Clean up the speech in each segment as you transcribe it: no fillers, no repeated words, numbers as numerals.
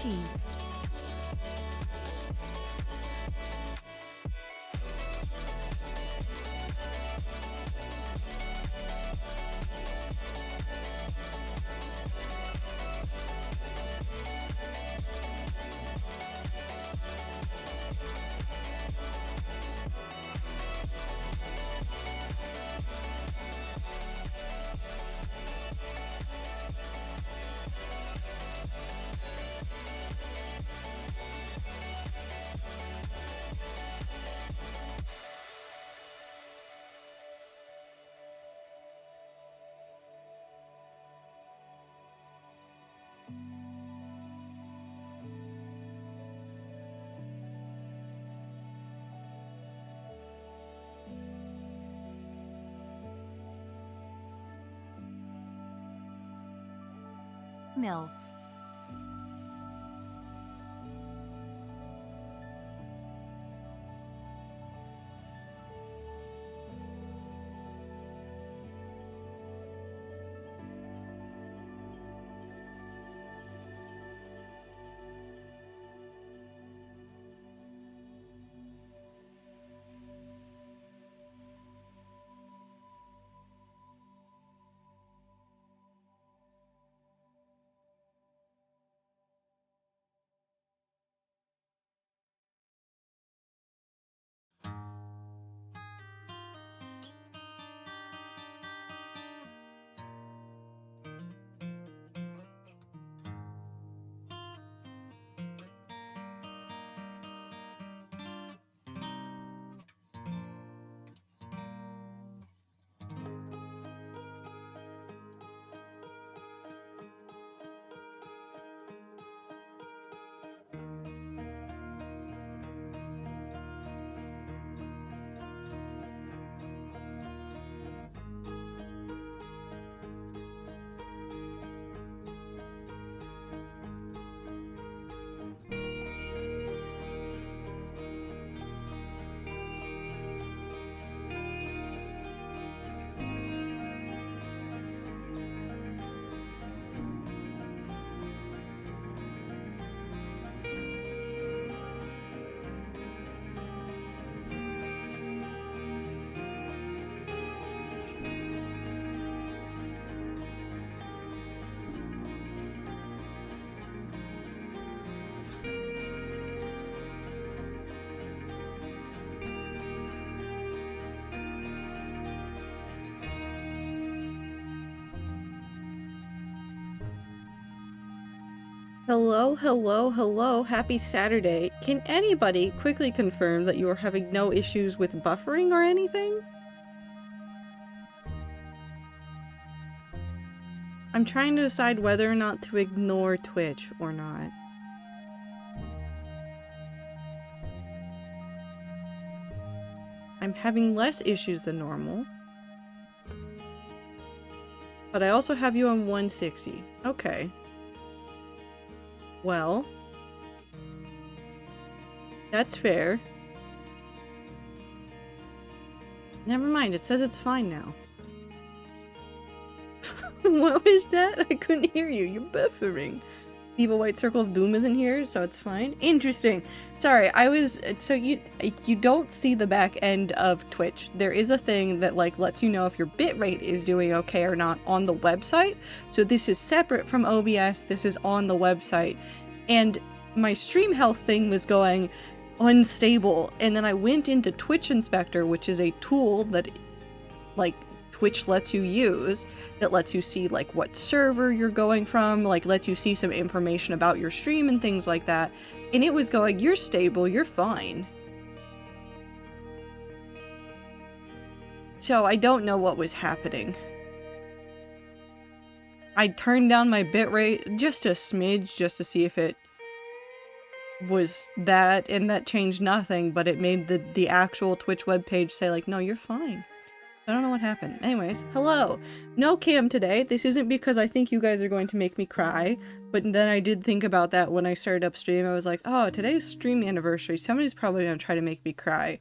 Cheese. MILF. Hello, hello, hello, happy Saturday. Can anybody quickly confirm that you are having no issues with buffering or anything? I'm trying to decide whether or not to ignore Twitch or not. I'm having less issues than normal. But I also have you on 160. Okay. Well, that's fair. Never mind, it says it's fine now. What was that? I couldn't hear you. You're buffering. Evil White Circle of Doom isn't here, so it's fine. Interesting. Sorry, so you don't see the back end of Twitch. There is a thing that like lets you know if your bitrate is doing okay or not on the website. So this is separate from OBS. This is on the website. And my stream health thing was going unstable. And then I went into Twitch Inspector, which is a tool that like Twitch lets you use that lets you see like what server you're going from, like lets you see some information about your stream and things like that. And it was going, you're stable, you're fine. So I don't know what was happening. I turned down my bitrate just a smidge just to see if it was that, and that changed nothing, but it made the actual Twitch webpage say like, no, you're fine. I don't know what happened. Anyways, hello! No cam today. This isn't because I think you guys are going to make me cry, but then I did think about that when I started up stream. I was like, oh, today's stream anniversary. Somebody's probably going to try to make me cry.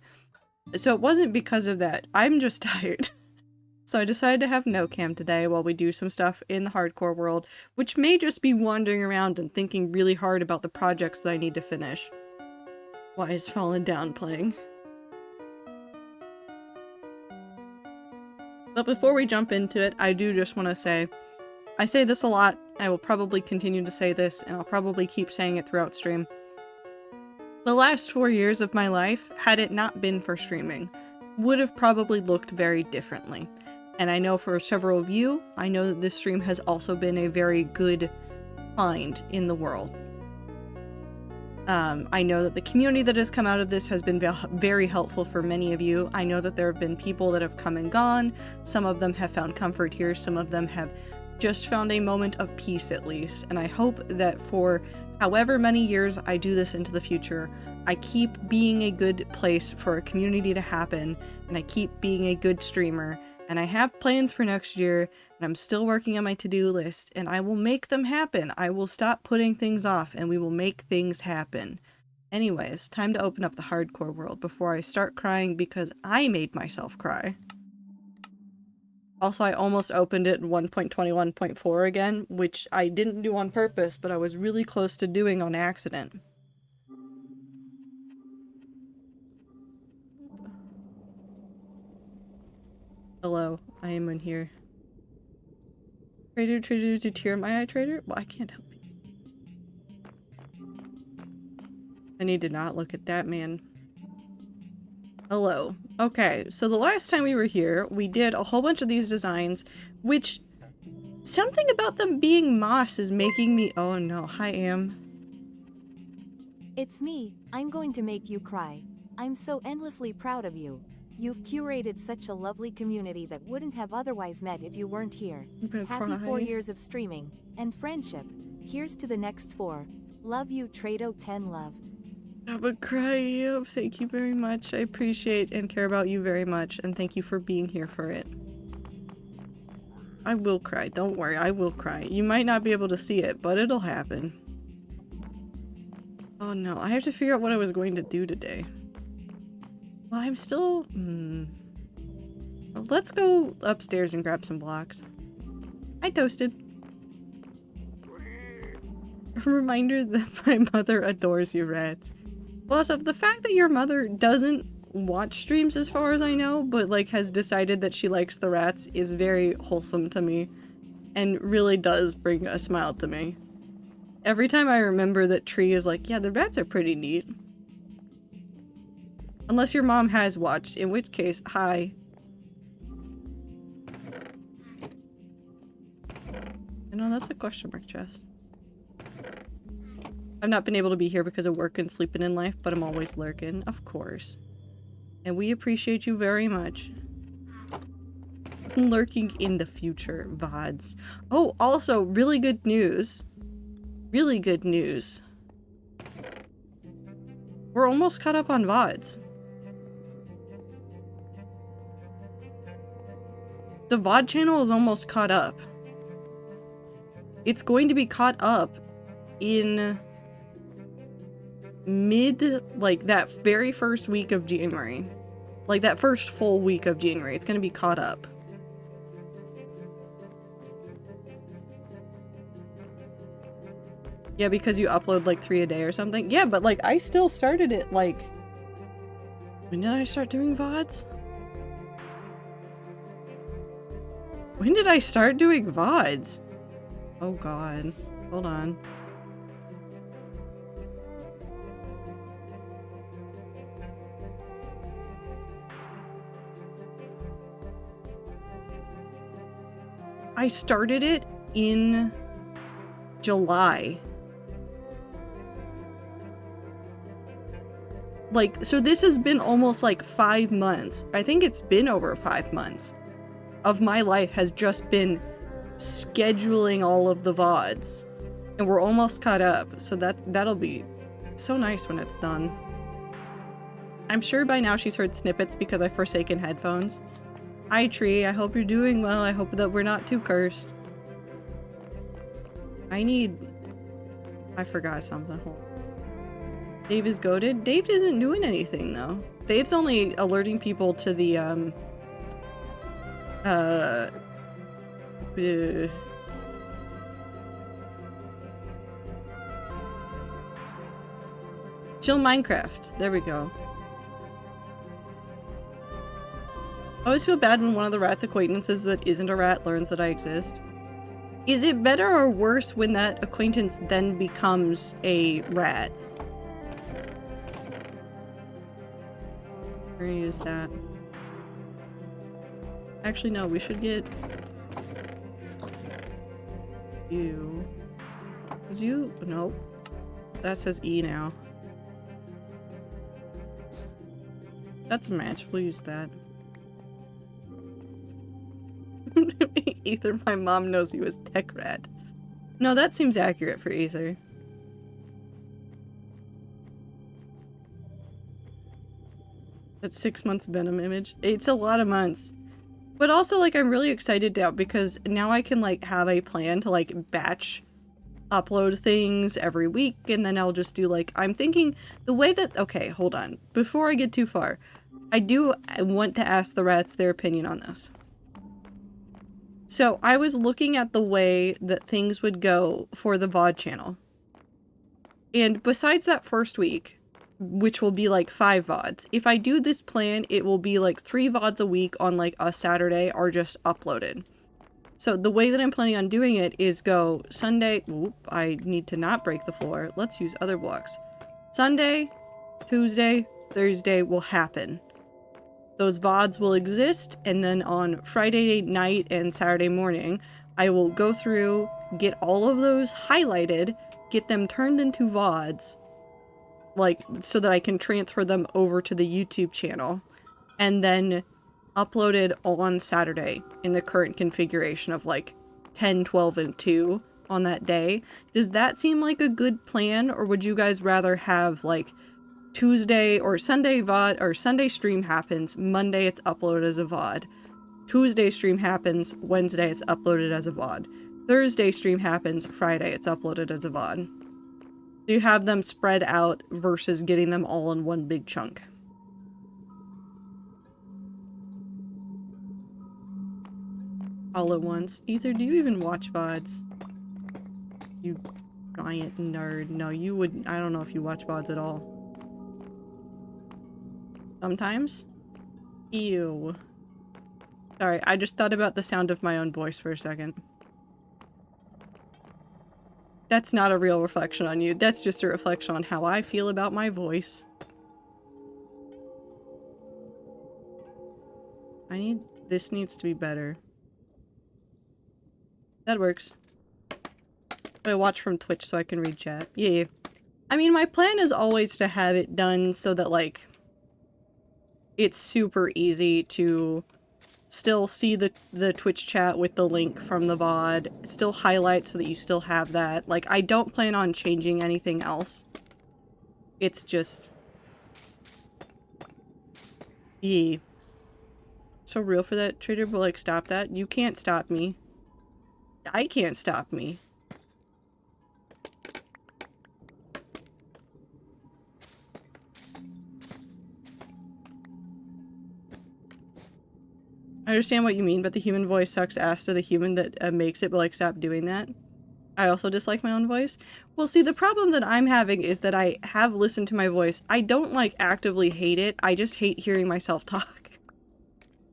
So it wasn't because of that. I'm just tired. So I decided to have no cam today while we do some stuff in the hardcore world, which may just be wandering around and thinking really hard about the projects that I need to finish. Why is Fallen Down playing? But before we jump into it, I do just want to say, I say this a lot, I will probably continue to say this, and I'll probably keep saying it throughout stream. The last 4 years of my life, had it not been for streaming, would have probably looked very differently. And I know for several of you, I know that this stream has also been a very good find in the world. I know that the community that has come out of this has been very helpful for many of you. I know that there have been people that have come and gone. Some of them have found comfort here. Some of them have just found a moment of peace at least. And I hope that for however many years I do this into the future, I keep being a good place for a community to happen, and I keep being a good streamer. And I have plans for next year, and I'm still working on my to-do list, and I will make them happen. I will stop putting things off, and we will make things happen. Anyways, time to open up the hardcore world before I start crying because I made myself cry. Also, I almost opened it in 1.21.4 again, which I didn't do on purpose, but I was really close to doing on accident. Hello, I am in here. Trader to tear my eye, trader? Well, I can't help you. I need to not look at that man. Hello. Okay, so the last time we were here, we did a whole bunch of these designs, which something about them being moss is making me— oh no, hi Am. It's me. I'm going to make you cry. I'm so endlessly proud of you. You've curated such a lovely community that wouldn't have otherwise met if you weren't here. I'm gonna Happy cry. 4 years of streaming and friendship. Here's to the next 4. Love you, Trado 10 love. I would cry. Oh, thank you very much. I appreciate and care about you very much, and thank you for being here for it. I will cry. Don't worry, I will cry. You might not be able to see it, but it'll happen. Oh no, I have to figure out what I was going to do today. Well, I'm still— well, let's go upstairs and grab some blocks. Hi, Toasted. A reminder that my mother adores you, rats. Plus, of the fact that your mother doesn't watch streams as far as I know, but like has decided that she likes the rats is very wholesome to me and really does bring a smile to me. Every time I remember that Tree is like, yeah, the rats are pretty neat. Unless your mom has watched, in which case, hi. I know that's a question mark chest. I've not been able to be here because of work and sleeping in life, but I'm always lurking, of course. And we appreciate you very much. Lurking in the future, VODs. Oh, also, really good news. Really good news. We're almost caught up on VODs. The VOD channel is almost caught up. It's going to be caught up in like that very first week of January. Like that first full week of January. It's going to be caught up. Yeah, because you upload like 3 a day or something. Yeah, but like I still started it like— when did I start doing VODs? When did I start doing VODs? Oh god. Hold on. I started it in July. Like, so this has been almost like 5 months. I think it's been over 5 months of my life has just been scheduling all of the VODs. And we're almost caught up, so that'll be so nice when it's done. I'm sure by now she's heard snippets because I've forsaken headphones. Hi Tree, I hope you're doing well. I hope that we're not too cursed. I forgot something. Hold on. Dave is goated. Dave isn't doing anything though. Dave's only alerting people to the Uh... Chill Minecraft. There we go. I always feel bad when one of the rat's acquaintances that isn't a rat learns that I exist. Is it better or worse when that acquaintance then becomes a rat? We're gonna use that. Actually, no, we should get you. Is you? Nope. That says E now. That's a match. We'll use that. Ether, my mom knows you as Tech Rat. No, that seems accurate for Ether. That's 6 months Venom image. It's a lot of months. But also, like, I'm really excited now because now I can, like, have a plan to, like, batch upload things every week, and then I'll just do, like, I'm thinking the way that— okay, hold on. Before I get too far, I want to ask the rats their opinion on this. So, I was looking at the way that things would go for the VOD channel. And besides that first week, which will be like 5 VODs, if I do this plan, it will be like 3 VODs a week on like a Saturday are just uploaded. So the way that I'm planning on doing it is go Sunday— oop, I need to not break the floor. Let's use other blocks. Sunday, Tuesday, Thursday will happen. Those VODs will exist, and then on Friday night and Saturday morning, I will go through, get all of those highlighted, get them turned into VODs, like, so that I can transfer them over to the YouTube channel, and then upload it on Saturday in the current configuration of like 10, 12, and 2 on that day. Does that seem like a good plan, or would you guys rather have like Tuesday or Sunday VOD, or Sunday stream happens, Monday it's uploaded as a VOD, Tuesday stream happens, Wednesday it's uploaded as a VOD, Thursday stream happens, Friday it's uploaded as a VOD? Do you have them spread out versus getting them all in one big chunk? All at once. Ether, do you even watch VODs? You giant nerd. No, you wouldn't. I don't know if you watch VODs at all. Sometimes? Ew. Sorry, I just thought about the sound of my own voice for a second. That's not a real reflection on you. That's just a reflection on how I feel about my voice. This needs to be better. That works. But I watch from Twitch so I can read chat. Yeah. I mean, my plan is always to have it done so that, like, it's super easy to still see the Twitch chat with the link from the VOD, still highlight so that you still have that. Like, I don't plan on changing anything else. It's just... yeah. So real for that, Trader, but like, stop that. You can't stop me. I can't stop me. I understand what you mean, but the human voice sucks ass to the human that makes it, but like, stop doing that. I also dislike my own voice. Well, see, the problem that I'm having is that I have listened to my voice. I don't, like, actively hate it. I just hate hearing myself talk.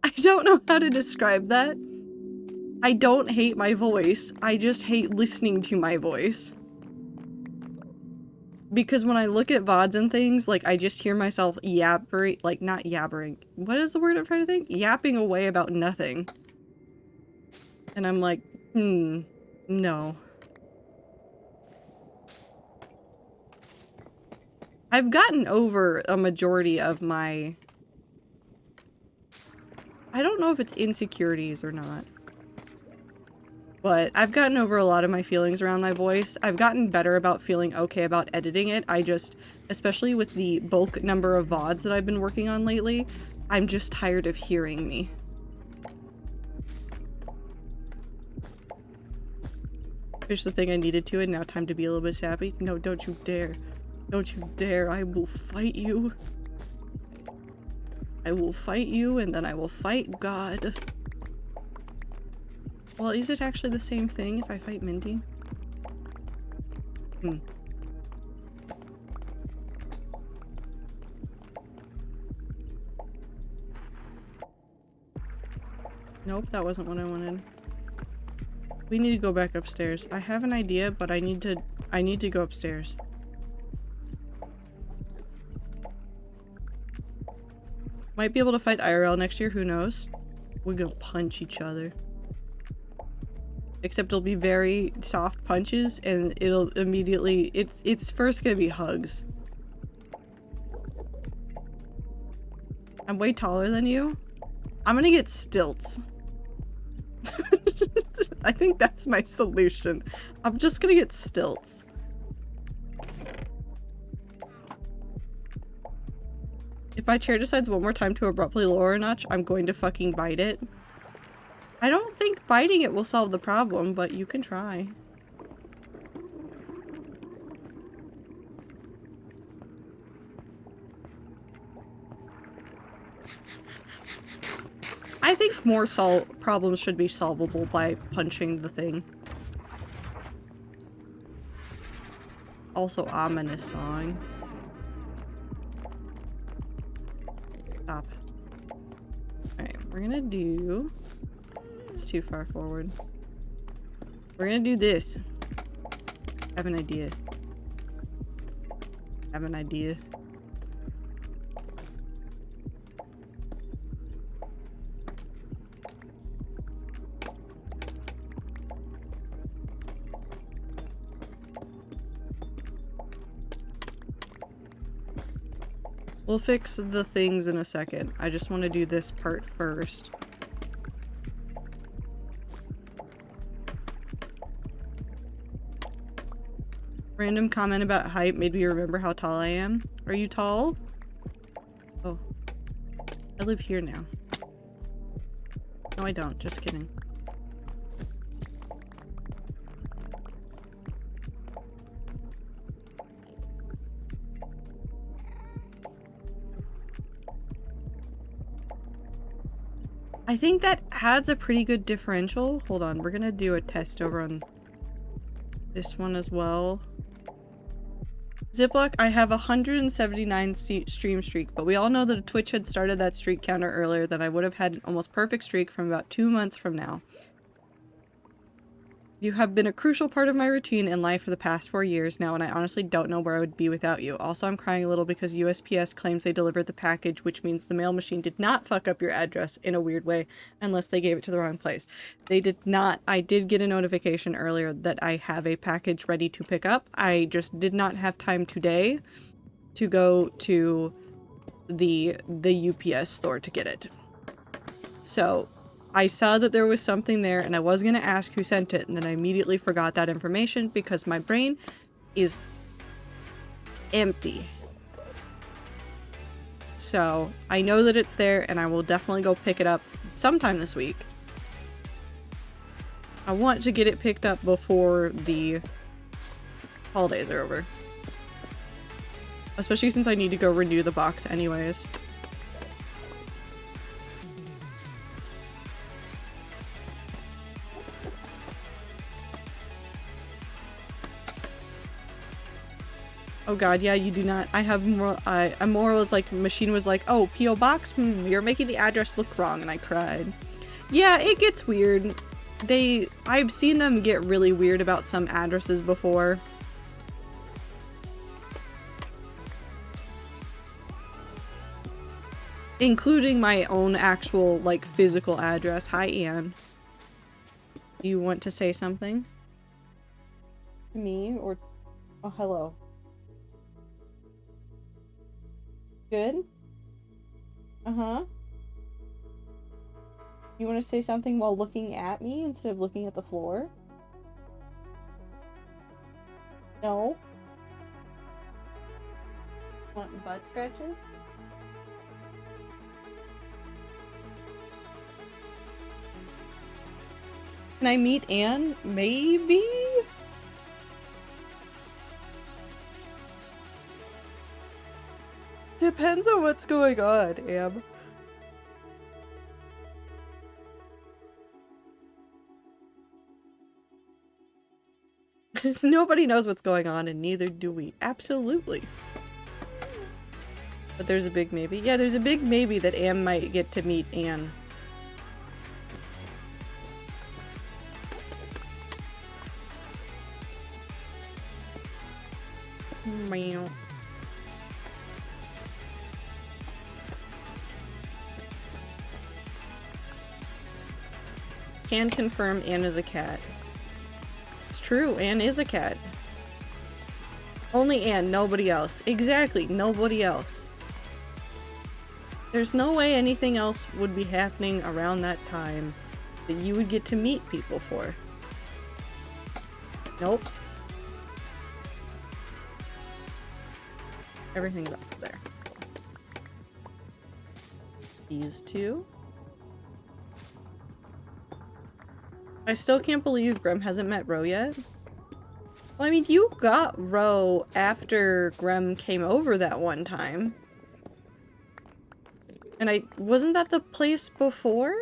I don't know how to describe that. I don't hate my voice. I just hate listening to my voice. Because when I look at VODs and things, like, I just hear myself yabbering, like, not yabbering. What is the word I'm trying to think? Yapping away about nothing. And I'm like, no. I've gotten over a majority of my... I don't know if it's insecurities or not. But I've gotten over a lot of my feelings around my voice. I've gotten better about feeling okay about editing it. I just, especially with the bulk number of VODs that I've been working on lately, I'm just tired of hearing me. Finished the thing I needed to, and now time to be a little bit sappy. No, don't you dare. Don't you dare. I will fight you. I will fight you, and then I will fight God. Well, is it actually the same thing if I fight Mindy? Nope, that wasn't what I wanted. We need to go back upstairs. I have an idea, but I need to go upstairs. Might be able to fight IRL next year, who knows? We're gonna punch each other. Except it'll be very soft punches and it'll immediately it's first gonna be hugs. I'm way taller than you. I'm gonna get stilts. I think that's my solution. I'm just gonna get stilts. If my chair decides one more time to abruptly lower a notch, I'm going to fucking bite it. I don't think biting it will solve the problem, but you can try. I think more problems should be solvable by punching the thing. Also, ominous song. Stop. Alright, we're gonna do... It's too far forward. We're gonna do this. I have an idea. I have an idea. We'll fix the things in a second. I just want to do this part first. Random comment about height made me remember how tall I am. Are you tall? Oh. I live here now. No, I don't. Just kidding. I think that adds a pretty good differential. Hold on, we're gonna do a test over on this one as well. Ziploc, I have 179 stream streak, but we all know that Twitch had started that streak counter earlier, that I would have had an almost perfect streak from about 2 months from now. You have been a crucial part of my routine in life for the past 4 years now, and I honestly don't know where I would be without you. Also, I'm crying a little because USPS claims they delivered the package, which means the mail machine did not fuck up your address in a weird way, unless they gave it to the wrong place. They did not. I did get a notification earlier that I have a package ready to pick up. I just did not have time today to go to the UPS store to get it. So I saw that there was something there and I was going to ask who sent it, and then I immediately forgot that information because my brain is empty. So I know that it's there and I will definitely go pick it up sometime this week. I want to get it picked up before the holidays are over. Especially since I need to go renew the box anyways. Oh god, yeah, you do not. I have more. I'm more was like, machine was like, oh, P.O. Box? You're making the address look wrong, and I cried. Yeah, it gets weird. I've seen them get really weird about some addresses before. Including my own actual, like, physical address. Hi, Anne. Do you want to say something? To me, or... Oh, hello. Good? Uh-huh. You want to say something while looking at me instead of looking at the floor? No? Want butt scratches? Can I meet Anne? Maybe? Depends on what's going on, Am. Nobody knows what's going on, and neither do we. Absolutely. But there's a big maybe. Yeah, there's a big maybe that Anne might get to meet Anne. Meow. Can confirm Anne is a cat. It's true, Anne is a cat. Only Anne, nobody else. Exactly, nobody else. There's no way anything else would be happening around that time that you would get to meet people for. Nope. Everything's up there. These two. I still can't believe Grem hasn't met Ro yet. Well, I mean, you got Ro after Grem came over that one time. And wasn't that the place before?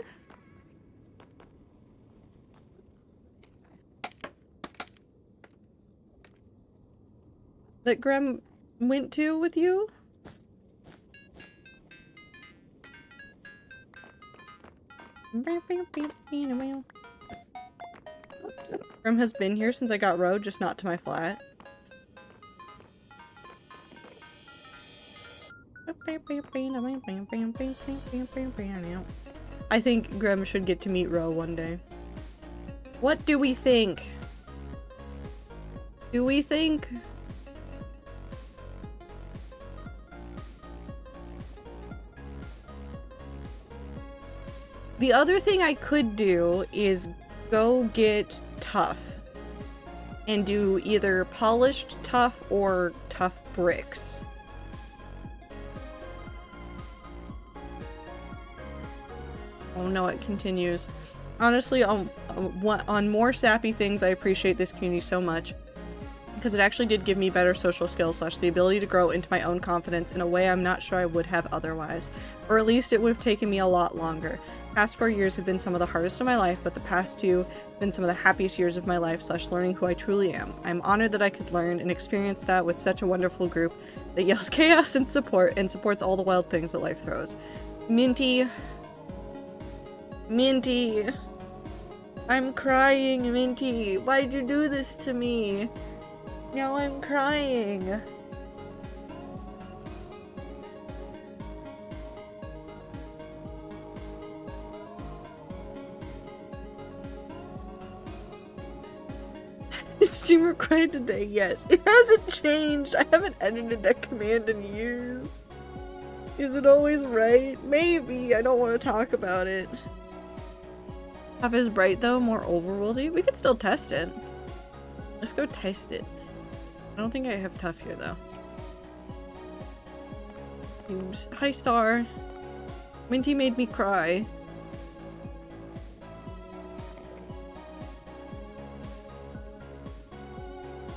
That Grem went to with you? Grem has been here since I got Ro, just not to my flat. I think Grem should get to meet Ro one day. What do we think? Do we think? The other thing I could do is go get Tough and do either polished Tough or Tough bricks. Oh no, it continues. Honestly, on more sappy things, I appreciate this community so much. Because it actually did give me better social skills / the ability to grow into my own confidence in a way I'm not sure I would have otherwise. Or at least it would have taken me a lot longer. Past 4 years have been some of the hardest of my life, but the past 2 has been some of the happiest years of my life / learning who I truly am. I'm honored that I could learn and experience that with such a wonderful group that yells chaos and supports all the wild things that life throws. Minty. Minty. I'm crying, Minty. Why'd you do this to me? Now I'm crying. Streamer cried today, yes. It hasn't changed. I haven't edited that command in years. Is it always right? Maybe. I don't want to talk about it. Tough is bright though, more overworldy. We could still test it. Let's go test it. I don't think I have Tough here though. Oops. Hi Star. Minty made me cry.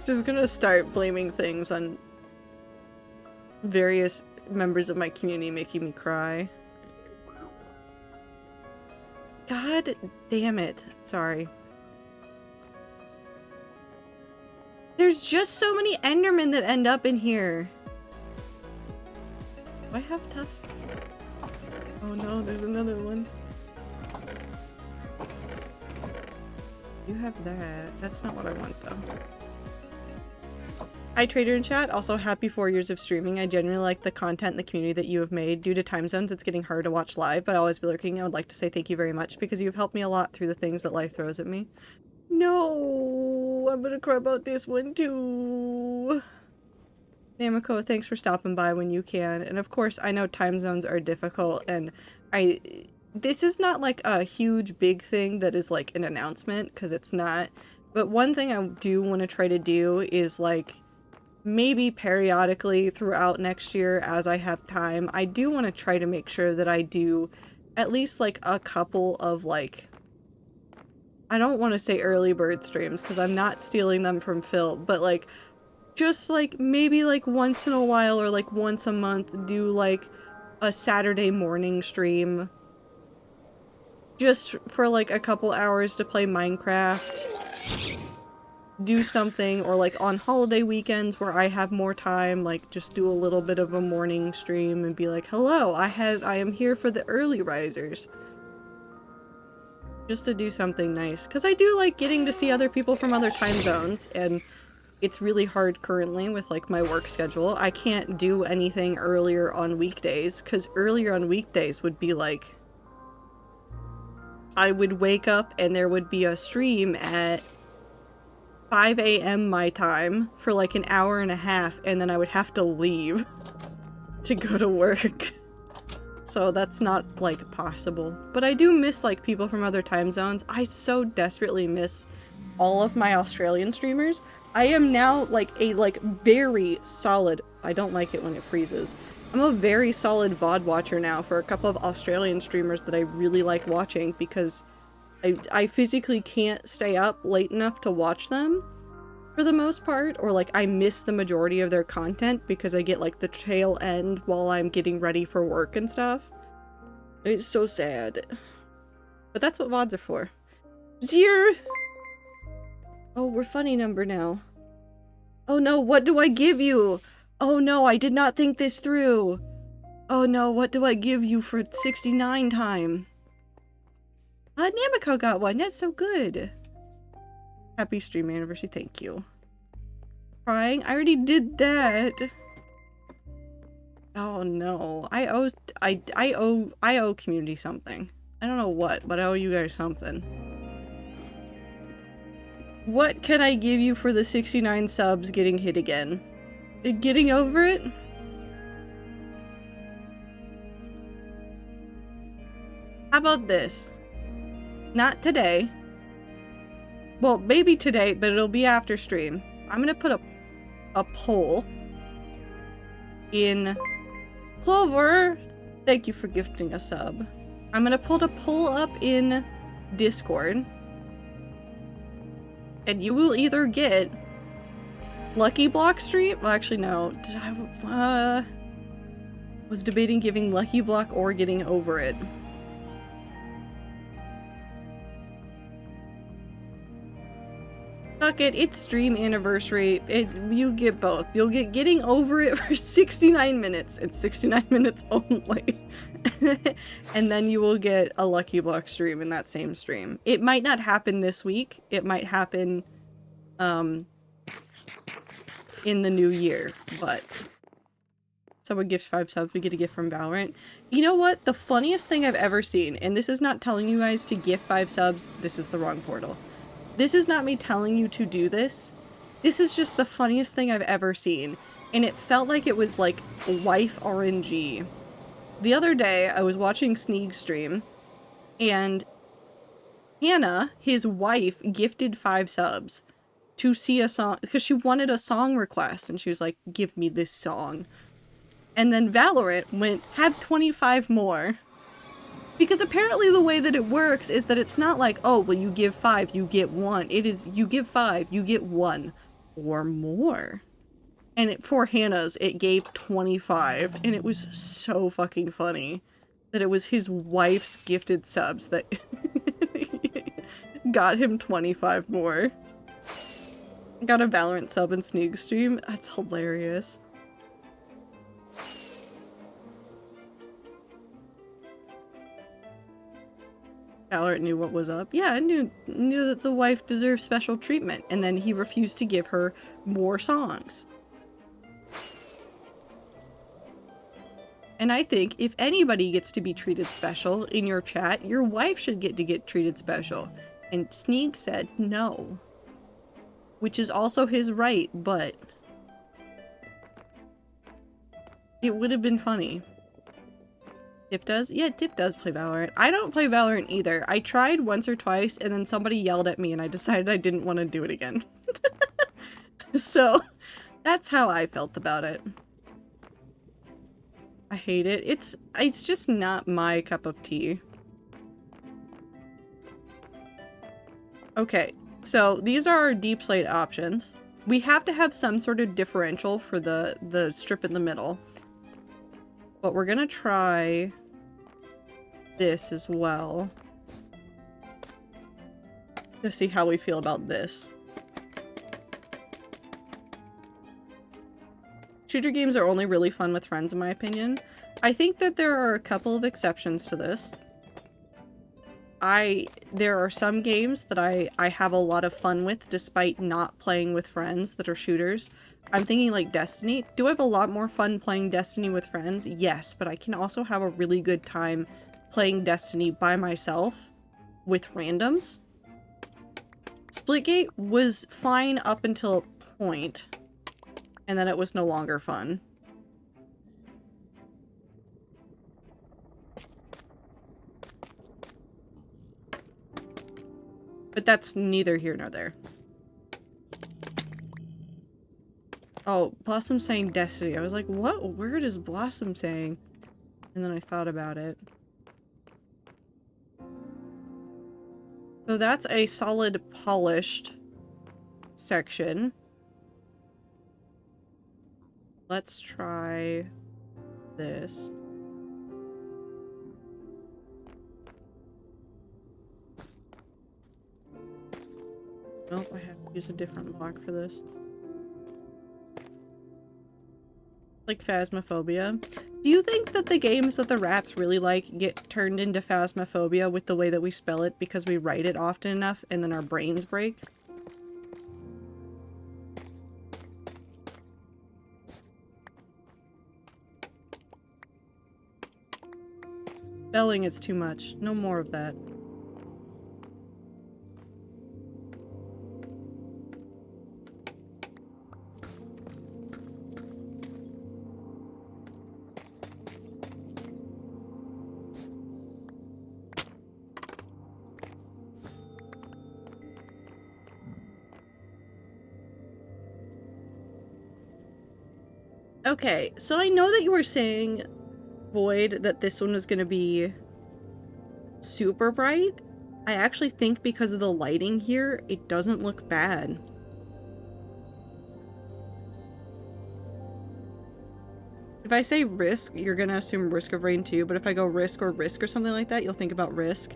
Just gonna start blaming things on various members of my community making me cry. God damn it. Sorry. There's just so many Endermen that end up in here. Do I have Tough? Oh no, there's another one. You have that. That's not what I want though. Hi Trader in chat, also happy 4 years of streaming. I genuinely like the content and the community that you have made. Due to time zones, it's getting hard to watch live, but I'll always be lurking. I would like to say thank you very much because you've helped me a lot through the things that life throws at me. No, I'm gonna cry about this one too. Namiko, thanks for stopping by when you can. And of course, I know time zones are difficult and this is not like a huge big thing that is like an announcement because it's not. But one thing I do want to try to do is like maybe periodically throughout next year as I have time, I do want to try to make sure that I do at least like a couple of like, I don't want to say early bird streams because I'm not stealing them from Phil, but like just like maybe like once in a while or like once a month do like a Saturday morning stream just for like a couple hours to play Minecraft. do something, or like on holiday weekends where I have more time, like just do a little bit of a morning stream and be like, hello, I am here for the early risers. Just to do something nice. Because I do like getting to see other people from other time zones, and it's really hard currently with like my work schedule. I can't do anything earlier on weekdays, because earlier on weekdays would be like, I would wake up and there would be a stream at 5 a.m. my time for like an hour and a half, and then I would have to leave to go to work. So that's not like possible. But I do miss like people from other time zones. I so desperately miss all of my Australian streamers. I am now like a very solid, I don't like it when it freezes. I'm a very solid VOD watcher now for a couple of Australian streamers that I really like watching, because I physically can't stay up late enough to watch them for the most part, or like I miss the majority of their content because I get like the tail end while I'm getting ready for work and stuff. It's so sad. But that's what VODs are for. Zero! Oh, we're funny number now. Oh no, what do I give you? Oh no, I did not think this through. Oh no, what do I give you for 69 time? Namiko got one, that's so good. Happy stream anniversary, thank you. Crying? I already did that. Oh no, I owe community something. I don't know what, but I owe you guys something. What can I give you for the 69 subs getting hit again? Getting over it? How about this? Not today. Well, maybe today, but it'll be after stream. I'm gonna put a poll in Clover. Thank you for gifting a sub. I'm gonna put a poll up in Discord, and you will either get Lucky Block stream. Well, actually, no. Did I was debating giving Lucky Block or getting over it. Fuck it, it's stream anniversary. You get both. You'll get getting over it for 69 minutes. It's 69 minutes only. And then you will get a Lucky Block stream in that same stream. It might not happen this week. It might happen in the new year, but someone gifts 5 subs, we get a gift from Valorant. You know what? The funniest thing I've ever seen, and this is not telling you guys to gift 5 subs, this is the wrong portal. This is not me telling you to do this. This is just the funniest thing I've ever seen. And it felt like it was like wife RNG. The other day, I was watching Sneeg stream, and Hannah, his wife, gifted 5 subs to see a song, because she wanted a song request, and she was like, give me this song. And then Valorant went, have 25 more. Because apparently the way that it works is that it's not like, oh, well, you give 5, you get 1. It is, you give 5, you get 1 or more. And for Hannah's, it gave 25, and it was so fucking funny that it was his wife's gifted subs that got him 25 more. Got a Valorant sub in Sneeg stream. That's hilarious. Valorant knew what was up. Yeah, I knew that the wife deserved special treatment, and then he refused to give her more songs. And I think if anybody gets to be treated special in your chat, your wife should get treated special. And Sneeg said no. Which is also his right, but it would have been funny. Tip does? Yeah, Tip does play Valorant. I don't play Valorant either. I tried once or twice, and then somebody yelled at me, and I decided I didn't want to do it again. So, that's how I felt about it. I hate it. It's just not my cup of tea. Okay, so these are our deep slate options. We have to have some sort of differential for the strip in the middle. But we're gonna try this as well to see how we feel about this. Shooter games are only really fun with friends, in my opinion. I think that there are a couple of exceptions to this. There are some games that I have a lot of fun with despite not playing with friends that are shooters. I'm thinking like Destiny. Do I have a lot more fun playing Destiny with friends? Yes, but I can also have a really good time playing Destiny by myself with randoms. Splitgate was fine up until a point, and then it was no longer fun. But that's neither here nor there. Oh, Blossom saying Destiny. I was like, what word is Blossom saying? And then I thought about it. So that's a solid polished section. Let's try this. Nope, I have to use a different block for this. Like Phasmophobia. Do you think that the games that the rats really like get turned into Phasmophobia with the way that we spell it because we write it often enough and then our brains break? Spelling is too much. No more of that. Okay, so I know that you were saying, Void, that this one was gonna be super bright. I actually think because of the lighting here, it doesn't look bad. If I say Risk, you're gonna assume Risk of Rain too, but if I go Risk or something like that, you'll think about Risk.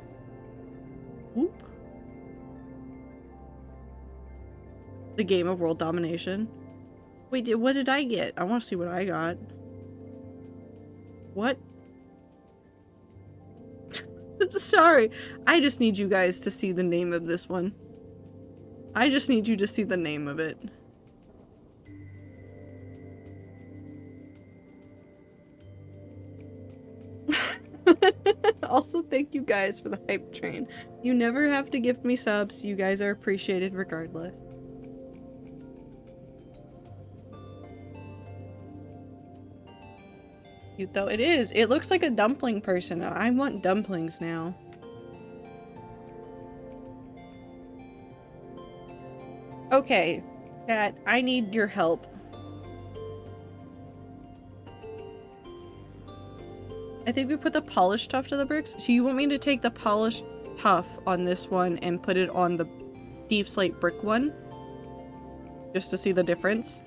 Whoop. The game of world domination. Wait, what did I get? I want to see what I got. What? Sorry. I just need you guys to see the name of this one. I just need you to see the name of it. Also, thank you guys for the hype train. You never have to gift me subs. You guys are appreciated regardless. Cute though. It is. It looks like a dumpling person. I want dumplings now. Okay, Cat, I need your help. I think we put the polished tuff to the bricks. So you want me to take the polished tuff on this one and put it on the deep slate brick one? Just to see the difference?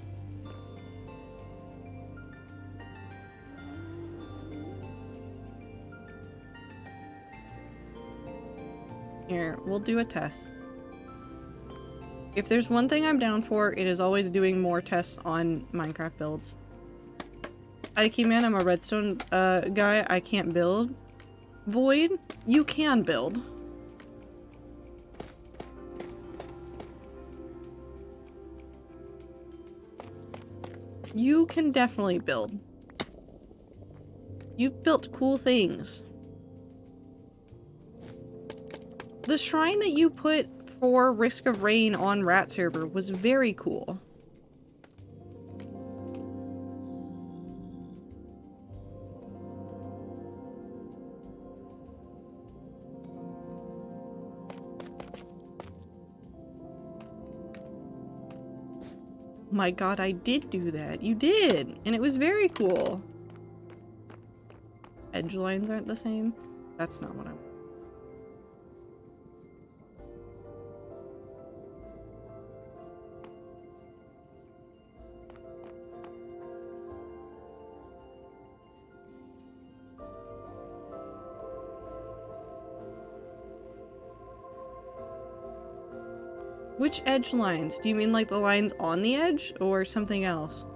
Here, we'll do a test. If there's one thing I'm down for, it is always doing more tests on Minecraft builds. Man, I'm a redstone guy. I can't build. Void, you can build. You can definitely build. You've built cool things. The shrine that you put for Risk of Rain on Rat server was very cool. My god, I did do that. You did! And it was very cool. Edge lines aren't the same? That's not what I want. Which edge lines? Do you mean like the lines on the edge or something else?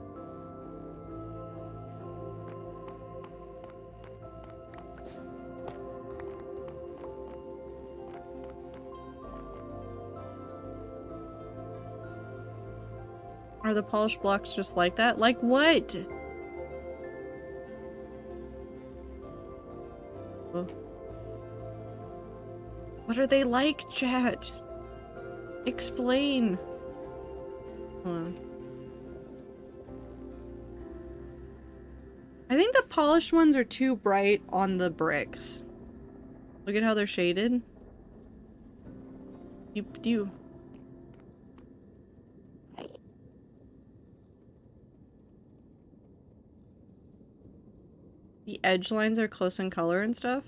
Are the polished blocks just like that? Like what? Oh. What are they like, chat? Explain. Hold on. I think the polished ones are too bright on the bricks. Look at how they're shaded. Do. The edge lines are close in color and stuff.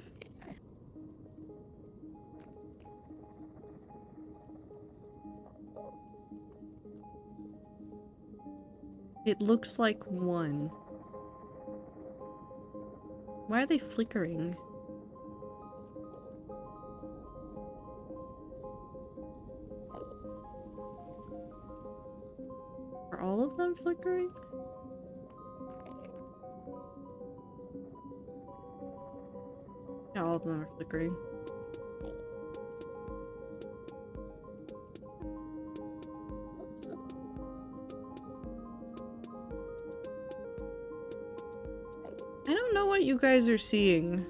It looks like one. Why are they flickering? Are all of them flickering? Yeah, all of them are flickering. I don't know what you guys are seeing.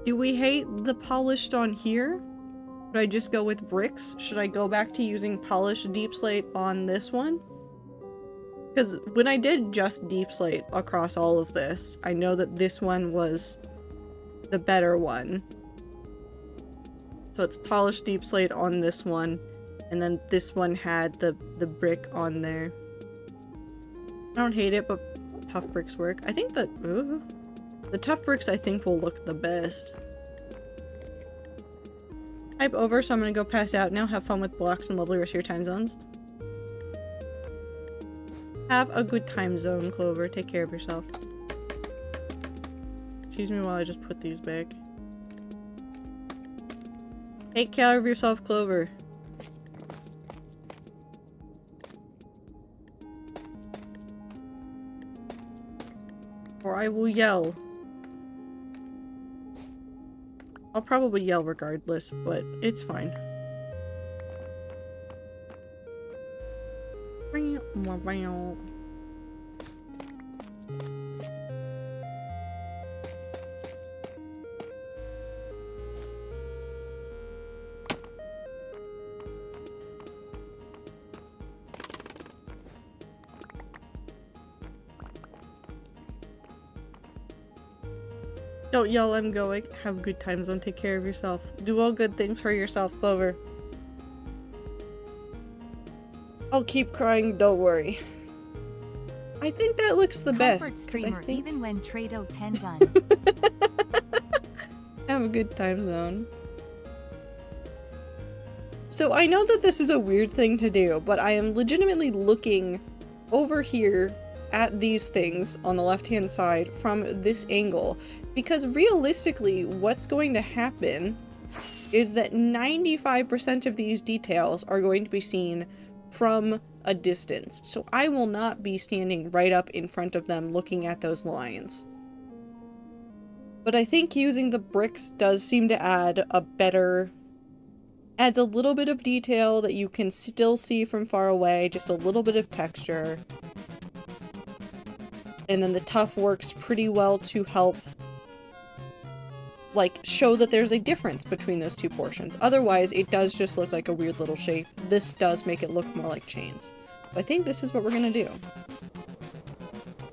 Do we hate the polished on here? Should I just go with bricks? Should I go back to using polished deep slate on this one? Because when I did just deep slate across all of this, I know that this one was the better one. So it's polished deep slate on this one, and then this one had the brick on there. I don't hate it, but tough bricks work. I think that the tough bricks I think will look the best. Hype over, so I'm gonna go pass out now. Have fun with blocks and lovely rest of your time zones. Have a good time zone, Clover. Take care of yourself. Excuse me while I just put these back. Take care of yourself, Clover. Or I will yell. I'll probably yell regardless, but it's fine. Don't yell, I'm going. Have a good time zone. Take care of yourself. Do all good things for yourself, Clover. I'll keep crying, don't worry. I think that looks the best. Streamer, I think... even when Trado 10 gun. Have a good time zone. So I know that this is a weird thing to do, but I am legitimately looking over here at these things on the left-hand side from this angle, because realistically what's going to happen is that 95% of these details are going to be seen from a distance. So I will not be standing right up in front of them looking at those lines. But I think using the bricks does seem to add a better... adds a little bit of detail that you can still see from far away, just a little bit of texture. And then the tough works pretty well to help, like, show that there's a difference between those two portions. Otherwise, it does just look like a weird little shape. This does make it look more like chains. But I think this is what we're gonna do.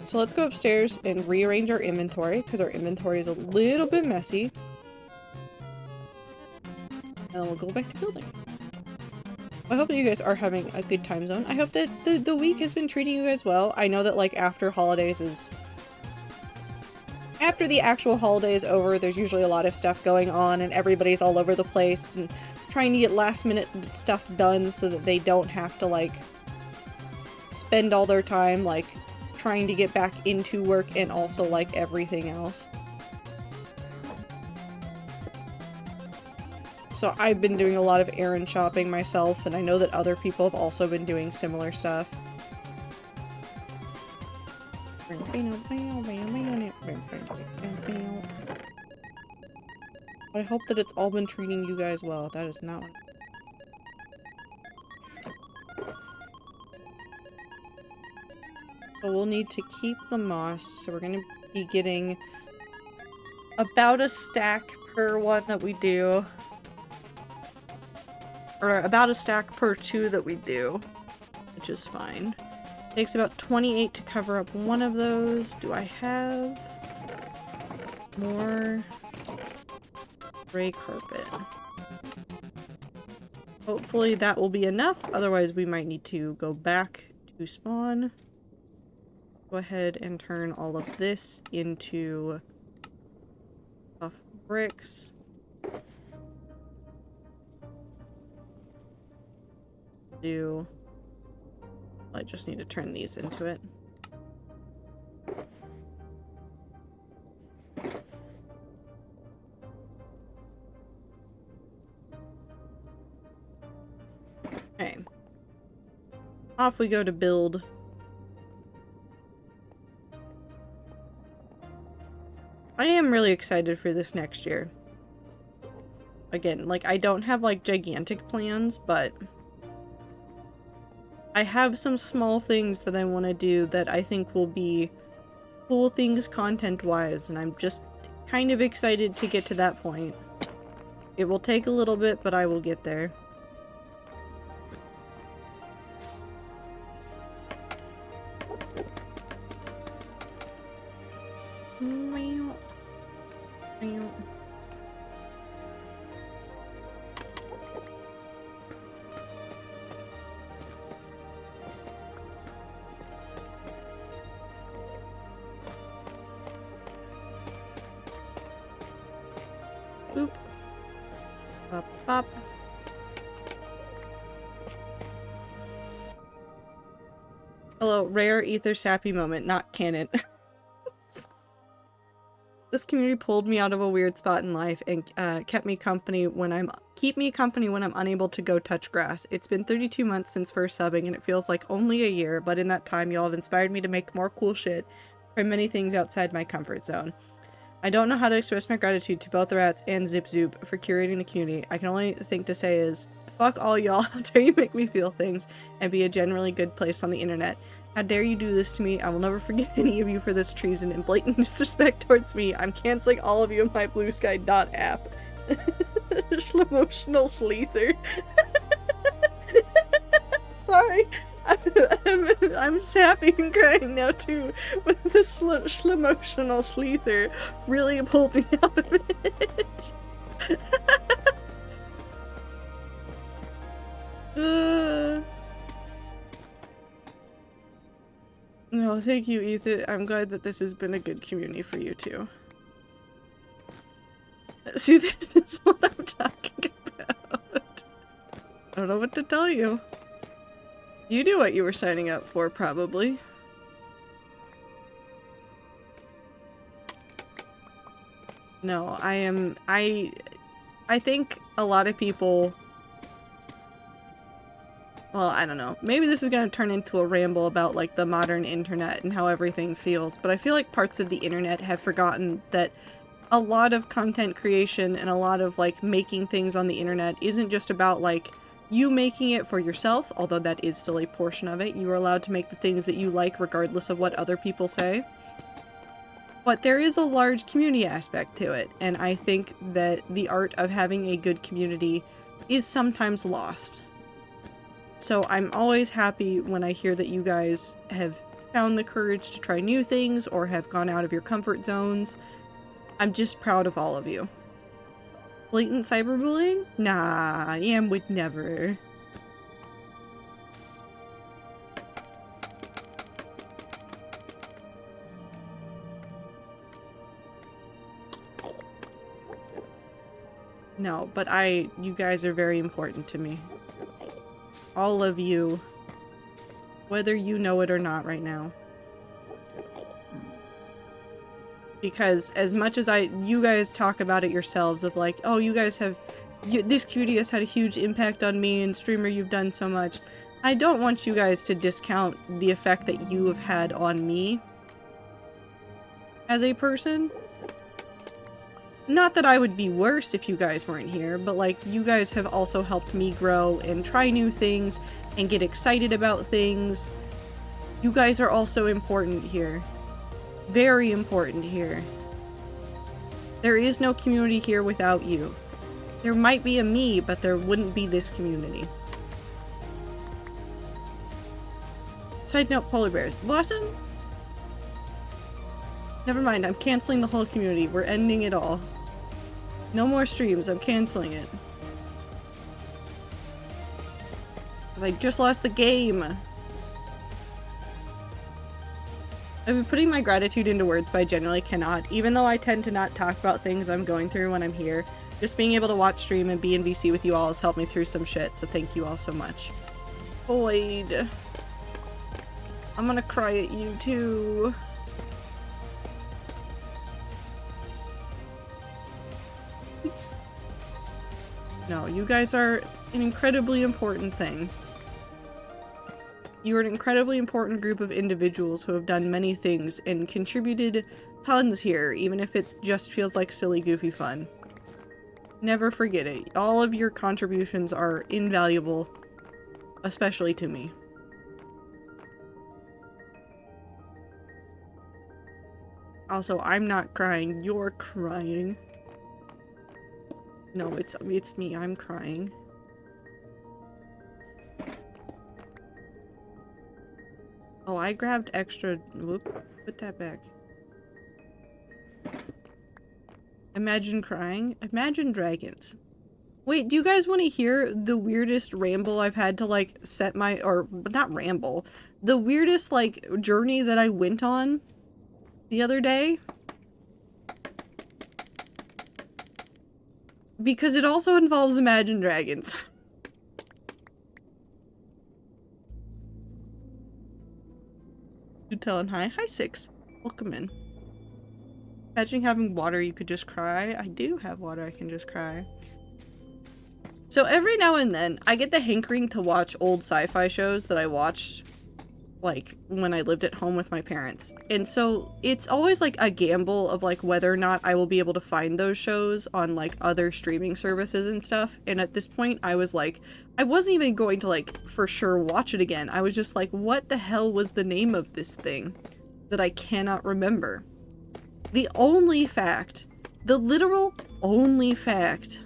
So let's go upstairs and rearrange our inventory, because our inventory is a little bit messy. And then we'll go back to building. I hope that you guys are having a good time zone. I hope that the week has been treating you guys well. I know that, like, after holidays is... after the actual holiday is over, there's usually a lot of stuff going on and everybody's all over the place and trying to get last minute stuff done so that they don't have to, like, spend all their time, like, trying to get back into work and also, like, everything else. So I've been doing a lot of errand shopping myself, and I know that other people have also been doing similar stuff. I hope that it's all been treating you guys well. That is not... So we'll need to keep the moss, so we're gonna be getting about a stack per one that we do. Or about a stack per 2 that we do, which is fine. Takes about 28 to cover up one of those. Do I have more gray carpet? Hopefully that will be enough, otherwise we might need to go back to spawn. Go ahead and turn all of this into buff bricks. I just need to turn these into it. Okay. Off we go to build. I am really excited for this next year. Again, like, I don't have, like, gigantic plans, but I have some small things that I want to do that I think will be cool things content-wise, and I'm just kind of excited to get to that point. It will take a little bit, but I will get there. Boop. Pop, pop. Hello, rare ether sappy moment, not canon. This community pulled me out of a weird spot in life and keep me company when I'm unable to go touch grass. It's been 32 months since first subbing and it feels like only a year, but in that time y'all have inspired me to make more cool shit from many things outside my comfort zone. I don't know how to express my gratitude to both the rats and Zip Zoop for curating the community. I can only think to say is, fuck all y'all, how dare you make me feel things and be a generally good place on the internet. How dare you do this to me? I will never forgive any of you for this treason and blatant disrespect towards me. I'm canceling all of you in my Blue Sky app. Schlemotional Schleether. Sorry. I'm sappy and crying now too, but the Schlemotional Schleether really pulled me out of it. No, thank you, Ethan. I'm glad that this has been a good community for you too. See, this is what I'm talking about. I don't know what to tell you. You knew what you were signing up for, probably. No, I think a lot of people... Well, I don't know. Maybe this is going to turn into a ramble about, like, the modern internet and how everything feels, but I feel like parts of the internet have forgotten that a lot of content creation and a lot of, like, making things on the internet isn't just about, like, you making it for yourself, although that is still a portion of it. You are allowed to make the things that you like regardless of what other people say. But there is a large community aspect to it, and I think that the art of having a good community is sometimes lost. So I'm always happy when I hear that you guys have found the courage to try new things or have gone out of your comfort zones. I'm just proud of all of you. Blatant cyberbullying? Nah, Yam would never. No, but you guys are very important to me. All of you, whether you know it or not right now. Because as much as you guys talk about it yourselves of like, oh, you guys have, this community has had a huge impact on me and streamer, you've done so much. I don't want you guys to discount the effect that you have had on me as a person. Not that I would be worse if you guys weren't here, but like, you guys have also helped me grow and try new things and get excited about things. You guys are also important here. Very important here. There is no community here without you. There might be a me, but there wouldn't be this community. Side note, polar bears. Blossom? Never mind, I'm canceling the whole community. We're ending it all. No more streams, I'm canceling it. Because I just lost the game. I've been putting my gratitude into words, but I generally cannot. Even though I tend to not talk about things I'm going through when I'm here, just being able to watch stream and be in VC with you all has helped me through some shit, so thank you all so much. Boyd. I'm gonna cry at you too. No, you guys are an incredibly important thing. You are an incredibly important group of individuals who have done many things and contributed tons here, even if it just feels like silly, goofy fun. Never forget it. All of your contributions are invaluable, especially to me. Also, I'm not crying. You're crying. No, it's me. I'm crying. Oh, I grabbed extra. Whoop. Put that back. Imagine crying. Imagine dragons. Wait, do you guys want to hear the weirdest ramble I've had to, like, set my- or, not ramble. The weirdest, like, journey that I went on the other day? Because it also involves Imagine Dragons. You telling hi? Hi, Six. Welcome in. Imagine having water you could just cry. I do have water I can just cry. So every now and then, I get the hankering to watch old sci-fi shows that I watched, like, when I lived at home with my parents. And so it's always, like, a gamble of, like, whether or not I will be able to find those shows on, like, other streaming services and stuff. And at this point, I was like, I wasn't even going to, like, for sure watch it again. I was just like, what the hell was the name of this thing that I cannot remember? The only fact, the literal only fact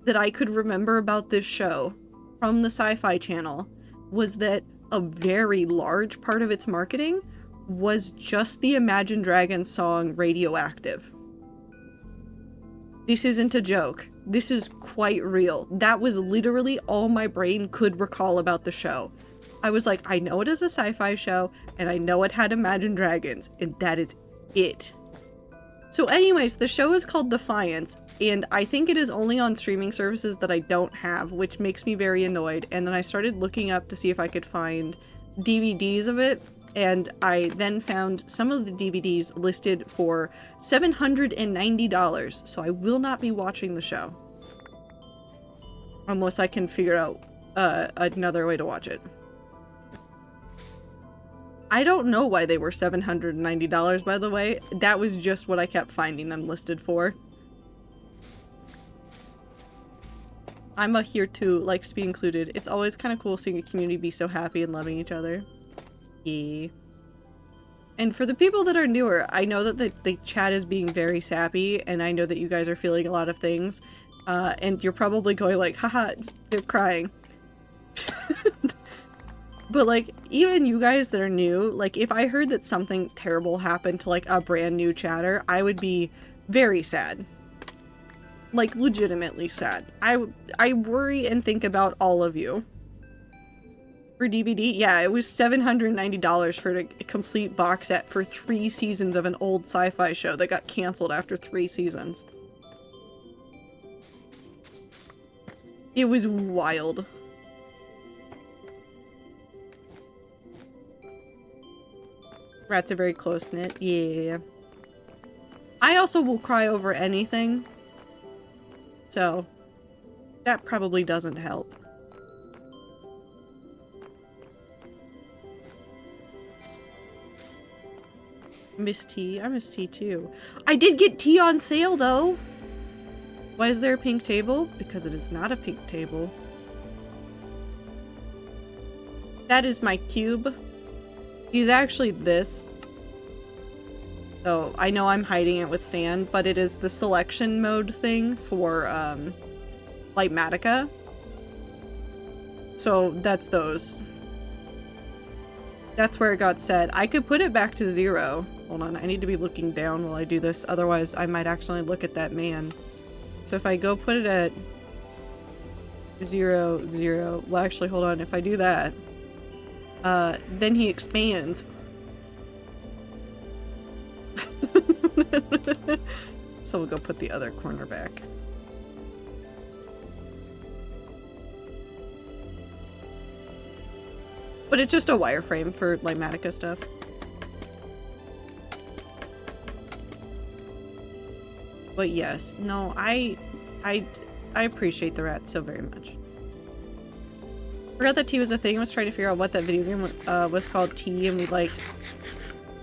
that I could remember about this show from the Sci-Fi Channel was that a very large part of its marketing was just the Imagine Dragons song Radioactive. This isn't a joke. This is quite real. That was literally all my brain could recall about the show. I was like, I know it is a sci-fi show, and I know it had Imagine Dragons, and that is it. So anyways, the show is called Defiance, and I think it is only on streaming services that I don't have, which makes me very annoyed. And then I started looking up to see if I could find DVDs of it, and I then found some of the DVDs listed for $790, so I will not be watching the show. Unless I can figure out another way to watch it. I don't know why they were $790, by the way. That was just what I kept finding them listed for. I'm here too, likes to be included. It's always kind of cool seeing a community be so happy and loving each other. Yeah. And for the people that are newer, I know that the chat is being very sappy, and I know that you guys are feeling a lot of things. And you're probably going like, haha, they're crying. But, like, even you guys that are new, like, if I heard that something terrible happened to, like, a brand new chatter, I would be very sad. Like, legitimately sad. I worry and think about all of you. For DVD, yeah, it was $790 for a complete box set for 3 seasons of an old sci-fi show that got canceled after 3 seasons. It was wild. Rats are very close-knit. Yeah. I also will cry over anything. So, that probably doesn't help. Miss tea. I miss tea too. I did get tea on sale though! Why is there a pink table? Because it is not a pink table. That is my cube. He's actually this. So I know I'm hiding it with Stan, but it is the selection mode thing for Lightmatica. So that's those. That's where it got set. I could put it back to 0. Hold on, I need to be looking down while I do this, otherwise I might actually look at that man. So if I go put it at 0, 0, well actually hold on, if I do that, then he expands. So we'll go put the other corner back. But it's just a wireframe for Lightmatica stuff. But yes, no, I appreciate the rat so very much. Forgot that T was a thing. I was trying to figure out what that video game was called T, and we liked.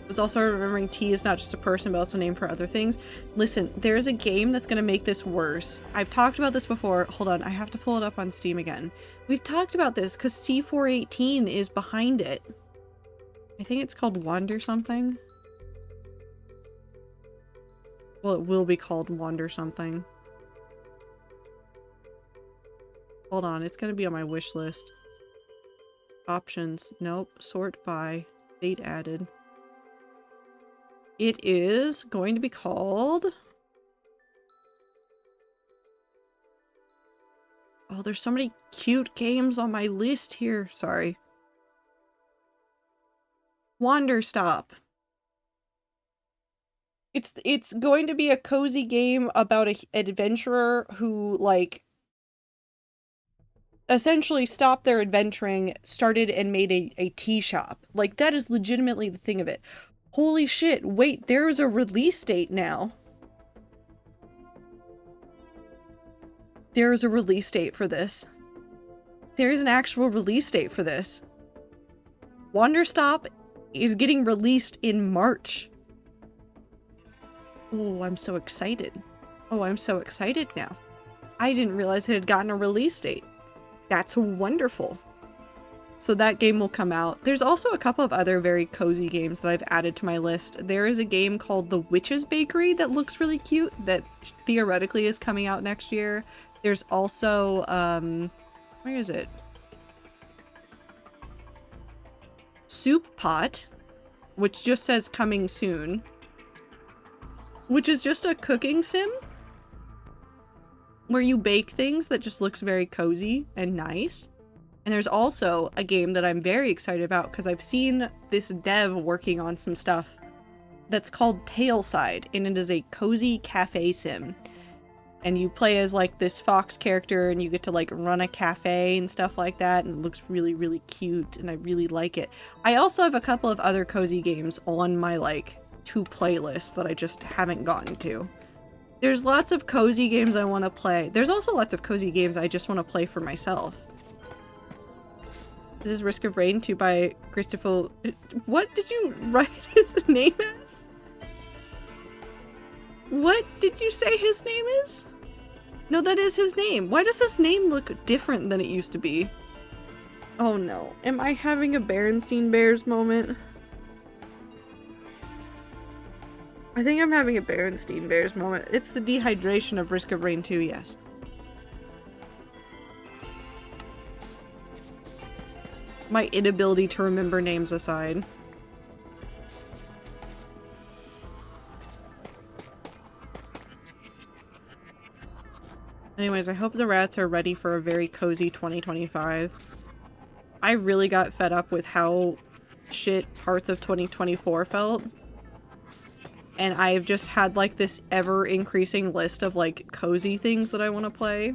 Was also remembering T is not just a person, but also a name for other things. Listen, there's a game that's gonna make this worse. I've talked about this before. Hold on, I have to pull it up on Steam again. We've talked about this because C418 is behind it. I think it's called Wander something. Well, it will be called Wander something. Hold on, it's gonna be on my wish list. Options. Nope. Sort by. Date added. It is going to be called... Oh, there's so many cute games on my list here. Sorry. Wanderstop. It's going to be a cozy game about an adventurer who, like, essentially stopped their adventuring, started and made a tea shop. Like, that is legitimately the thing of it. Holy shit, wait, there's a release date now. There's a release date for this. There's an actual release date for this. Wanderstop is getting released in March. Oh, I'm so excited. Oh, I'm so excited now. I didn't realize it had gotten a release date. That's wonderful. So that game will come out. There's also a couple of other very cozy games that I've added to my list. There is a game called The Witch's Bakery that looks really cute that theoretically is coming out next year. There's also, where is it? Soup Pot, which just says coming soon, which is just a cooking sim where you bake things that just looks very cozy and nice. And there's also a game that I'm very excited about because I've seen this dev working on some stuff that's called Tailside, and it is a cozy cafe sim. And you play as like this fox character and you get to like run a cafe and stuff like that, and it looks really, really cute and I really like it. I also have a couple of other cozy games on my like to playlist that I just haven't gotten to. There's lots of cozy games I want to play. There's also lots of cozy games I just want to play for myself. This is Risk of Rain 2 by Christopher. What did you write his name as? What did you say his name is? No, that is his name. Why does his name look different than it used to be? Oh no. Am I having a Berenstein Bears moment? I think I'm having a Berenstein Bears moment. It's the dehydration of Risk of Rain 2, yes. My inability to remember names aside. Anyways, I hope the rats are ready for a very cozy 2025. I really got fed up with how shit parts of 2024 felt. And I've just had like this ever-increasing list of like cozy things that I want to play.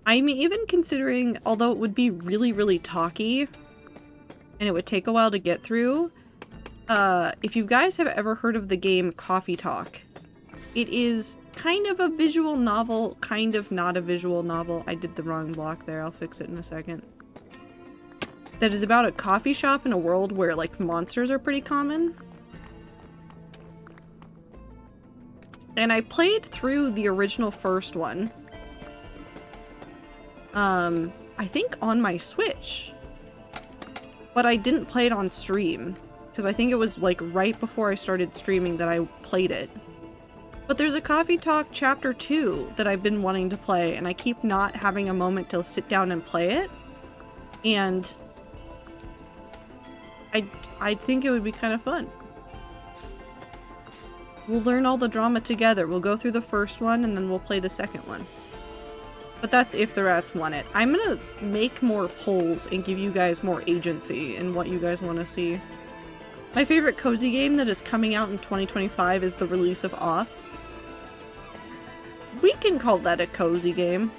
I'm even considering, although it would be really, really talky, and it would take a while to get through, if you guys have ever heard of the game Coffee Talk, it is kind of a visual novel, kind of not a visual novel. I did the wrong block there, I'll fix it in a second. That is about a coffee shop in a world where, like, monsters are pretty common. And I played through the original first one. I think on my Switch. but I didn't play it on stream, because I think it was like right before I started streaming that I played it. But there's a Coffee Talk Chapter 2 that I've been wanting to play, and I keep not having a moment to sit down and play it. And I think it would be kind of fun. We'll learn all the drama together. We'll go through the first one, and then we'll play the second one. But that's if the rats want it. I'm gonna make more polls and give you guys more agency in what you guys want to see. My favorite cozy game that is coming out in 2025 is the release of Off. We can call that a cozy game.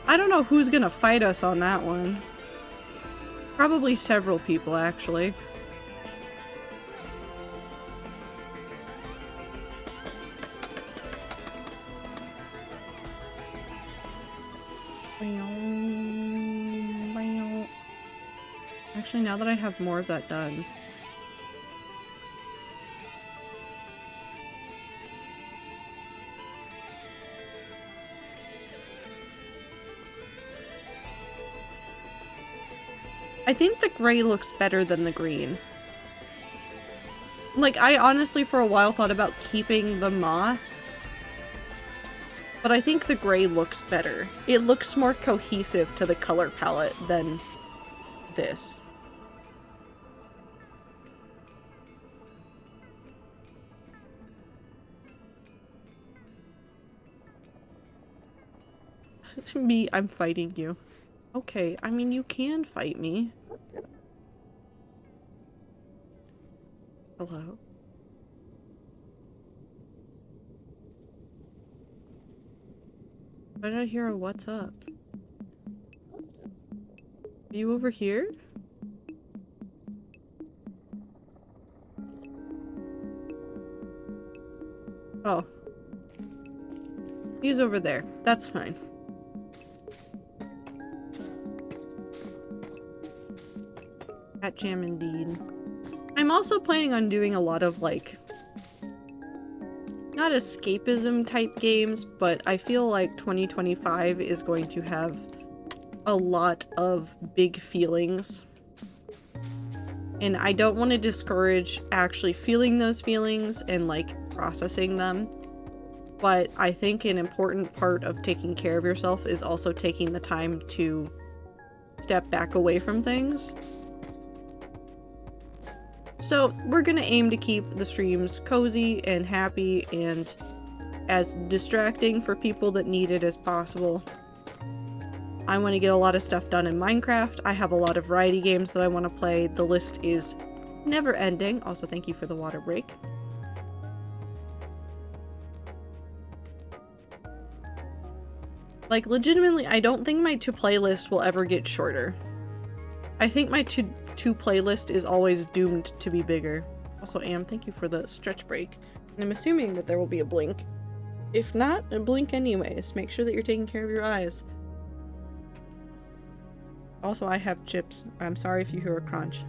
I don't know who's gonna fight us on that one. Probably several people, actually. Actually, now that I have more of that done. I think the gray looks better than the green. Like, I honestly for a while thought about keeping the moss, but I think the gray looks better. It looks more cohesive to the color palette than this. Me, I'm fighting you. Okay, I mean, you can fight me. Hello? Why did I hear a what's up? Are you over here? Oh. He's over there. That's fine. Cat jam indeed. I'm also planning on doing a lot of, like, not escapism type games, but I feel like 2025 is going to have a lot of big feelings. And I don't want to discourage actually feeling those feelings and, like, processing them. But I think an important part of taking care of yourself is also taking the time to step back away from things. So we're gonna aim to keep the streams cozy and happy and as distracting for people that need it as possible. I want to get a lot of stuff done in Minecraft. I have a lot of variety games that I want to play. The list is never ending. Also, thank you for the water break. Like, legitimately, I don't think my to-play list will ever get shorter. I think my to playlist is always doomed to be bigger. Also, Am, thank you for the stretch break. I'm assuming that there will be a blink. If not, a blink anyways. Make sure that you're taking care of your eyes. Also, I have chips. I'm sorry if you hear a crunch.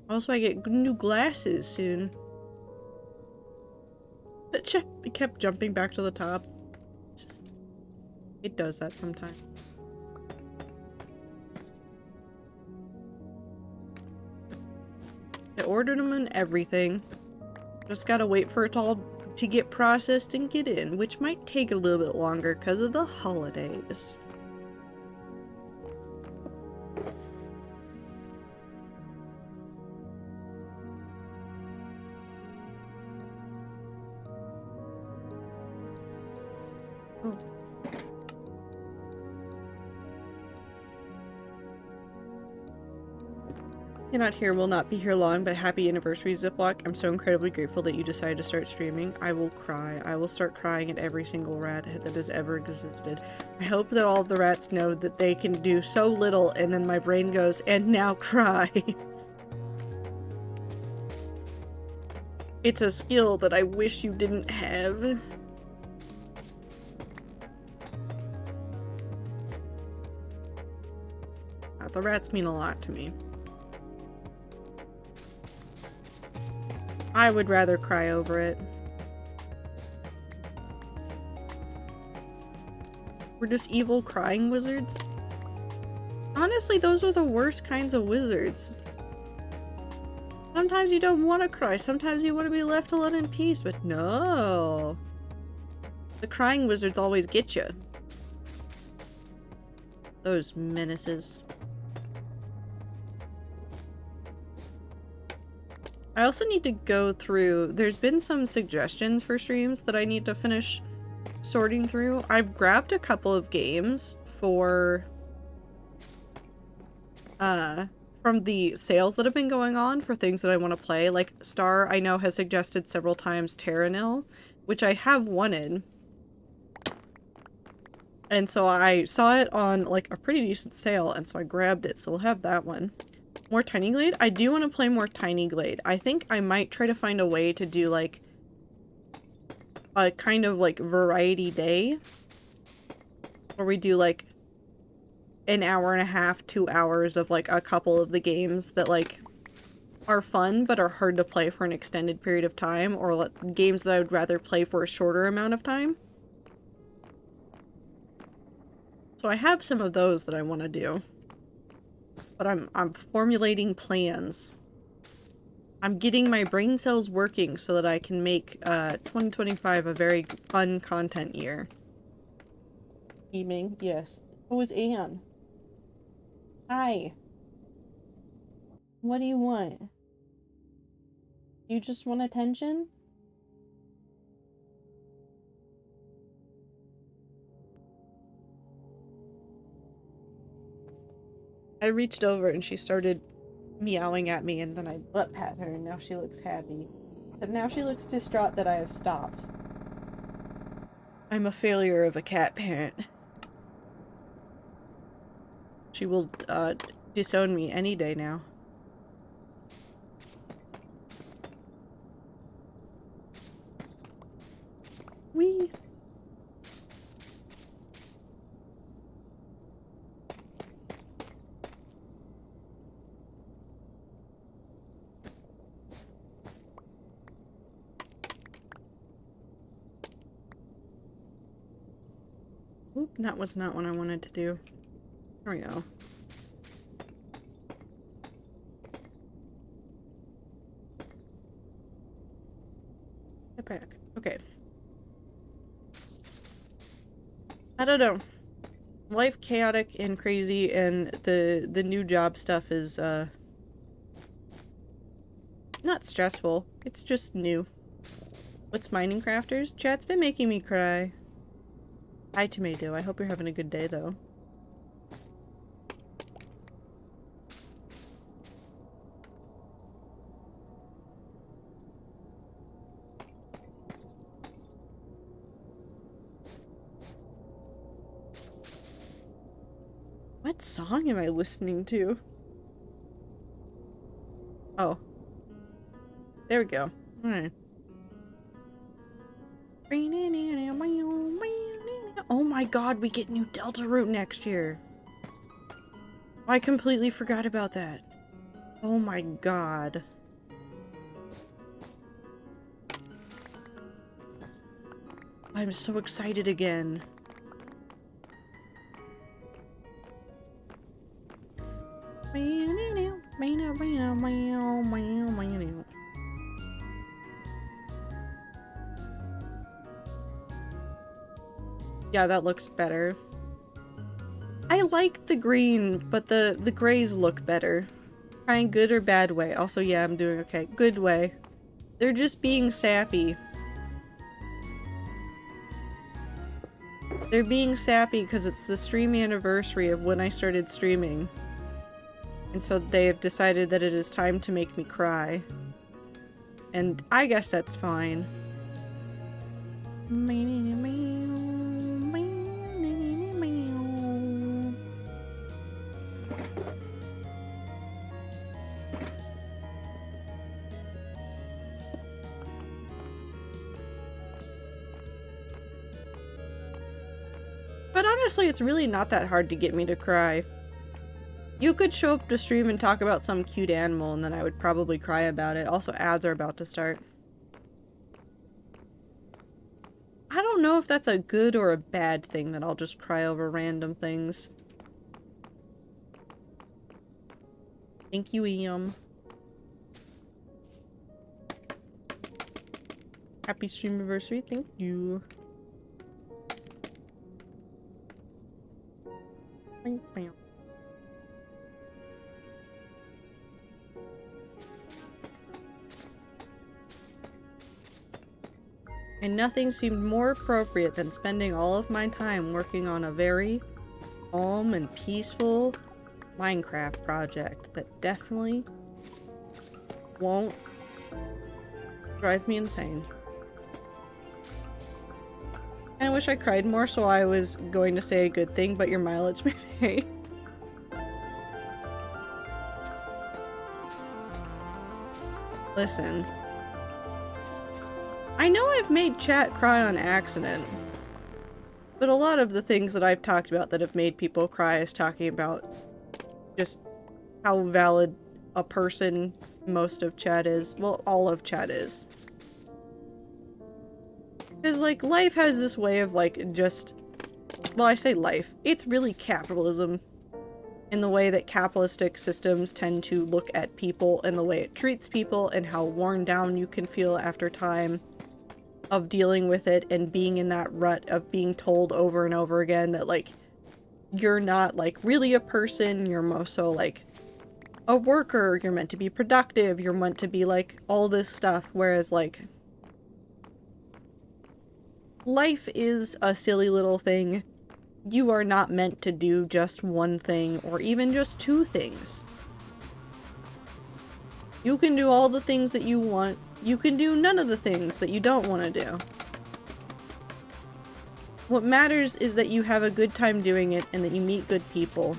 Also, I get new glasses soon. It kept jumping back to the top. It does that sometimes. I ordered them and everything. Just gotta wait for it all to get processed and get in, which might take a little bit longer because of the holidays. Oh. Cannot here, will not be here long, but happy anniversary, Ziploc. I'm so incredibly grateful that you decided to start streaming. I will cry. I will start crying at every single rat that has ever existed. I hope that all of the rats know that they can do so little, and then my brain goes, and now cry. It's a skill that I wish you didn't have. The rats mean a lot to me. I would rather cry over it. We're just evil crying wizards. Honestly, those are the worst kinds of wizards. Sometimes you don't want to cry, sometimes you want to be left alone in peace, but no. The crying wizards always get you. Those menaces. I also need to go through, there's been some suggestions for streams that I need to finish sorting through. I've grabbed a couple of games for from the sales that have been going on for things that I want to play. Like Star, I know, has suggested several times Terranil, which I have wanted. And so I saw it on like a pretty decent sale, and so I grabbed it, so we'll have that one. More Tiny Glade? I do want to play more Tiny Glade. I think I might try to find a way to do like a kind of like variety day where we do like an hour and a half, 2 hours of like a couple of the games that like are fun but are hard to play for an extended period of time, or games that I would rather play for a shorter amount of time. So I have some of those that I want to do. But I'm formulating plans. I'm getting my brain cells working so that I can make 2025 a very fun content year. Evening, yes. Who is Anne? Hi. What do you want? You just want attention? I reached over and she started meowing at me, and then I butt pat her, and now she looks happy. But now she looks distraught that I have stopped. I'm a failure of a cat parent. She will disown me any day now. Whee! Oop, that was not what I wanted to do. There we go. Get back. Okay. I don't know. Life chaotic and crazy, and the new job stuff is not stressful. It's just new. What's Mining Crafters? Chat's been making me cry. Hi, Tomato. I hope you're having a good day, though. What song am I listening to? Oh. There we go. Alright. Oh my god, we get new Delta Route next year. I completely forgot about that. Oh my god. I'm so excited again. Yeah, that looks better. I like the green, but the grays look better. Trying good or bad way. Also, yeah, I'm doing okay. Good way. They're just being sappy. They're being sappy because it's the stream anniversary of when I started streaming. And so they have decided that it is time to make me cry. And I guess that's fine. But honestly, it's really not that hard to get me to cry. You could show up to stream and talk about some cute animal and then I would probably cry about it. Also, ads are about to start. I don't know if that's a good or a bad thing that I'll just cry over random things. Thank you, Iam. Happy stream anniversary, thank you. And nothing seemed more appropriate than spending all of my time working on a very calm and peaceful Minecraft project that definitely won't drive me insane. And I wish I cried more, so I was going to say a good thing, but your mileage may vary. Listen. I know I've made chat cry on accident, but a lot of the things that I've talked about that have made people cry is talking about just how valid a person most of chat is. Well, all of chat is. Because, like, life has this way of, like, just... Well, I say life. It's really capitalism in the way that capitalistic systems tend to look at people and the way it treats people and how worn down you can feel after time of dealing with it and being in that rut of being told over and over again that, like, you're not, like, really a person, you're more so, like, a worker, you're meant to be productive, you're meant to be, like, all this stuff, whereas, like, life is a silly little thing. You are not meant to do just one thing, or even just two things. You can do all the things that you want. You can do none of the things that you don't want to do. What matters is that you have a good time doing it and that you meet good people.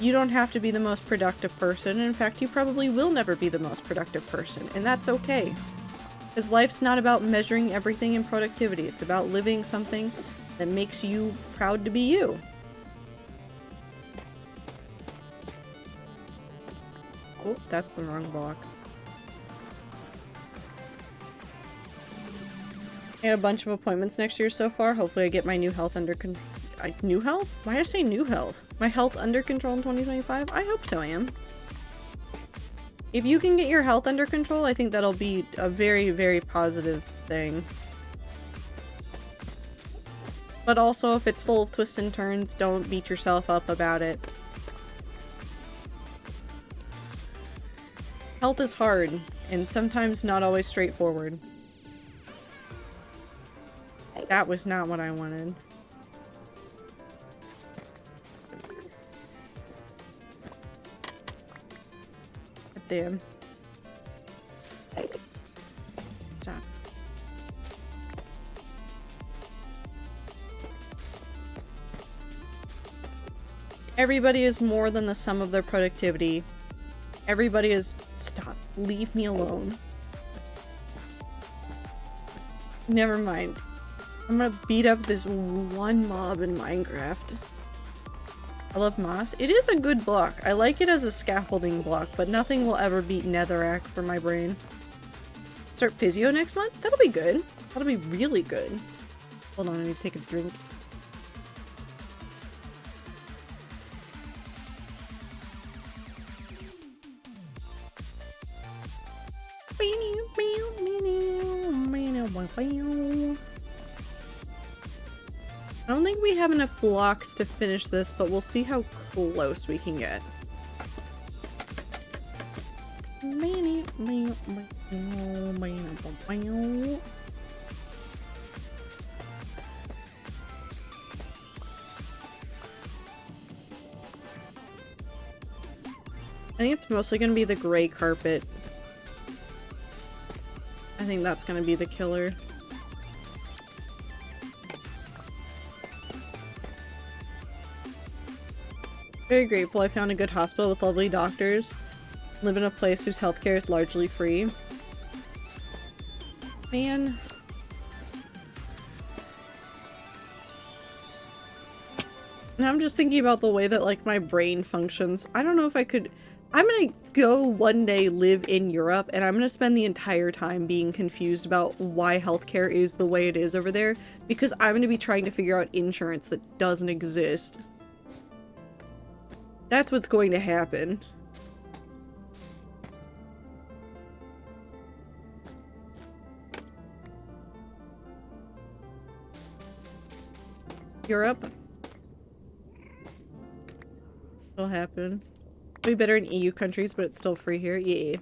You don't have to be the most productive person. In fact, you probably will never be the most productive person, and that's okay. Because life's not about measuring everything in productivity. It's about living something that makes you proud to be you. Oh, that's the wrong block. I had a bunch of appointments next year so far. Hopefully I get my new health under control. New health? Why did I say new health? My health under control in 2025? I hope so, I am. If you can get your health under control, I think that'll be a very, very positive thing. But also, if it's full of twists and turns, don't beat yourself up about it. Health is hard, and sometimes not always straightforward. That was not what I wanted. Damn. Stop. Everybody is more than the sum of their productivity. Everybody is... Stop. Leave me alone. Never mind. I'm gonna beat up this one mob in Minecraft. I love moss. It is a good block. I like it as a scaffolding block, but nothing will ever beat netherrack for my brain. Start physio next month? That'll be good. That'll be really good. Hold on, I need to take a drink. I don't think we have enough blocks to finish this, but we'll see how close we can get. I think it's mostly going to be the gray carpet. I think that's going to be the killer. Very grateful I found a good hospital with lovely doctors. Live in a place whose healthcare is largely free. Man. And I'm just thinking about the way that, like, my brain functions. I don't know if I could... I'm gonna go one day live in Europe, and I'm gonna spend the entire time being confused about why healthcare is the way it is over there, because I'm gonna be trying to figure out insurance that doesn't exist. That's what's going to happen. Europe. It'll happen. It'll be better in EU countries, but it's still free here. Yeah.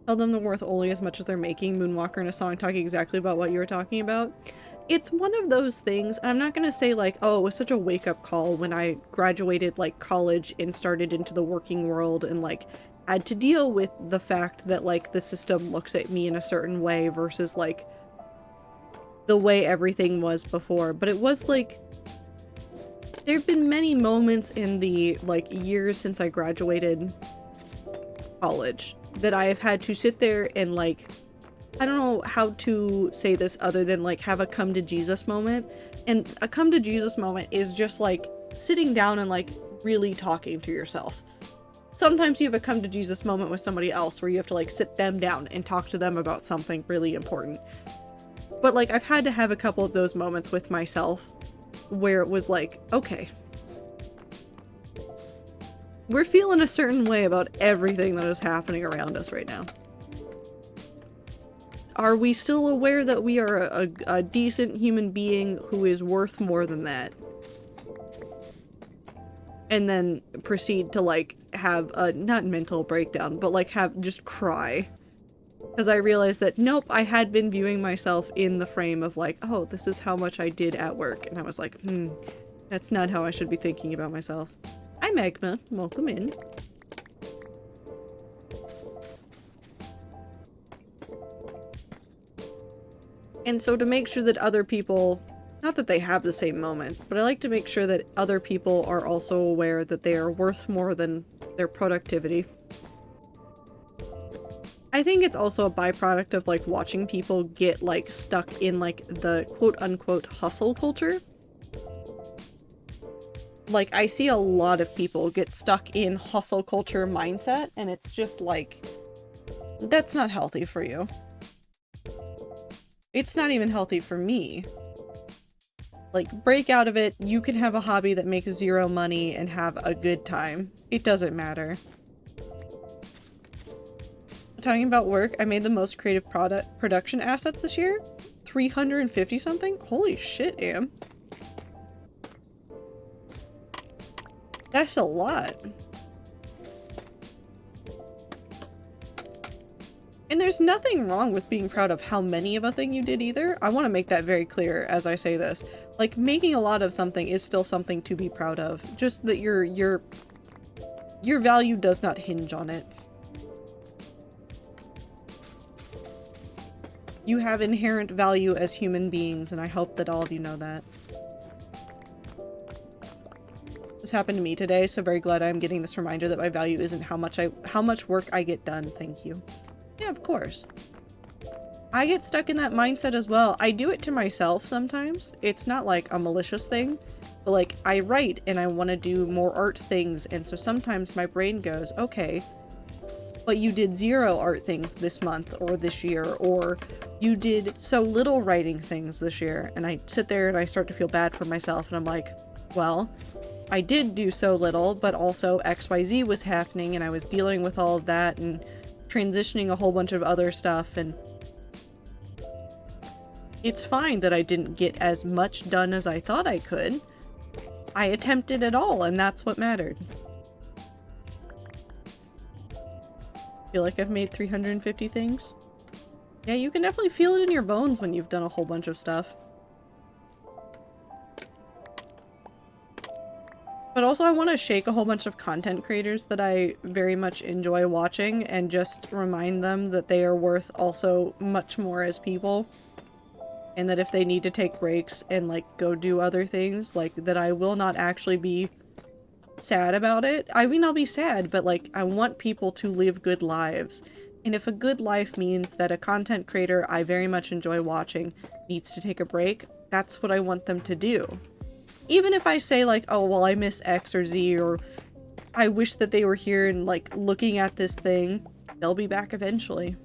Tell them they're worth only as much as they're making. Moonwalker in a song talking exactly about what you were talking about. It's one of those things. I'm not gonna say like, oh, it was such a wake-up call when I graduated like college and started into the working world and like had to deal with the fact that like the system looks at me in a certain way versus like the way everything was before. But it was like, there have been many moments in the like years since I graduated college that I have had to sit there and like, I don't know how to say this other than like have a come to Jesus moment. And a come to Jesus moment is just like sitting down and like really talking to yourself. Sometimes you have a come to Jesus moment with somebody else where you have to like sit them down and talk to them about something really important. But like I've had to have a couple of those moments with myself where it was like, okay, we're feeling a certain way about everything that is happening around us right now. Are we still aware that we are a decent human being who is worth more than that? And then proceed to like have a, not mental breakdown, but like have just cry. Because I realized that, nope, I had been viewing myself in the frame of like, oh, this is how much I did at work. And I was like, that's not how I should be thinking about myself. Hi Magma, welcome in. And so to make sure that other people, not that they have the same moment, but I like to make sure that other people are also aware that they are worth more than their productivity. I think it's also a byproduct of like watching people get like stuck in like the quote-unquote hustle culture. Like I see a lot of people get stuck in hustle culture mindset, and it's just like, that's not healthy for you. It's not even healthy for me. Like, break out of it. You can have a hobby that makes zero money and have a good time. It doesn't matter. Talking about work, I made the most creative production assets this year. 350 something? Holy shit, Am. That's a lot. And there's nothing wrong with being proud of how many of a thing you did either. I want to make that very clear as I say this. Like, making a lot of something is still something to be proud of. Just that your value does not hinge on it. You have inherent value as human beings, and I hope that all of you know that. This happened to me today, so very glad I'm getting this reminder that my value isn't how much work I get done. Thank you. Yeah, of course. I get stuck in that mindset as well. I do it to myself sometimes. It's not like a malicious thing, but like I write and I want to do more art things, and so sometimes my brain goes, okay, but you did 0 art things this month or this year, or you did so little writing things this year, and I sit there and I start to feel bad for myself, and I'm like, well, I did do so little, but also XYZ was happening and I was dealing with all of that and transitioning a whole bunch of other stuff, and it's fine that I didn't get as much done as I thought I could. I attempted it all, and that's what mattered. Feel like I've made 350 things? Yeah, you can definitely feel it in your bones when you've done a whole bunch of stuff. But also I want to shake a whole bunch of content creators that I very much enjoy watching and just remind them that they are worth also much more as people. And that if they need to take breaks and like go do other things, like that I will not actually be sad about it. I mean, I'll be sad, but like I want people to live good lives. And if a good life means that a content creator I very much enjoy watching needs to take a break, that's what I want them to do. Even if I say like, oh, well, I miss X or Z, or I wish that they were here and like looking at this thing, they'll be back eventually.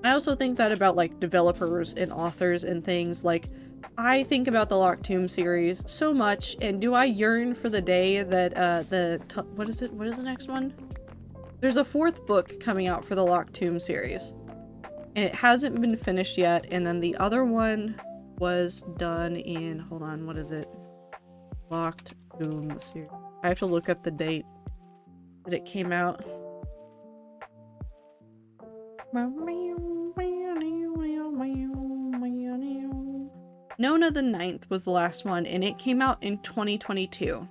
I also think that about like developers and authors and things. Like, I think about the Locked Tomb series so much, and do I yearn for the day that what is it? What is the next one? There's a 4th book coming out for the Locked Tomb series, and it hasn't been finished yet. And then the other one was done in, hold on, what is it? Locked Tomb series. I have to look up the date that it came out. Nona the Ninth was the last one, and it came out in 2022.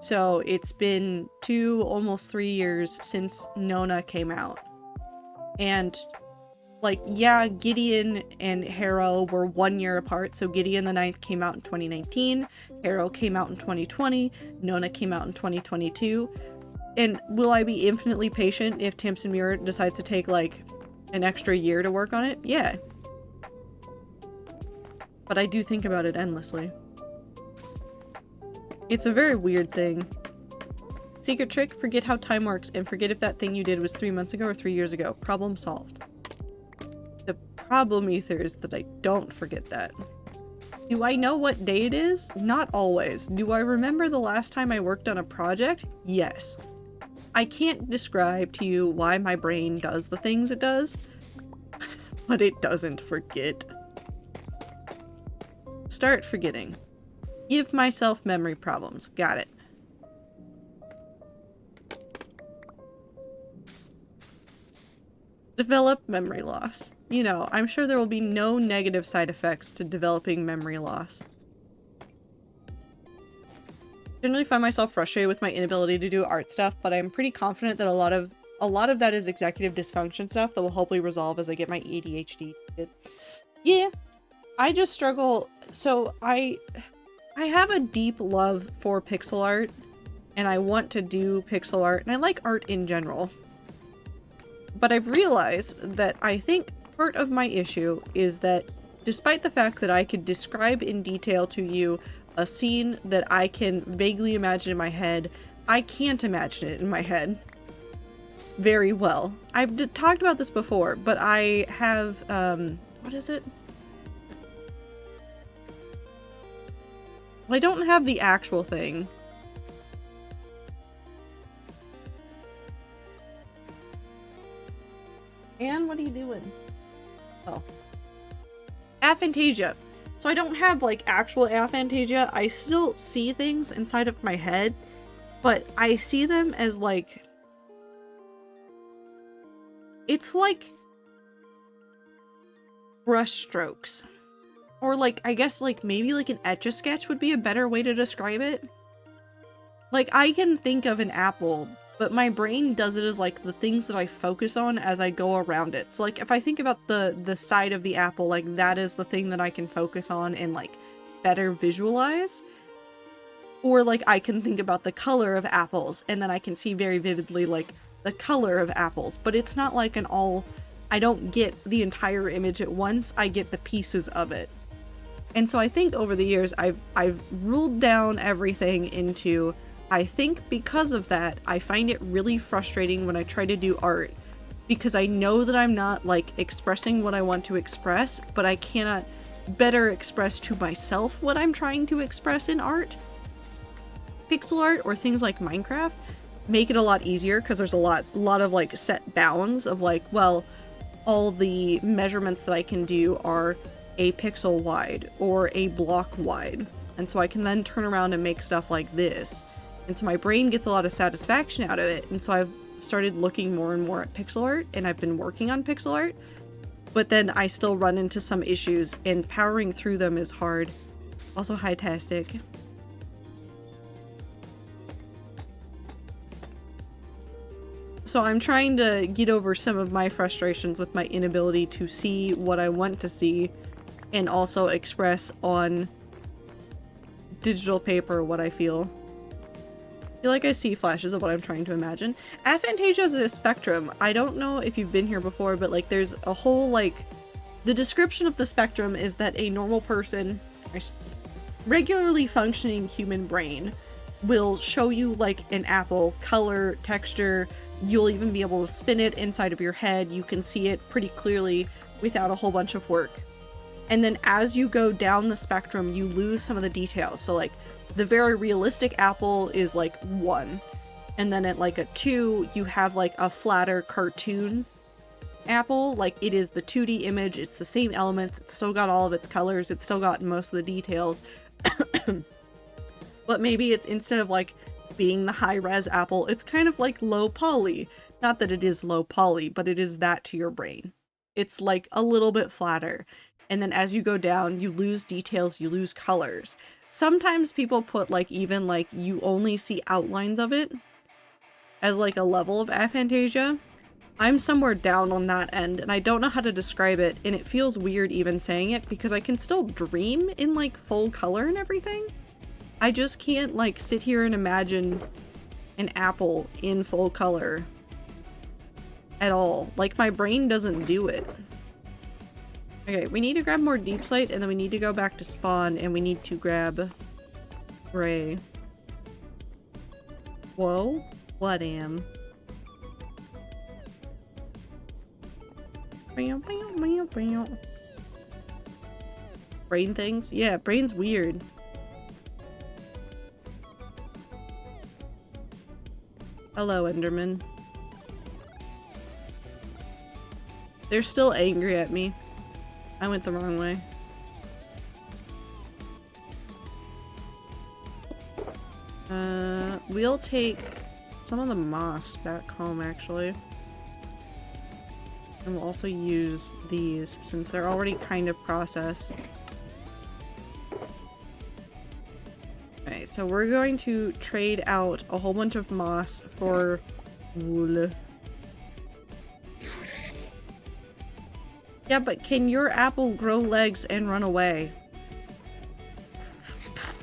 So it's been almost 3 years since Nona came out. And like, yeah, Gideon and Harrow were 1 year apart. So Gideon the Ninth came out in 2019, Harrow came out in 2020, Nona came out in 2022. And will I be infinitely patient if Tamsin Muir decides to take like an extra year to work on it? Yeah. But I do think about it endlessly. It's a very weird thing. Secret trick, forget how time works and forget if that thing you did was 3 months ago or 3 years ago. Problem solved. The problem, Ether, is that I don't forget that. Do I know what day it is? Not always. Do I remember the last time I worked on a project? Yes. I can't describe to you why my brain does the things it does, but it doesn't forget. Start forgetting. Give myself memory problems. Got it. Develop memory loss. You know, I'm sure there will be no negative side effects to developing memory loss. Generally find myself frustrated with my inability to do art stuff, but I'm pretty confident that a lot of that is executive dysfunction stuff that will hopefully resolve as I get my ADHD. Yeah, I just struggle. So I have a deep love for pixel art, and I want to do pixel art, and I like art in general. But I've realized that I think part of my issue is that despite the fact that I could describe in detail to you a scene that I can vaguely imagine in my head, I can't imagine it in my head very well. I've talked about this before, but I have, what is it? Well, I don't have the actual thing. Anne, what are you doing? Oh. Aphantasia. So I don't have, like, actual aphantasia. I still see things inside of my head, but I see them as, like... It's like... brush strokes. Or, like, I guess, like, maybe, like, an Etch-a-Sketch would be a better way to describe it. Like, I can think of an apple, but my brain does it as, like, the things that I focus on as I go around it. So, like, if I think about the side of the apple, like, that is the thing that I can focus on and, like, better visualize. Or, like, I can think about the color of apples, and then I can see very vividly, like, the color of apples. But it's not like an all... I don't get the entire image at once, I get the pieces of it. And so I think over the years, I've ruled down everything into... I think because of that, I find it really frustrating when I try to do art, because I know that I'm not, like, expressing what I want to express, but I cannot better express to myself what I'm trying to express in art. Pixel art or things like Minecraft make it a lot easier, because there's a lot of, like, set bounds of, like, well, all the measurements that I can do are a pixel wide or a block wide, and so I can then turn around and make stuff like this. And so my brain gets a lot of satisfaction out of it, and so I've started looking more and more at pixel art, and I've been working on pixel art, but then I still run into some issues, and powering through them is hard. Also, hi Tastic. So I'm trying to get over some of my frustrations with my inability to see what I want to see, and also express on digital paper what I feel. I feel like I see flashes of what I'm trying to imagine. Aphantasia is a spectrum. I don't know if you've been here before, but like there's a whole like... The description of the spectrum is that a normal person, or regularly functioning human brain, will show you like an apple, color, texture. You'll even be able to spin it inside of your head. You can see it pretty clearly without a whole bunch of work. And then as you go down the spectrum, you lose some of the details. So like the very realistic apple is like 1. And then at like a 2, you have like a flatter cartoon apple. Like it is the 2D image. It's the same elements. It's still got all of its colors. It's still got most of the details. But maybe it's, instead of like being the high-res apple, it's kind of like low poly. Not that it is low poly, but it is that to your brain. It's like a little bit flatter. And then as you go down, you lose details, you lose colors. Sometimes people put like even like you only see outlines of it as like a level of aphantasia. I'm somewhere down on that end and I don't know how to describe it, and it feels weird even saying it because I can still dream in like full color and everything. I just can't like sit here and imagine an apple in full color at all. Like my brain doesn't do it. Okay, we need to grab more deep slate and then we need to go back to spawn and we need to grab gray. Whoa, what am? Brain things? Yeah, brain's weird. Hello, Enderman. They're still angry at me. I went the wrong way. We'll take some of the moss back home, actually. And we'll also use these, since they're already kind of processed. Okay, so we're going to trade out a whole bunch of moss for wool. Yeah, but can your apple grow legs and run away?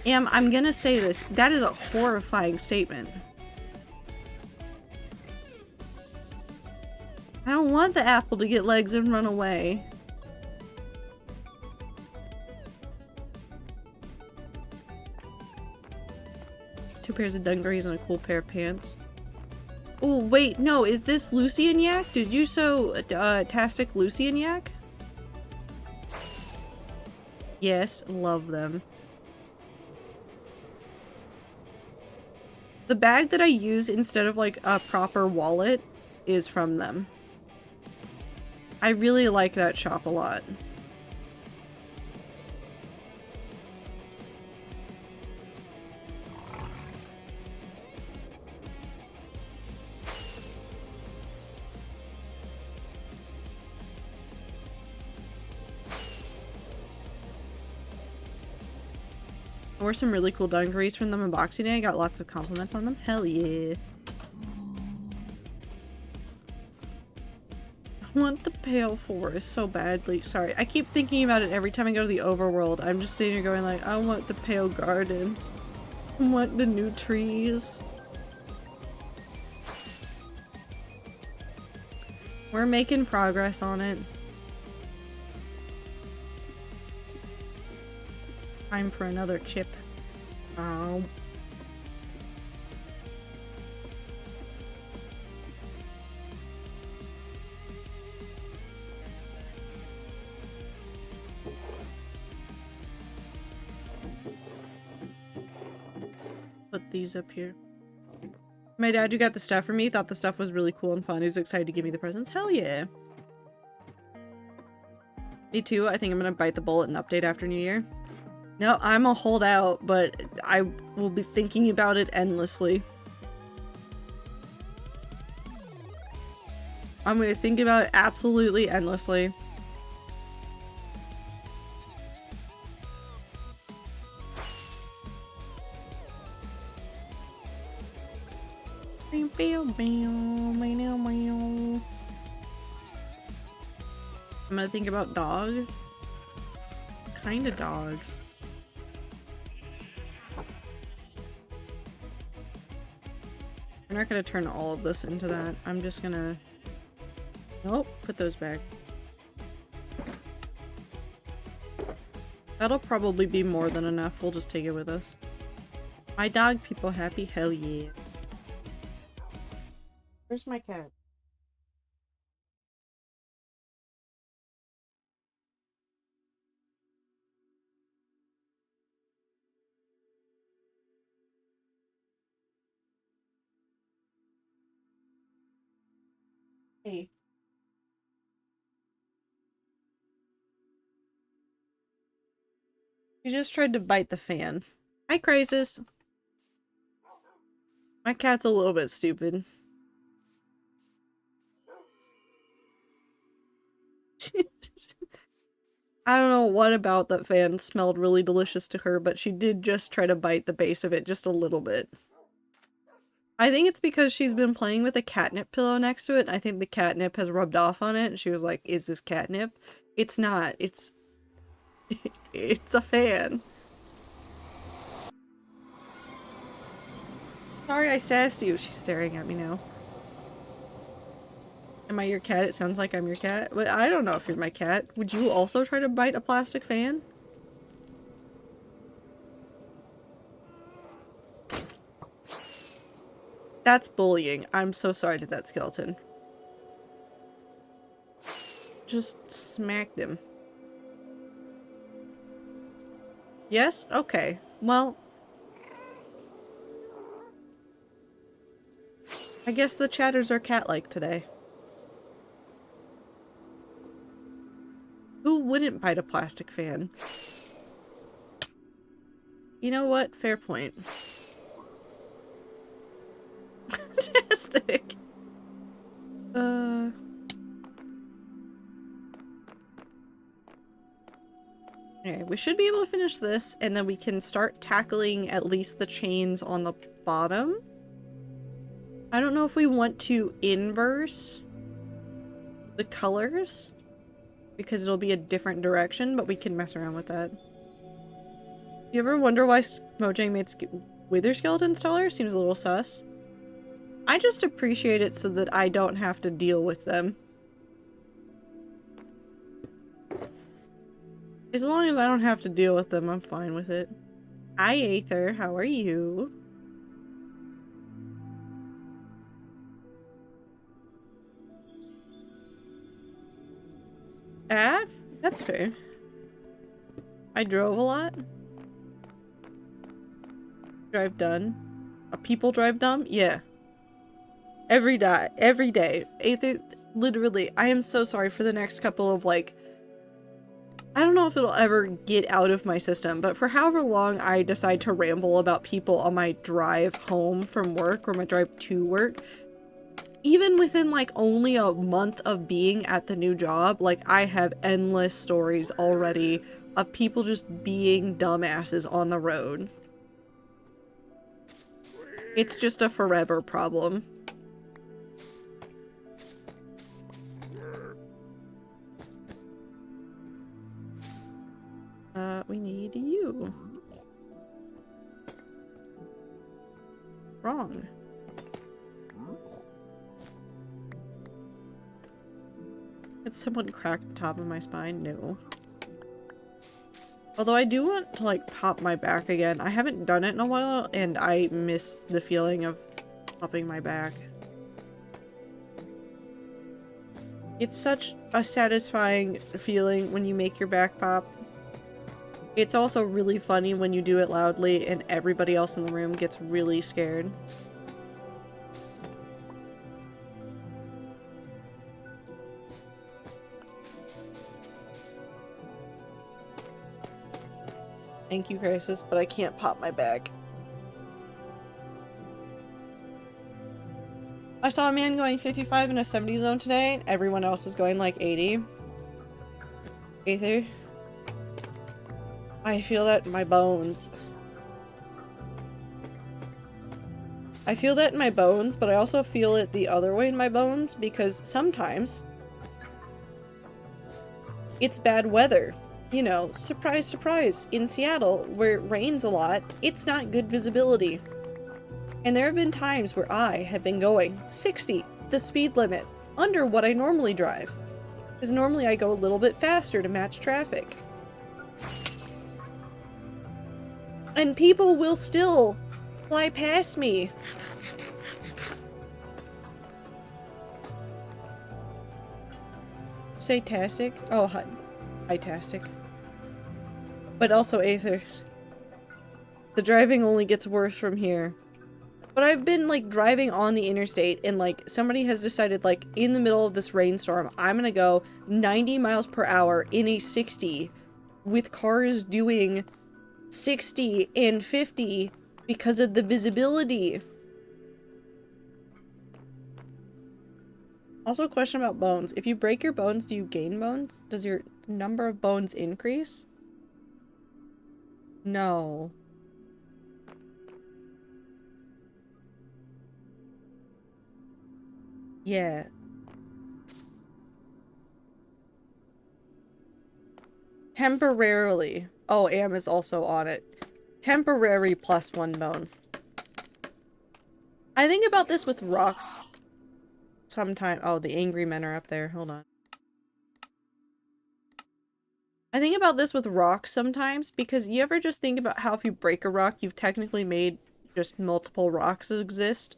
I'm gonna say this. That is a horrifying statement. I don't want the apple to get legs and run away. Two pairs of dungarees and a cool pair of pants. Oh, wait, no, is this Lucian Yak? Did you sew Tastic Lucian Yak? Yes, love them. The bag that I use instead of like a proper wallet is from them. I really like that shop a lot. There were some really cool dungarees from them in Boxing Day. I got lots of compliments on them. Hell yeah. I want the pale forest so badly. Sorry, I keep thinking about it every time I go to the overworld. I'm just sitting here going like, I want the pale garden. I want the new trees. We're making progress on it. Time for another chip. Oh. Put these up here. My dad who got the stuff for me thought the stuff was really cool and fun. He was excited to give me the presents. Hell yeah. Me too. I think I'm gonna bite the bullet and update after New Year. No, I'm a holdout, but I will be thinking about it endlessly. I'm gonna think about it absolutely endlessly. I'm gonna think about dogs. What kind of dogs? We're not gonna turn all of this into that. I'm just gonna... Nope, put those back. That'll probably be more than enough. We'll just take it with us. My dog people happy? Hell yeah. Where's my cat? Hey. He just tried to bite the fan. Hi, Crisis. My cat's a little bit stupid. I don't know what about that fan smelled really delicious to her, but she did just try to bite the base of it just a little bit. I think it's because she's been playing with a catnip pillow next to it, and I think the catnip has rubbed off on it, and she was like, is this catnip? It's not. It's... it's a fan. Sorry I sassed you. She's staring at me now. Am I your cat? It sounds like I'm your cat. But I don't know if you're my cat. Would you also try to bite a plastic fan? That's bullying. I'm so sorry to that skeleton. Just smacked him. Yes? Okay. Well... I guess the chatters are cat-like today. Who wouldn't bite a plastic fan? You know what? Fair point. Fantastic. Okay, we should be able to finish this, and then we can start tackling at least the chains on the bottom. I don't know if we want to inverse the colors, because it'll be a different direction, but we can mess around with that. You ever wonder why Mojang made wither skeletons taller? Seems a little sus. I just appreciate it so that I don't have to deal with them. As long as I don't have to deal with them, I'm fine with it. Hi, Aether. How are you? Ah, that's fair. I drove a lot. Drive done. A people drive dumb? Yeah. Every day. Aether, literally, I am so sorry for the next couple of, like... I don't know if it'll ever get out of my system, but for however long I decide to ramble about people on my drive home from work or my drive to work, even within like only a month of being at the new job, like I have endless stories already of people just being dumbasses on the road. It's just a forever problem. We need you. Wrong. Did someone crack the top of my spine? No. Although I do want to like pop my back again. I haven't done it in a while and I miss the feeling of popping my back. It's such a satisfying feeling when you make your back pop. It's also really funny when you do it loudly and everybody else in the room gets really scared. Thank you, Crisis, but I can't pop my back. I saw a man going 55 in a 70 zone today. Everyone else was going like 80. Aether. I feel that in my bones. I feel that in my bones, but I also feel it the other way in my bones because sometimes it's bad weather. You know, surprise, surprise, in Seattle, where it rains a lot, it's not good visibility. And there have been times where I have been going 60, the speed limit, under what I normally drive. Because normally I go a little bit faster to match traffic. And people will still fly past me. Say tastic? Oh, hi-tastic. But also Aether. The driving only gets worse from here. But I've been, like, driving on the interstate and, like, somebody has decided, like, in the middle of this rainstorm, I'm gonna go 90 miles per hour in a 60 with cars doing 60 and 50 because of the visibility. Also, a question about bones. If you break your bones, do you gain bones? Does your number of bones increase? No. Yeah. Temporarily. Oh, Am is also on it. Temporary +1 bone. I think about this with rocks. Sometime. Oh, the angry men are up there. Hold on. I think about this with rocks sometimes because you ever just think about how if you break a rock, you've technically made just multiple rocks exist?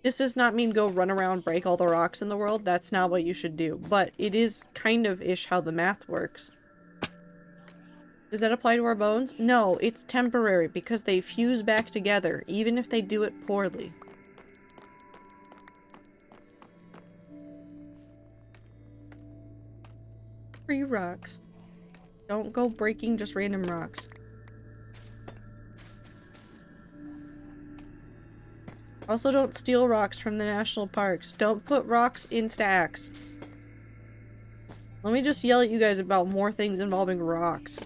This does not mean go run around, break all the rocks in the world. That's not what you should do. But it is kind of ish how the math works. Does that apply to our bones? No, it's temporary because they fuse back together, even if they do it poorly. Free rocks. Don't go breaking just random rocks. Also, don't steal rocks from the national parks. Don't put rocks in stacks. Let me just yell at you guys about more things involving rocks.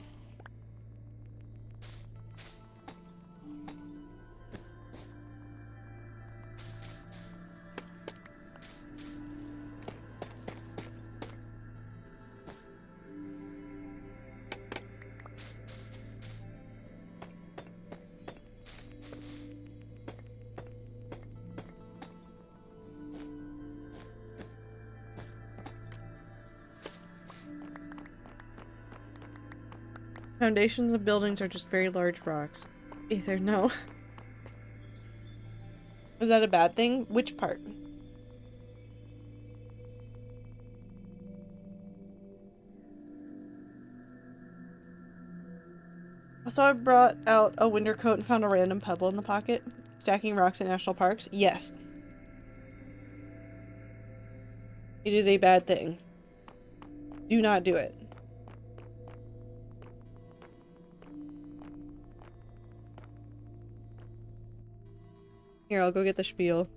Foundations of buildings are just very large rocks. Either no. Is that a bad thing? Which part? So I brought out a winter coat and found a random pebble in the pocket. Stacking rocks in national parks? Yes. It is a bad thing. Do not do it. Here, I'll go get the spiel.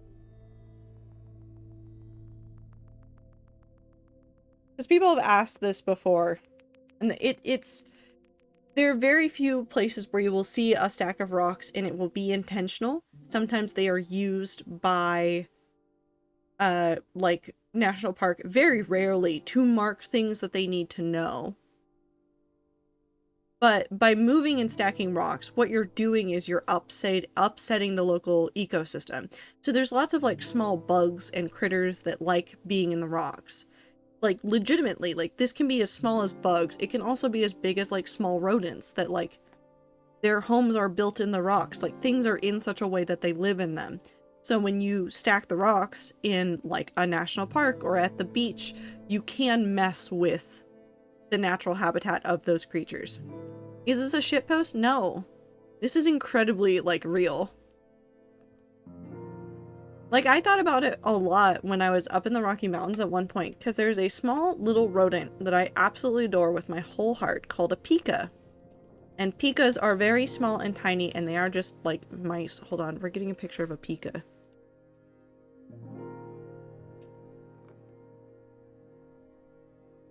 Because people have asked this before. And it's... There are very few places where you will see a stack of rocks and it will be intentional. Sometimes they are used by, like, national park, very rarely, to mark things that they need to know. But by moving and stacking rocks, what you're doing is you're upsetting the local ecosystem. So there's lots of, like, small bugs and critters that like being in the rocks. Like, legitimately, like, this can be as small as bugs. It can also be as big as, like, small rodents that, like, their homes are built in the rocks. Like, things are in such a way that they live in them. So when you stack the rocks in, like, a national park or at the beach, you can mess with the natural habitat of those creatures. Is this a shitpost? No. This is incredibly, like, real. Like, I thought about it a lot when I was up in the Rocky Mountains at one point, because there's a small little rodent that I absolutely adore with my whole heart called a pika. And pikas are very small and tiny, and they are just like mice. Hold on, we're getting a picture of a pika.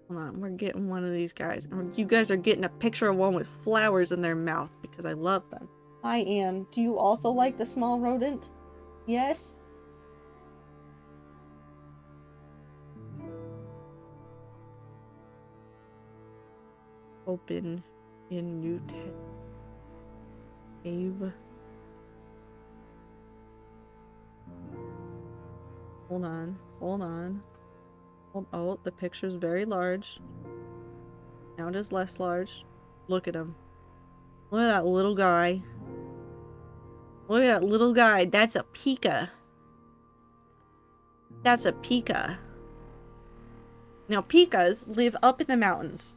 Hold on, we're getting one of these guys. And you guys are getting a picture of one with flowers in their mouth, because I love them. Hi, Anne. Do you also like the small rodent? Yes? open in New Cave. Hold on. Hold on. Oh, the picture's very large. Now it is less large. Look at him. Look at that little guy. Look at that little guy. That's a pika. That's a pika. Now, pikas live up in the mountains.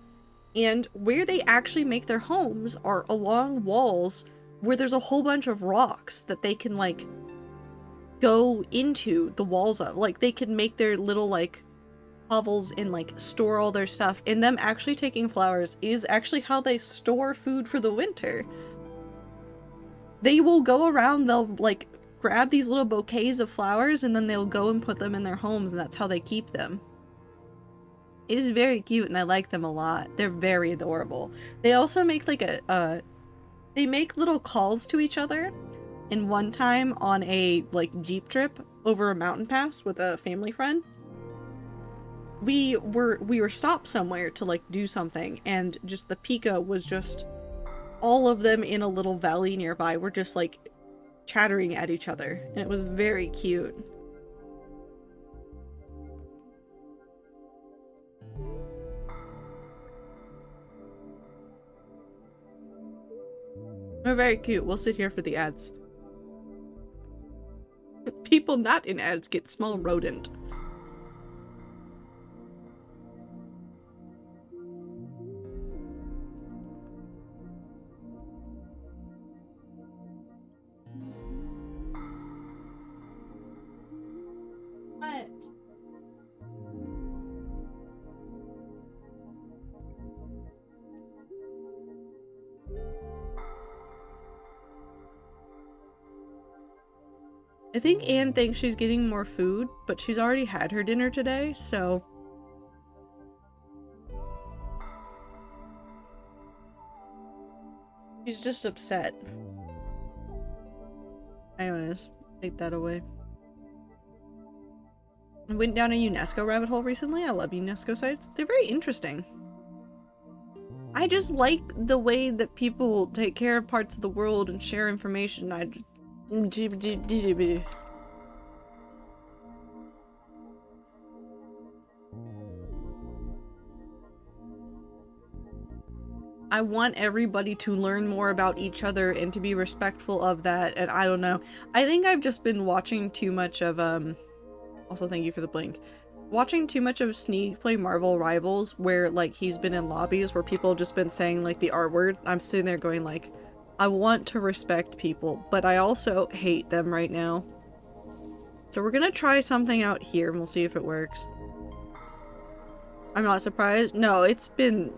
And where they actually make their homes are along walls where there's a whole bunch of rocks that they can, like, go into the walls of. Like, they can make their little, like, hovels and, like, store all their stuff. And them actually taking flowers is actually how they store food for the winter. They will go around, they'll, like, grab these little bouquets of flowers, and then they'll go and put them in their homes, and that's how they keep them. It is very cute, and I like them a lot. They're very adorable. They also make, like, they make little calls to each other. And one time on a, like, jeep trip over a mountain pass with a family friend, we were stopped somewhere to, like, do something, and just the pika was just all of them in a little valley nearby were just, like, chattering at each other, and it was very cute. They're very cute. We'll sit here for the ads. People not in ads get small rodent. What? I think Anne thinks she's getting more food, but she's already had her dinner today, so... she's just upset. Anyways, take that away. I went down a UNESCO rabbit hole recently. I love UNESCO sites. They're very interesting. I just like the way that people take care of parts of the world and share information. I want everybody to learn more about each other and to be respectful of that, and I don't know. I think I've just been watching too much of, also thank you for the blink. Watching too much of Sneak play Marvel Rivals, where, like, he's been in lobbies where people have just been saying, like, the R word. I'm sitting there going, like, I want to respect people, but I also hate them right now. So we're gonna try something out here, and we'll see if it works. I'm not surprised. No, it's been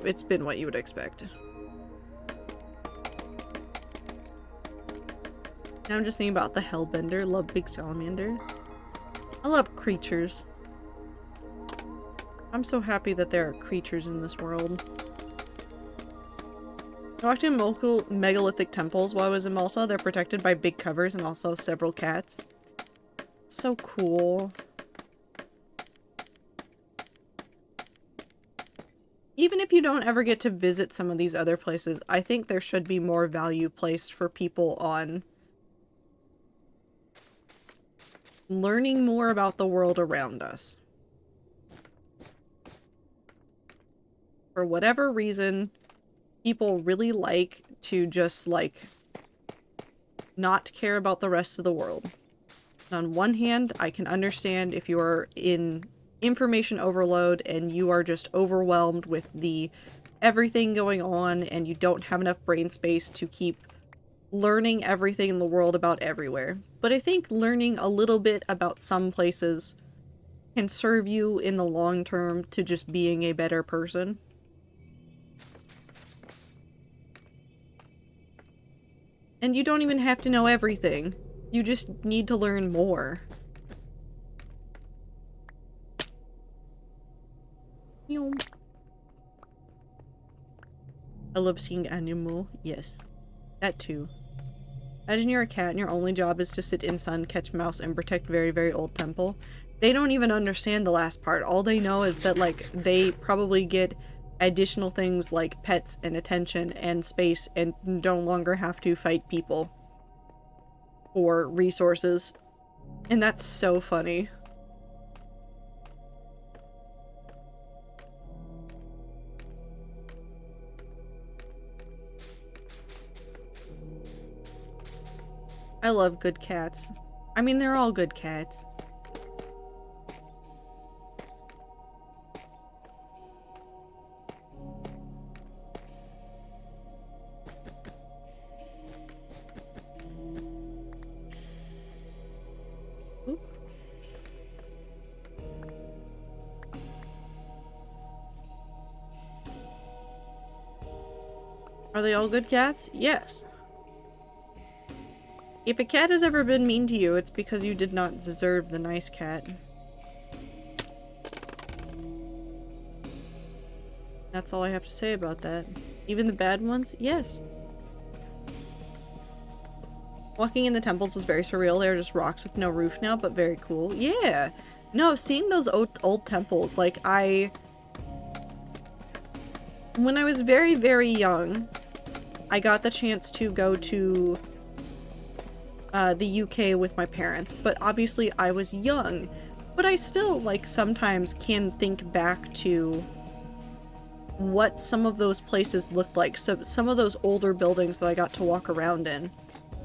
what you would expect. Now I'm just thinking about the Hellbender. Love Big Salamander. I love creatures. I'm so happy that there are creatures in this world. I walked in multiple megalithic temples while I was in Malta. They're protected by big covers and also several cats. So cool. Even if you don't ever get to visit some of these other places, I think there should be more value placed for people on learning more about the world around us. For whatever reason, people really like to just, like, not care about the rest of the world. On one hand, I can understand if you are in information overload and you are just overwhelmed with the everything going on and you don't have enough brain space to keep learning everything in the world about everywhere. But I think learning a little bit about some places can serve you in the long term to just being a better person. And you don't even have to know everything. You just need to learn more. I love seeing animal. Yes. That too. Imagine you're a cat and your only job is to sit in sun, catch mouse, and protect very, very old temple. They don't even understand the last part. All they know is that, like, they probably get additional things like pets and attention and space and no longer have to fight people for resources. And that's so funny. I love good cats. I mean, they're all good cats. Oop. Are they all good cats? Yes. If a cat has ever been mean to you, it's because you did not deserve the nice cat. That's all I have to say about that. Even the bad ones? Yes. Walking in the temples is very surreal. They're just rocks with no roof now, but very cool. Yeah. No, seeing those old temples, like when I was very, very young, I got the chance to go to the UK with my parents, but obviously I was young. But I still, like, sometimes can think back to what some of those places looked like. So some of those older buildings that I got to walk around in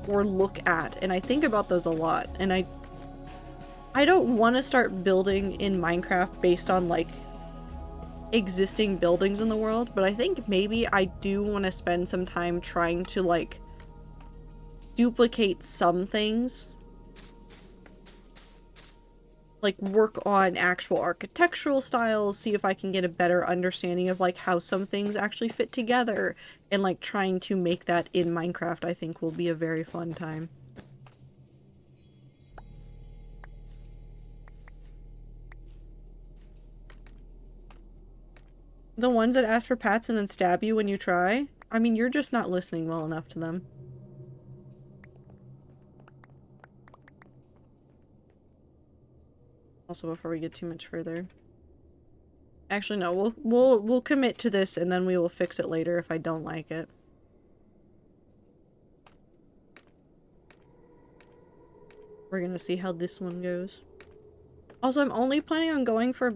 or look at, and I think about those a lot. And I don't want to start building in Minecraft based on, like, existing buildings in the world, but I think maybe I do want to spend some time trying to, like, duplicate some things. Like, work on actual architectural styles, see if I can get a better understanding of, like, how some things actually fit together, and, like, trying to make that in Minecraft I think will be a very fun time. The ones that ask for pats and then stab you when you try? I mean, you're just not listening well enough to them. Also, before we get too much further. Actually, no, we'll commit to this and then we will fix it later if I don't like it. We're gonna see how this one goes. Also, I'm only planning on going for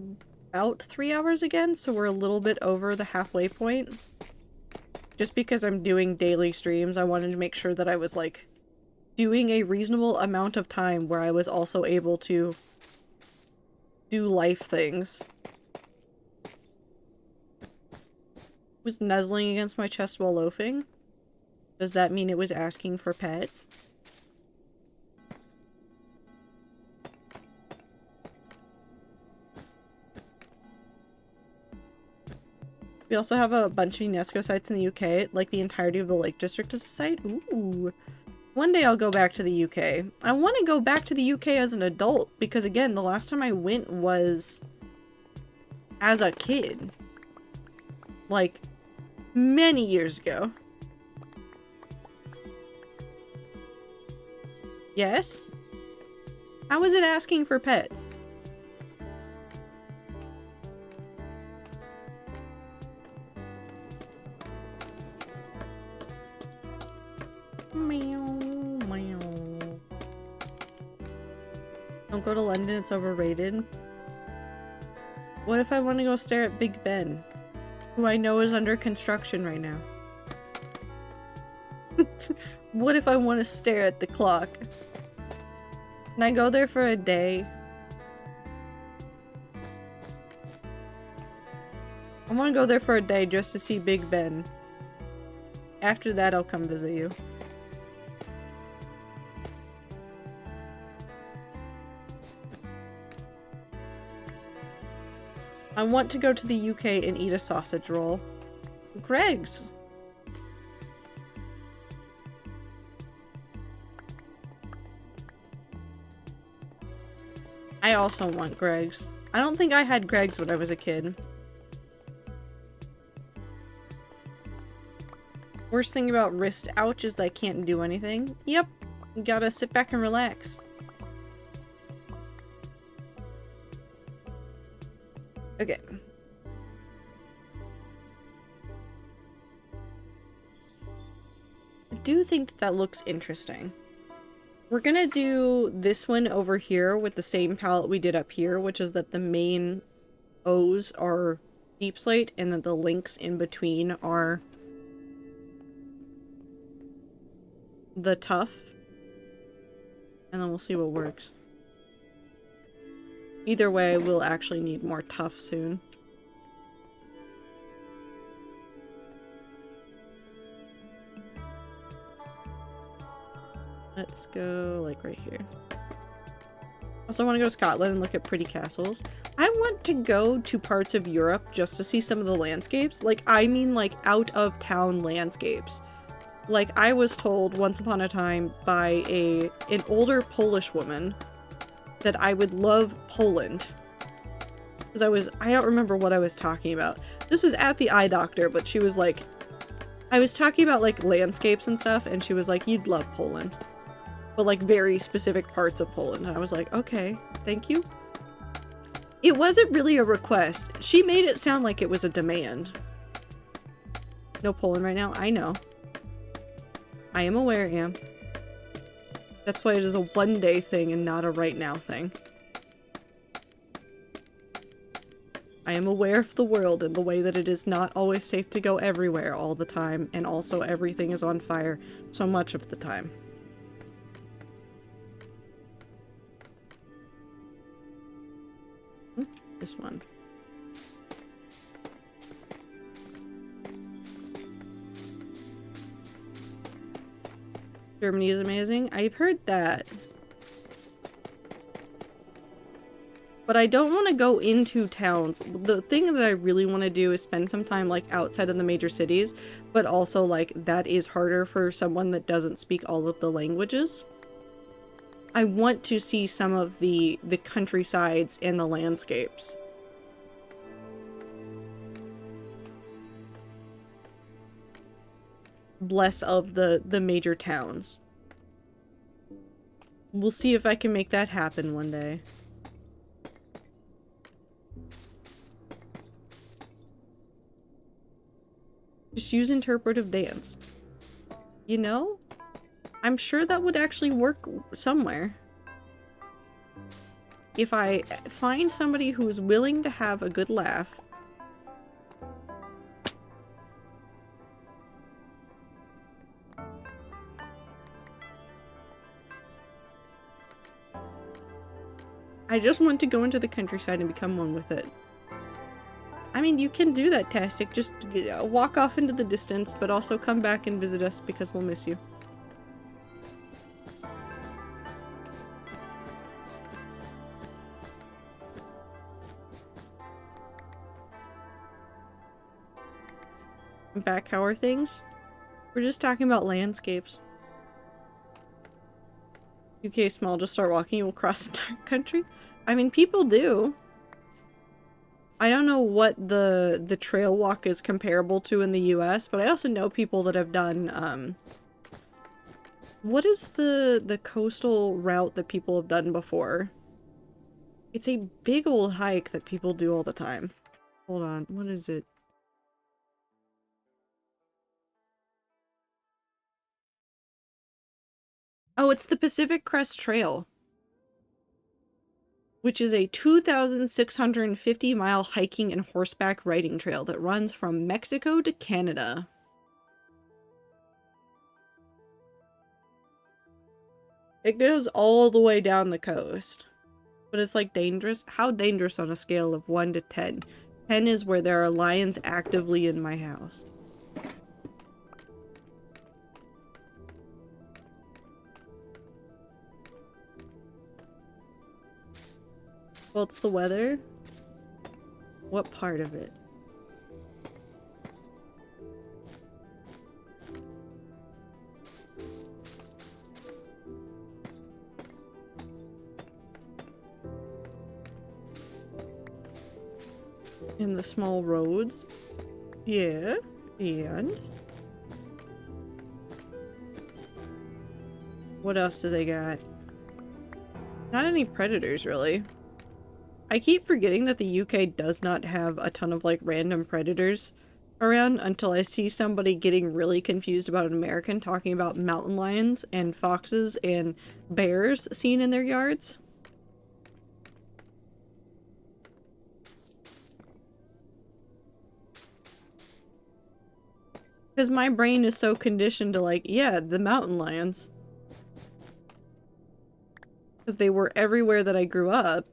about 3 hours again, so we're a little bit over the halfway point. Just because I'm doing daily streams, I wanted to make sure that I was, like, doing a reasonable amount of time where I was also able to do life things. Was nuzzling against my chest while loafing? Does that mean it was asking for pets? We also have a bunch of UNESCO sites in the UK, like the entirety of the Lake District is a site. Ooh. One day I'll go back to the UK. I want to go back to the UK as an adult, because again, the last time I went was as a kid. Like, many years ago. Yes? How is it asking for pets? Meow, meow. Don't go to London, it's overrated. What if I want to go stare at Big Ben, who I know is under construction right now? What if I want to stare at the clock? Can I go there for a day? I want to go there for a day just to see Big Ben. After that, I'll come visit you. I want to go to the UK and eat a sausage roll. Greg's! I also want Greg's. I don't think I had Greg's when I was a kid. Worst thing about wrist ouch is that I can't do anything. Yep, gotta sit back and relax. Okay. do think that that looks interesting. We're gonna do this one over here with the same palette we did up here, which is that the main O's are deep slate and that the links in between are the tough. And then we'll see what works. Either way, we'll actually need more tough soon. Let's go, like, right here. Also, I want to go to Scotland and look at pretty castles. I want to go to parts of Europe just to see some of the landscapes. Like, I mean, like, out-of-town landscapes. Like, I was told once upon a time by an older Polish woman that I would love Poland. Because I don't remember what I was talking about. This was at the eye doctor, but she was like, I was talking about, like, landscapes and stuff, and she was like, you'd love Poland. But, like, very specific parts of Poland. And I was like, okay, thank you. It wasn't really a request. She made it sound like it was a demand. No Poland right now? I know. I am aware, Am. That's why it is a one-day thing and not a right now thing. I am aware of the world and the way that it is not always safe to go everywhere all the time, and also everything is on fire so much of the time. This one. Germany is amazing. I've heard that. But I don't want to go into towns. The thing that I really want to do is spend some time, like, outside of the major cities, but also, like, that is harder for someone that doesn't speak all of the languages. I want to see some of the countrysides and the landscapes. Less of the major towns. We'll see if I can make that happen one day. Just use interpretive dance. You know? I'm sure that would actually work somewhere. If I find somebody who is willing to have a good laugh. I just want to go into the countryside and become one with it. I mean, you can do that, Tastic. Just walk off into the distance, but also come back and visit us because we'll miss you. Back, how are things? We're just talking about landscapes. UK small, just start walking, you will cross the entire country. I mean, people do. I don't know what the trail walk is comparable to in the US, but I also know people that have done, what is the coastal route that people have done before? It's a big old hike that people do all the time. Hold on, what is it? Oh, it's the Pacific Crest Trail, which is a 2,650-mile hiking and horseback riding trail that runs from Mexico to Canada. It goes all the way down the coast, but it's like dangerous. How dangerous on a scale of 1 to 10? 10 is where there are lions actively in my house. What's the weather? What part of it? In the small roads? Yeah, and? What else do they got? Not any predators, really. I keep forgetting that the UK does not have a ton of, like, random predators. around until I see somebody getting really confused about an American talking about mountain lions and foxes and bears seen in their yards. Because my brain is so conditioned to like, yeah, the mountain lions. Because they were everywhere that I grew up.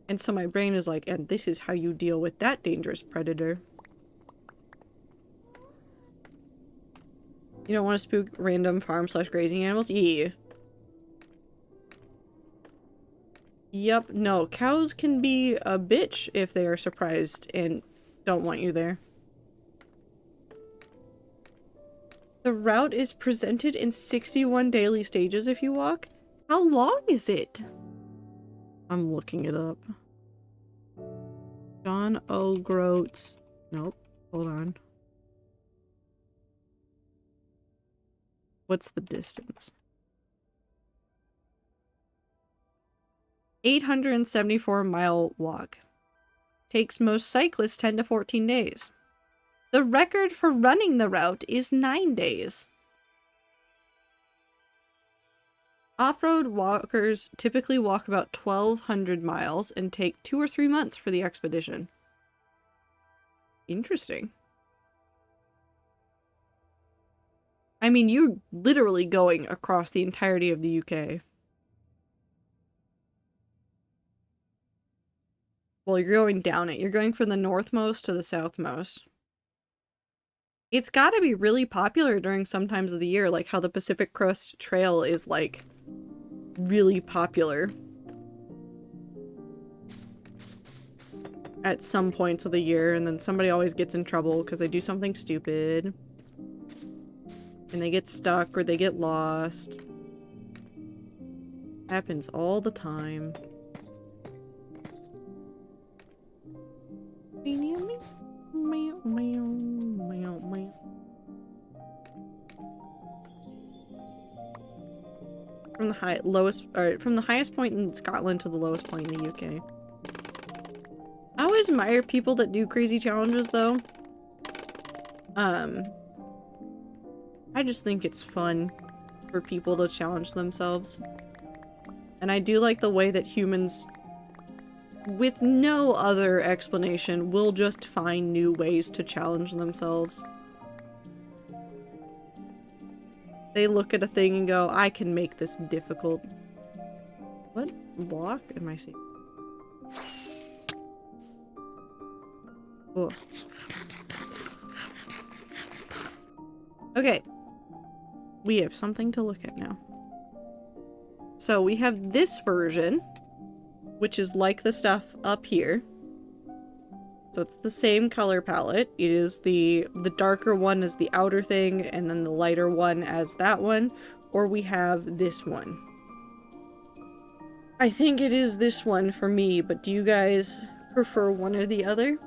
And so my brain is like, and this is how you deal with that dangerous predator. You don't want to spook random farm/grazing animals? Yeah. Yep, no. Cows can be a bitch if they are surprised and don't want you there. The route is presented in 61 daily stages if you walk. How long is it? I'm looking it up. John O'Groats. Nope. Hold on. What's the distance? 874-mile walk. Takes most cyclists 10 to 14 days. The record for running the route is 9 days. Off-road walkers typically walk about 1,200 miles and take 2 or 3 months for the expedition. Interesting. I mean, you're literally going across the entirety of the UK. Well, you're going down it. You're going from the northmost to the southmost. It's gotta be really popular during some times of the year, like how the Pacific Crest Trail is, like, really popular at some points of the year, and then somebody always gets in trouble because they do something stupid. And they get stuck or they get lost. Happens all the time. From the highest point in Scotland to the lowest point in the UK. I always admire people that do crazy challenges though. I just think it's fun for people to challenge themselves. And I do like the way that humans, with no other explanation, will just find new ways to challenge themselves. They look at a thing and go, I can make this difficult. What block am I seeing? Oh. Okay. We have something to look at now. So we have this version, which is like the stuff up here. So it's the same color palette. It is the darker one as the outer thing, and then the lighter one as that one. Or we have this one. I think it is this one for me, but do you guys prefer one or the other?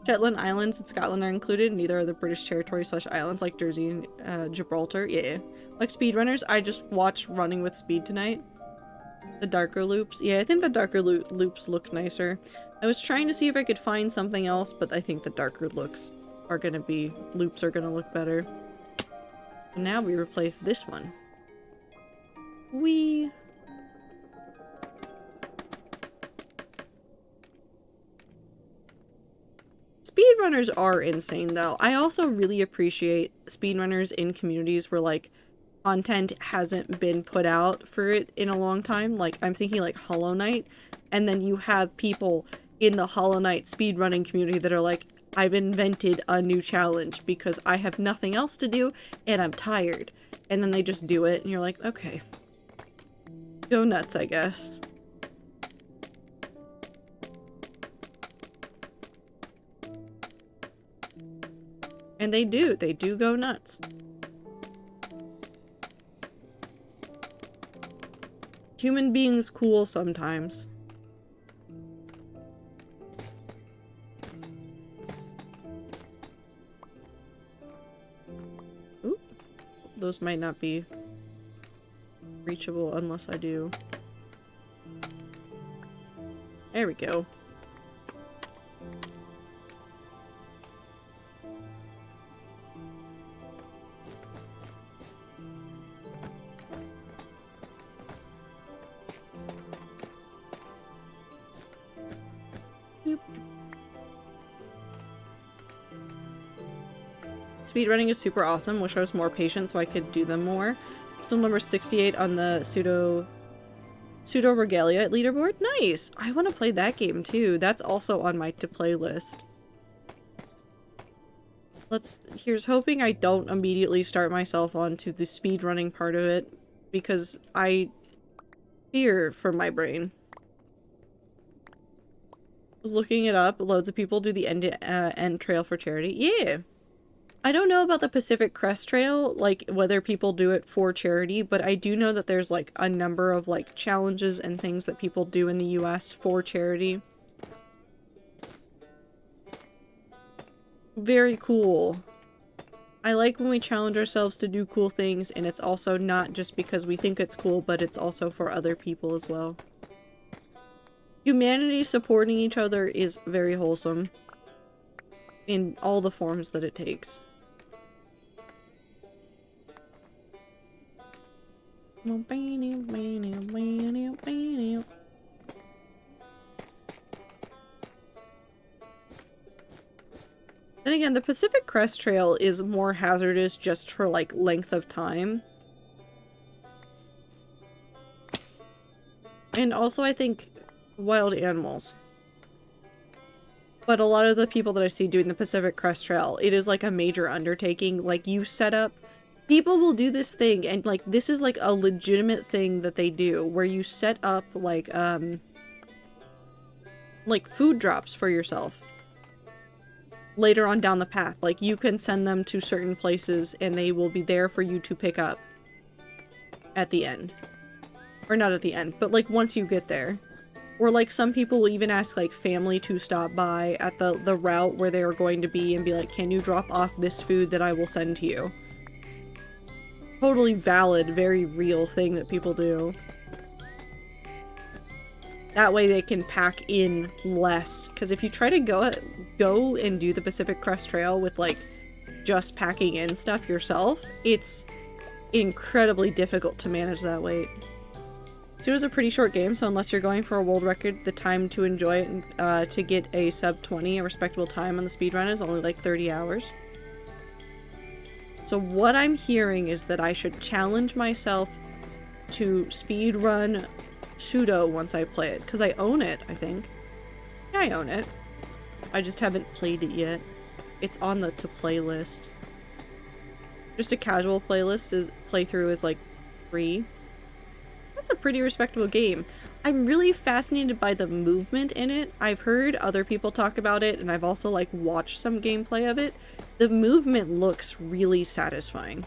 Shetland Islands and Scotland are included, neither are the British territories / islands like Jersey and Gibraltar. Yeah. Like speedrunners, I just watched Running with Speed tonight. The darker loops. Yeah, I think the darker loops look nicer. I was trying to see if I could find something else, but I think the darker loops are gonna look better. And now we replace this one. Whee! Speedrunners are insane though. I also really appreciate speedrunners in communities where like content hasn't been put out for it in a long time. Like I'm thinking like Hollow Knight, and then you have people in the Hollow Knight speedrunning community that are like, I've invented a new challenge because I have nothing else to do and I'm tired. And then they just do it and you're like, okay. Go nuts, I guess. And they do go nuts. Human beings cool sometimes. Ooh, those might not be reachable unless I do. There we go. speedrunning is super awesome. Wish I was more patient so I could do them more. Still number 68 on the Pseudo Regalia leaderboard. Nice! I want to play that game too. That's also on my to-play list. Here's hoping I don't immediately start myself onto the speedrunning part of it, because I fear for my brain. Was looking it up. Loads of people do the end-to-end trail for charity. Yeah! I don't know about the Pacific Crest Trail, like, whether people do it for charity, but I do know that there's, like, a number of, like, challenges and things that people do in the US for charity. Very cool. I like when we challenge ourselves to do cool things, and it's also not just because we think it's cool, but it's also for other people as well. Humanity supporting each other is very wholesome in all the forms that it takes. Then again, the Pacific Crest Trail is more hazardous just for, like, length of time. And also, I think, wild animals. But a lot of the people that I see doing the Pacific Crest Trail, it is like a major undertaking. Like, you set up... People will do this thing, and, like, this is, like, a legitimate thing that they do, where you set up, like, food drops for yourself. Later on down the path. Like, you can send them to certain places and they will be there for you to pick up at the end. Or not at the end, but like once you get there. Or like some people will even ask like family to stop by at the route where they are going to be and be like, can you drop off this food that I will send to you? Totally valid, very real thing that people do. That way they can pack in less. Because if you try to go and do the Pacific Crest Trail with, like, just packing in stuff yourself, it's incredibly difficult to manage that weight. So it was a pretty short game, so unless you're going for a world record, the time to enjoy it, to get a sub 20, a respectable time on the speedrun is only like 30 hours. So what I'm hearing is that I should challenge myself to speedrun Pseudo once I play it, because I own it, I think. Yeah, I own it. I just haven't played it yet. It's on the to-play list. Just a casual playthrough is like free. That's a pretty respectable game. I'm really fascinated by the movement in it. I've heard other people talk about it, and I've also like watched some gameplay of it. The movement looks really satisfying.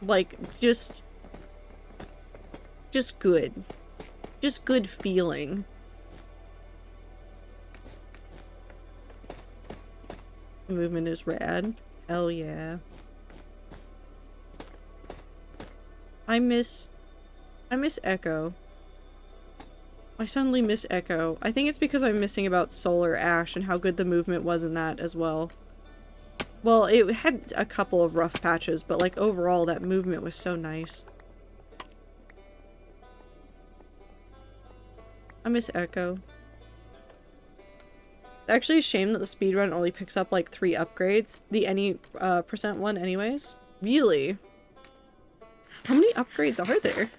Like, just good. Just good feeling. The movement is rad. Hell yeah. I miss Echo. I suddenly miss Echo. I think it's because I'm missing about Solar Ash and how good the movement was in that as well. Well, it had a couple of rough patches, but like overall that movement was so nice. I miss Echo. It's actually a shame that the speedrun only picks up like 3 upgrades. The any percent one anyways. Really? How many upgrades are there?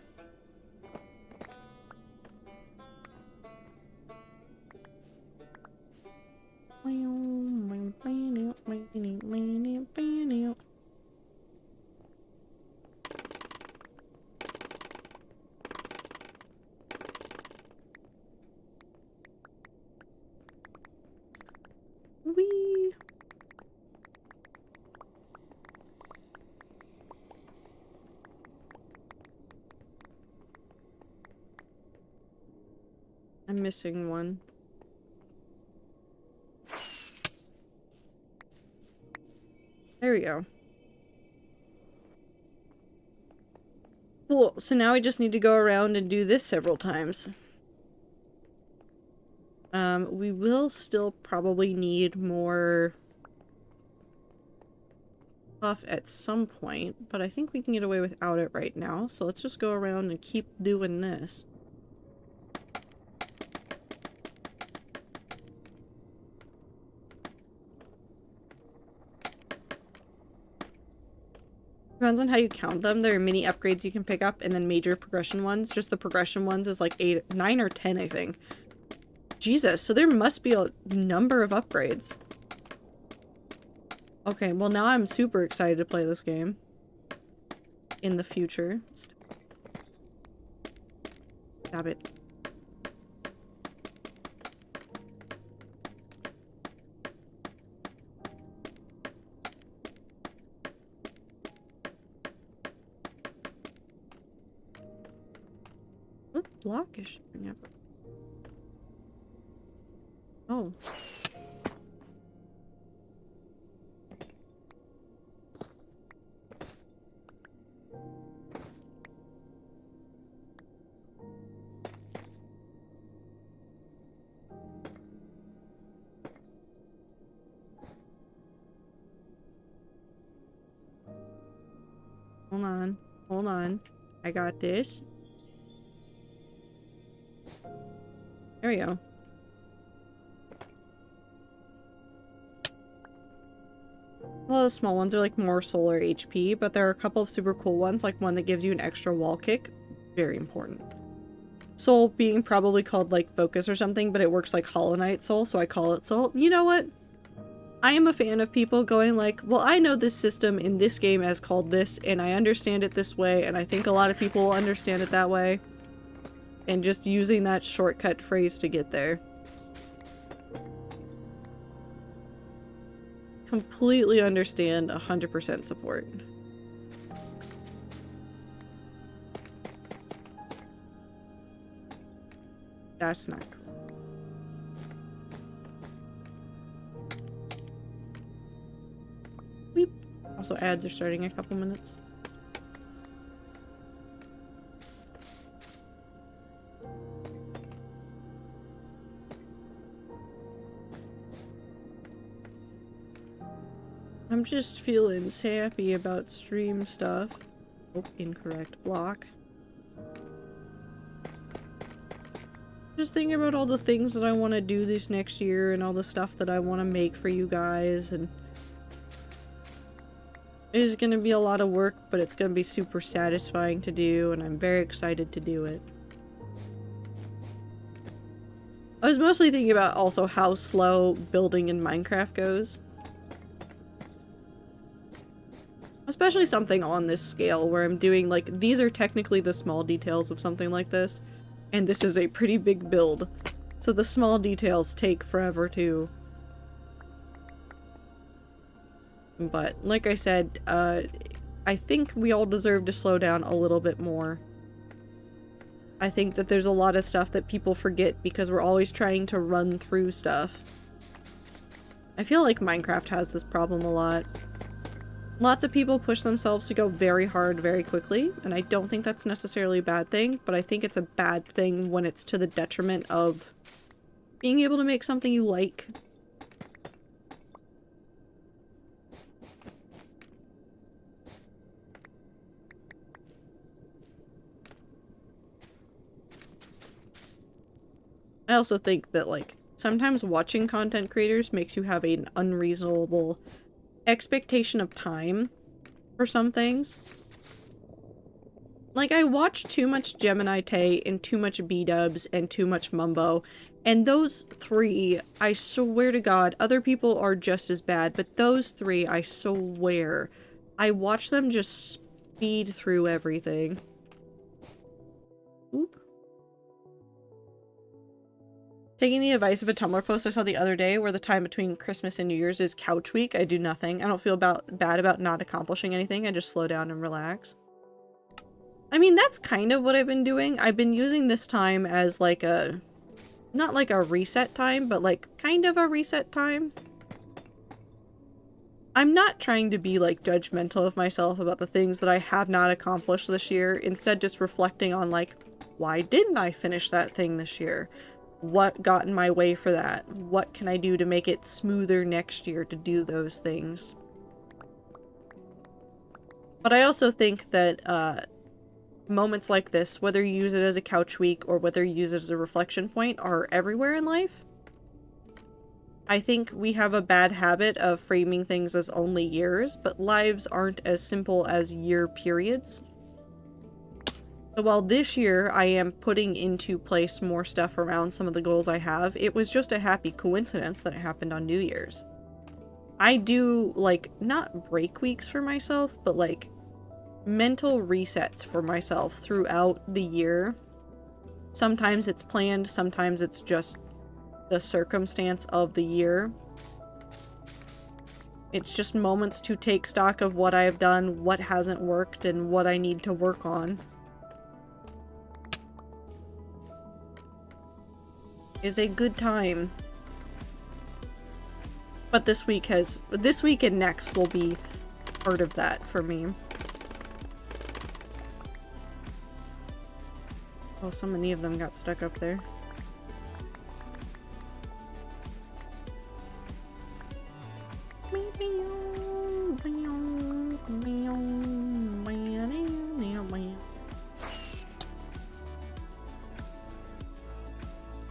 Whee! I'm missing one. There we go. Cool, so now I just need to go around and do this several times. We will still probably need more stuff at some point, but I think we can get away without it right now, so let's just go around and keep doing this. Depends on how you count them. There are mini upgrades you can pick up and then major progression ones. Just the progression ones is like 9 or 10, I think. Jesus, so there must be a number of upgrades. Okay, well now I'm super excited to play this game. In the future. Stop it. What block is showing up? Oh. Hold on. Hold on. I got this. There we go. A lot of the small ones are like more solar HP, but there are a couple of super cool ones, like one that gives you an extra wall kick. Very important. Soul being probably called like Focus or something, but it works like Hollow Knight Soul, so I call it Soul. You know what? I am a fan of people going like, well, I know this system in this game as called this, and I understand it this way, and I think a lot of people will understand it that way. And just using that shortcut phrase to get there. Completely understand, 100% support. That's not cool. Weep. Also, ads are starting in a couple minutes. I'm just feeling sappy about stream stuff. Oh, incorrect block. Just thinking about all the things that I want to do this next year and all the stuff that I want to make for you guys, and it is going to be a lot of work, but it's going to be super satisfying to do, and I'm very excited to do it. I was mostly thinking about also how slow building in Minecraft goes. Especially something on this scale where I'm doing, like, these are technically the small details of something like this. And this is a pretty big build. So the small details take forever too. But, like I said, I think we all deserve to slow down a little bit more. I think that there's a lot of stuff that people forget because we're always trying to run through stuff. I feel like Minecraft has this problem a lot. Lots of people push themselves to go very hard very quickly, and I don't think that's necessarily a bad thing, but I think it's a bad thing when it's to the detriment of being able to make something you like. I also think that, like, sometimes watching content creators makes you have an unreasonable expectation of time for some things. Like, I watch too much Gemini Tay and too much B-dubs and too much Mumbo, and those three, I swear to God, other people are just as bad, but those three, I swear, I watch them just speed through everything. Oop. Taking the advice of a Tumblr post I saw the other day where the time between Christmas and New Year's is couch week. I do nothing. I don't feel bad about not accomplishing anything. I just slow down and relax. I mean, that's kind of what I've been doing. I've been using this time as like a... not like a reset time, but like kind of a reset time. I'm not trying to be like judgmental of myself about the things that I have not accomplished this year. Instead, just reflecting on like, why didn't I finish that thing this year? What got in my way for that? What can I do to make it smoother next year to do those things? But I also think that moments like this, whether you use it as a couch week or whether you use it as a reflection point, are everywhere in life. I think we have a bad habit of framing things as only years, but lives aren't as simple as year periods. So while this year I am putting into place more stuff around some of the goals I have, it was just a happy coincidence that it happened on New Year's. I do, like, not break weeks for myself, but like mental resets for myself throughout the year. Sometimes it's planned, sometimes it's just the circumstance of the year. It's just moments to take stock of what I have done, what hasn't worked, and what I need to work on. Is a good time. But this week and next will be part of that for me. Oh, so many of them got stuck up there.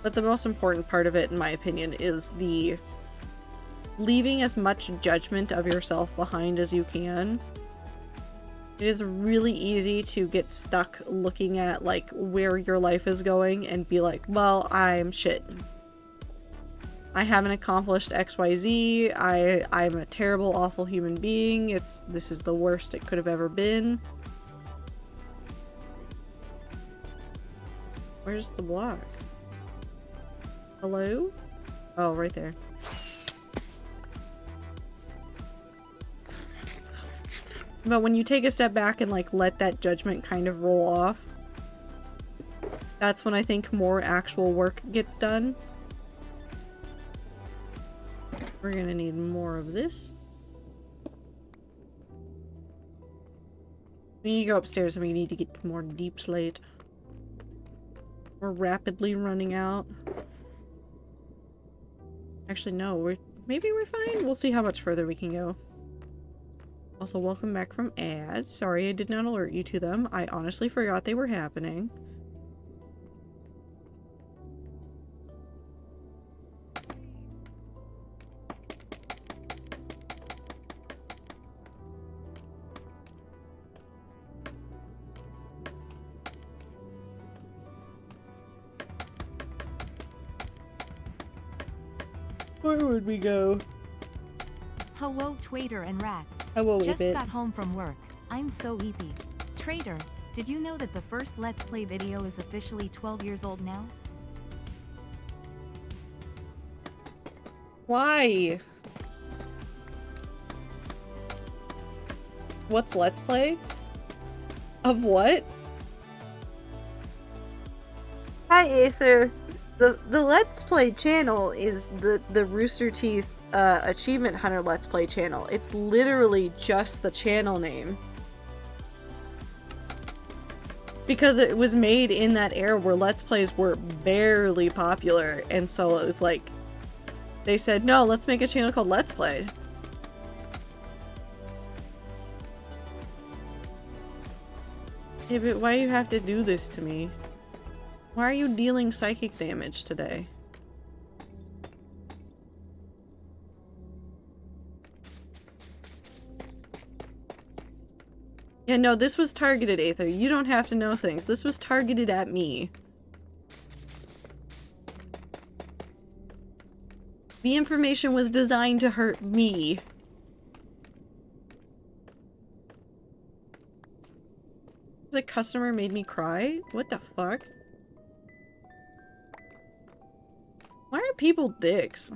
But the most important part of it, in my opinion, is the leaving as much judgment of yourself behind as you can. It is really easy to get stuck looking at, like, where your life is going and be like, well, I'm shit. I haven't accomplished XYZ. I'm a terrible, awful human being. This is the worst it could have ever been. Where's the block? Hello? Oh, right there. But when you take a step back and, like, let that judgment kind of roll off, that's when I think more actual work gets done. We're gonna need more of this. We need to go upstairs and we need to get more deep slate. We're rapidly running out. Actually, no, maybe we're fine. We'll see how much further we can go. Also, welcome back from ads. Sorry I did not alert you to them. I honestly forgot they were happening. Where would we go? Hello, Trader and Rats. Hello, Just bit. got home from work. I'm so eepy. Trader, did you know that the first Let's Play video is officially 12 years old now? Why? What's Let's Play? Of what? Hi, Aether. The Let's Play channel is the Rooster Teeth Achievement Hunter Let's Play channel. It's literally just the channel name. Because it was made in that era where Let's Plays were barely popular, and so it was like, they said, no, let's make a channel called Let's Play. Yeah, but why do you have to do this to me? Why are you dealing psychic damage today? Yeah, no, this was targeted, Aether. You don't have to know things. This was targeted at me. The information was designed to hurt me. A customer made me cry? What the fuck? Why are people dicks?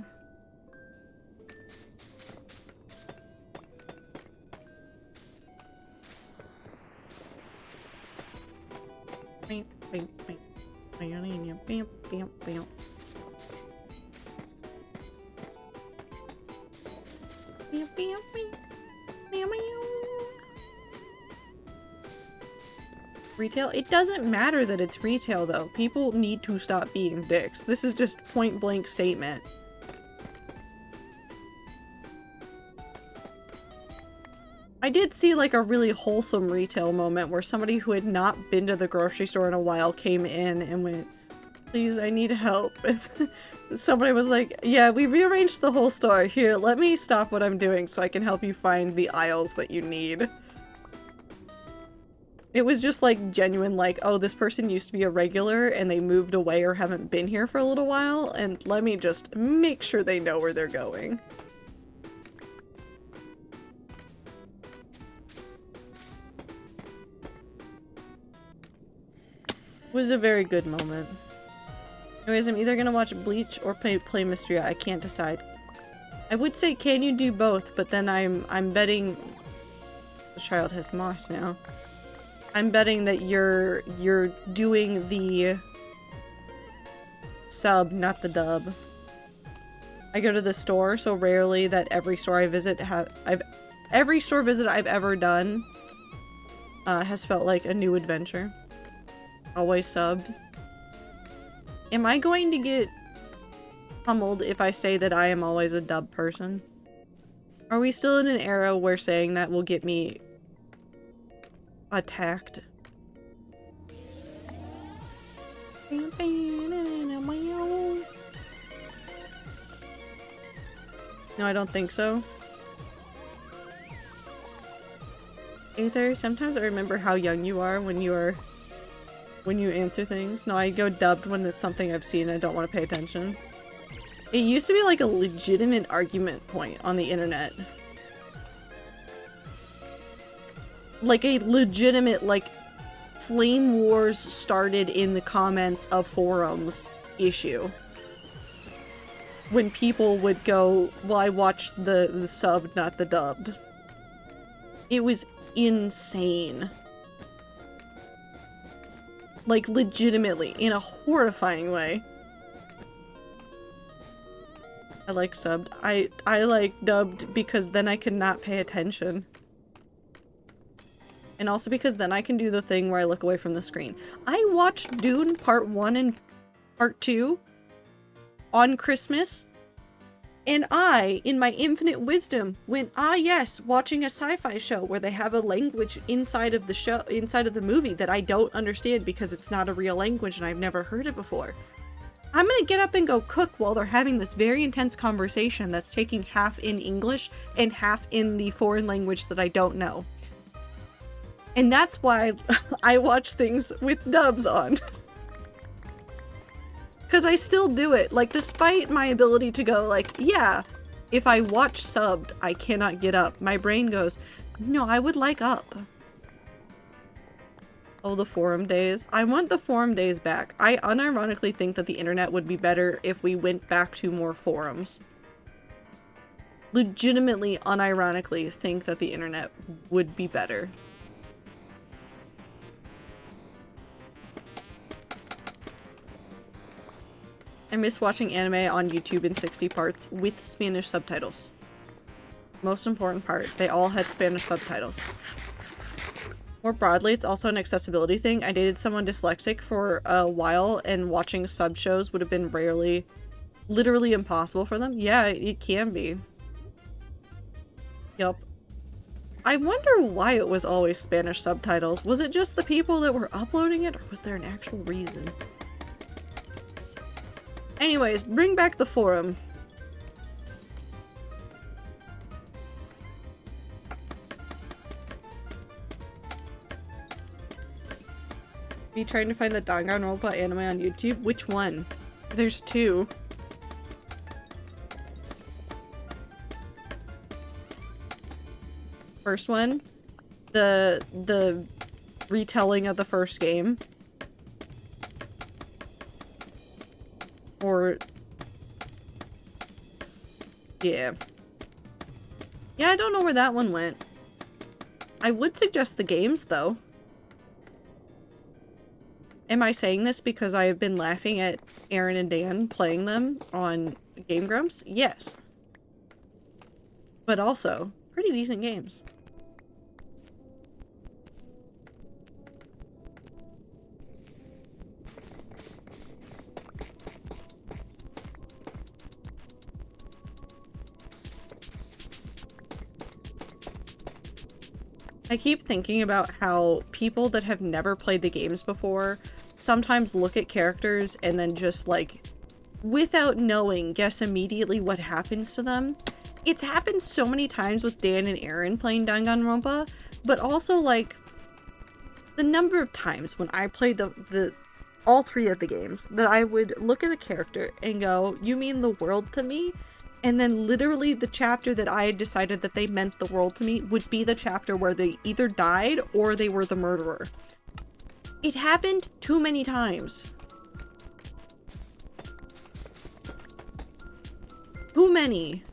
Bam, bam, bam. Bam, bam, bam, bam. Bam, bam, bam. Bam, bam. Retail? It doesn't matter that it's retail, though. People need to stop being dicks. This is just point-blank statement. I did see, like, a really wholesome retail moment where somebody who had not been to the grocery store in a while came in and went, please, I need help. Somebody was like, yeah, we rearranged the whole store. Here, let me stop what I'm doing so I can help you find the aisles that you need. It was just like genuine, like, oh, this person used to be a regular and they moved away or haven't been here for a little while, and let me just make sure they know where they're going. It was a very good moment. Anyways, I'm either gonna watch Bleach or play Mysteria. I can't decide. I would say, can you do both? But then I'm betting the child has moss now. I'm betting that you're doing the sub, not the dub. I go to the store so rarely that every store I visit every store visit I've ever done has felt like a new adventure. Always subbed. Am I going to get pummeled if I say that I am always a dub person? Are we still in an era where saying that will get me attacked? No, I don't think so. Aether, sometimes I remember how young you are when you answer things. No, I go dubbed when it's something I've seen and I don't want to pay attention. It used to be like a legitimate argument point on the internet. Like a legitimate, like, flame wars started in the comments of forums issue. When people would go, well, I watched the sub, not the dubbed. It was insane. Like, legitimately, in a horrifying way. I like subbed. I like dubbed because then I could not pay attention. And also because then I can do the thing where I look away from the screen. I watched Dune Part 1 and Part 2 on Christmas, and I, in my infinite wisdom, went, ah yes, watching a sci-fi show where they have a language inside of the show, inside of the movie that I don't understand because it's not a real language and I've never heard it before. I'm gonna get up and go cook while they're having this very intense conversation that's taking half in English and half in the foreign language that I don't know. And that's why I watch things with dubs on. Because I still do it. Like, despite my ability to go, like, yeah, if I watch subbed, I cannot get up. My brain goes, no, I would like up. Oh, the forum days. I want the forum days back. I unironically think that the internet would be better if we went back to more forums. Legitimately, unironically think that the internet would be better. I miss watching anime on YouTube in 60 parts with Spanish subtitles. Most important part, they all had Spanish subtitles. More broadly, it's also an accessibility thing. I dated someone dyslexic for a while, and watching sub shows would have been literally impossible for them. Yeah, it can be. Yup. I wonder why it was always Spanish subtitles. Was it just the people that were uploading it, or was there an actual reason? Anyways, bring back the forum. Be trying to find the Danganronpa anime on YouTube? Which one? There's two. First one, the retelling of the first game. Or yeah. Yeah, I don't know where that one went. I would suggest the games though. Am I saying this because I have been laughing at Aaron and Dan playing them on Game Grumps? Yes. But also, pretty decent games. I keep thinking about how people that have never played the games before sometimes look at characters and then just like without knowing, guess immediately what happens to them. It's happened so many times with Dan and Aaron playing Danganronpa, but also, like, the number of times when I played all 3 of the games that I would look at a character and go, "You mean the world to me?" And then literally the chapter that I had decided that they meant the world to me would be the chapter where they either died or they were the murderer. It happened too many times. Too many.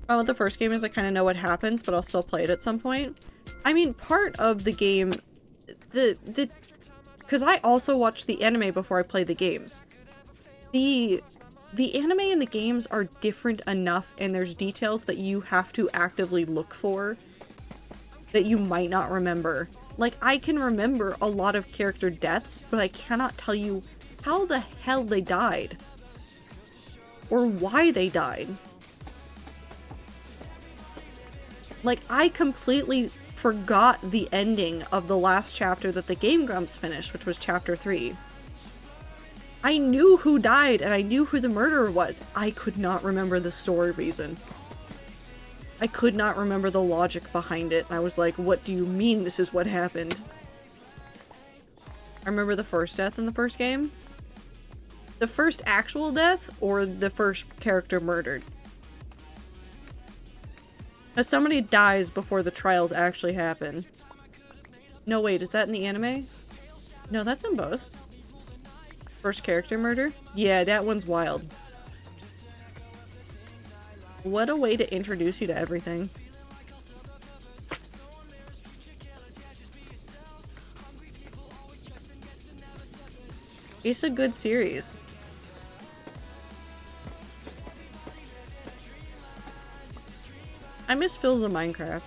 Oh, the first game is I kind of know what happens, but I'll still play it at some point. I mean, part of the game, because I also watched the anime before I played the games. The anime and the games are different enough, and there's details that you have to actively look for that you might not remember. Like, I can remember a lot of character deaths, but I cannot tell you how the hell they died. Or why they died. Like, I completely forgot the ending of the last chapter that the Game Grumps finished, which was chapter 3. I knew who died and I knew who the murderer was. I could not remember the story reason. I could not remember the logic behind it. And I was like, what do you mean this is what happened? I remember the first death in the first game. The first actual death or the first character murdered. As somebody dies before the trials actually happen. No, wait, is that in the anime? No, that's in both. First character murder? Yeah, that one's wild. What a way to introduce you to everything. It's a good series. I miss Philza Minecraft.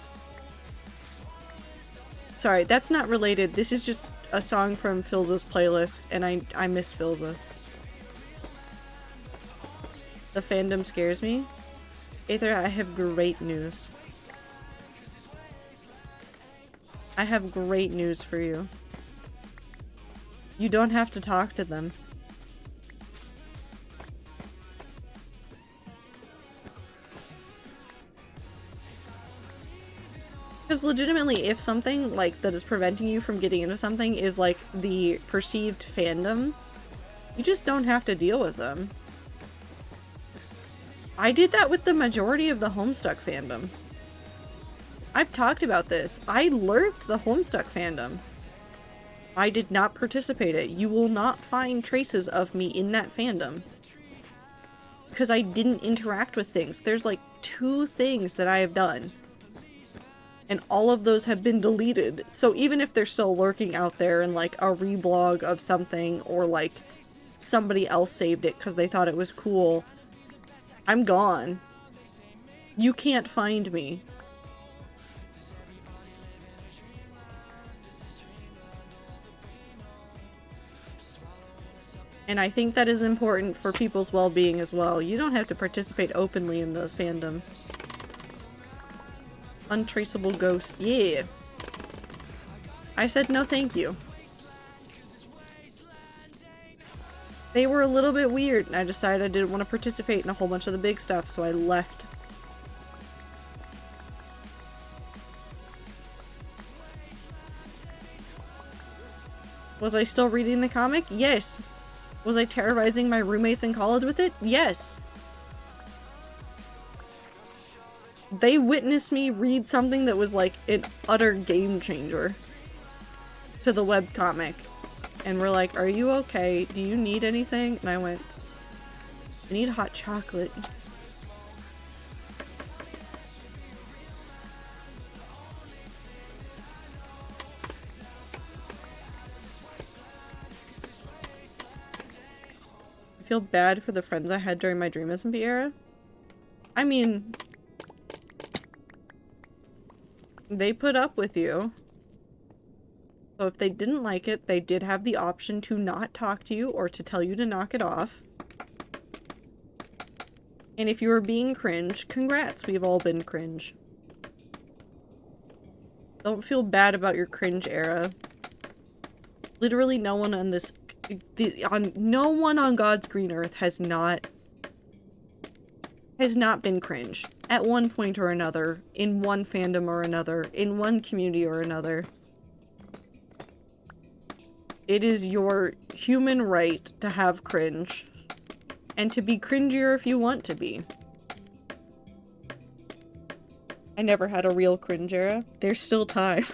Sorry, that's not related. This is just a song from Philza's playlist, and I miss Philza. The fandom scares me. Aether, I have great news. I have great news for you. You don't have to talk to them. Because legitimately, if something like that is preventing you from getting into something is like the perceived fandom, you just don't have to deal with them. I did that with the majority of the Homestuck fandom. I've talked about this. I lurked the Homestuck fandom. I did not participate in it. You will not find traces of me in that fandom. Because I didn't interact with things. There's like 2 things that I have done. And all of those have been deleted. So even if they're still lurking out there in like a reblog of something, or like somebody else saved it because they thought it was cool, I'm gone. You can't find me. And I think that is important for people's well-being as well. You don't have to participate openly in the fandom. Untraceable ghost. Yeah. I said no thank you. They were a little bit weird, and I decided I didn't want to participate in a whole bunch of the big stuff, so I left. Was I still reading the comic? Yes. Was I terrorizing my roommates in college with it? Yes. They witnessed me read something that was like an utter game changer to the webcomic. And were like, are you okay? Do you need anything? And I went, I need hot chocolate. I feel bad for the friends I had during my Dream SMP era. I mean, they put up with you. So if they didn't like it, they did have the option to not talk to you or to tell you to knock it off. And if you were being cringe, congrats, we've all been cringe. Don't feel bad about your cringe era. Literally no one on this No one on God's green earth has not been cringe at one point or another, in one fandom or another, in one community or another. It is your human right to have cringe, and to be cringier if you want to be. I never had a real cringe era. There's still time.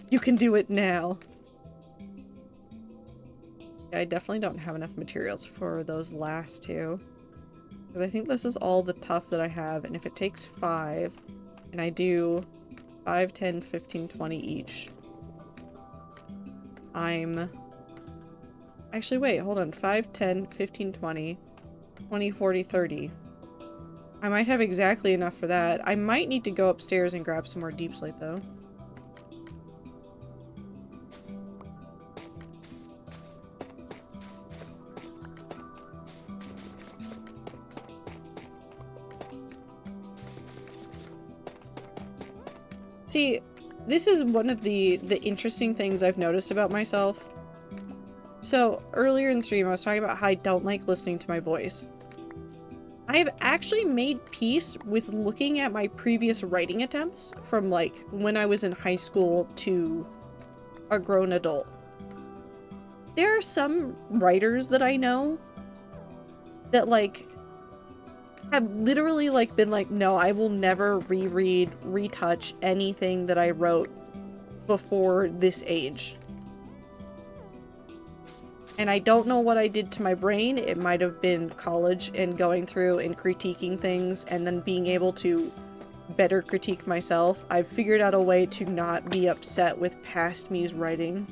You can do it now. I definitely don't have enough materials for those last two. Because I think this is all the tough that I have, and if it takes 5, and I do 5, 10, 15, 20 each, I'm... Actually, wait, hold on. 5, 10, 15, 20, 20, 40, 30. I might have exactly enough for that. I might need to go upstairs and grab some more deep slate, though. See, this is one of the interesting things I've noticed about myself. So, earlier in the stream, I was talking about how I don't like listening to my voice. I have actually made peace with looking at my previous writing attempts from, like, when I was in high school to a grown adult. There are some writers that I know that, like, have literally, like, been like, no, I will never reread, retouch anything that I wrote before this age. And I don't know what I did to my brain. It might have been college and going through and critiquing things and then being able to better critique myself. I've figured out a way to not be upset with past me's writing.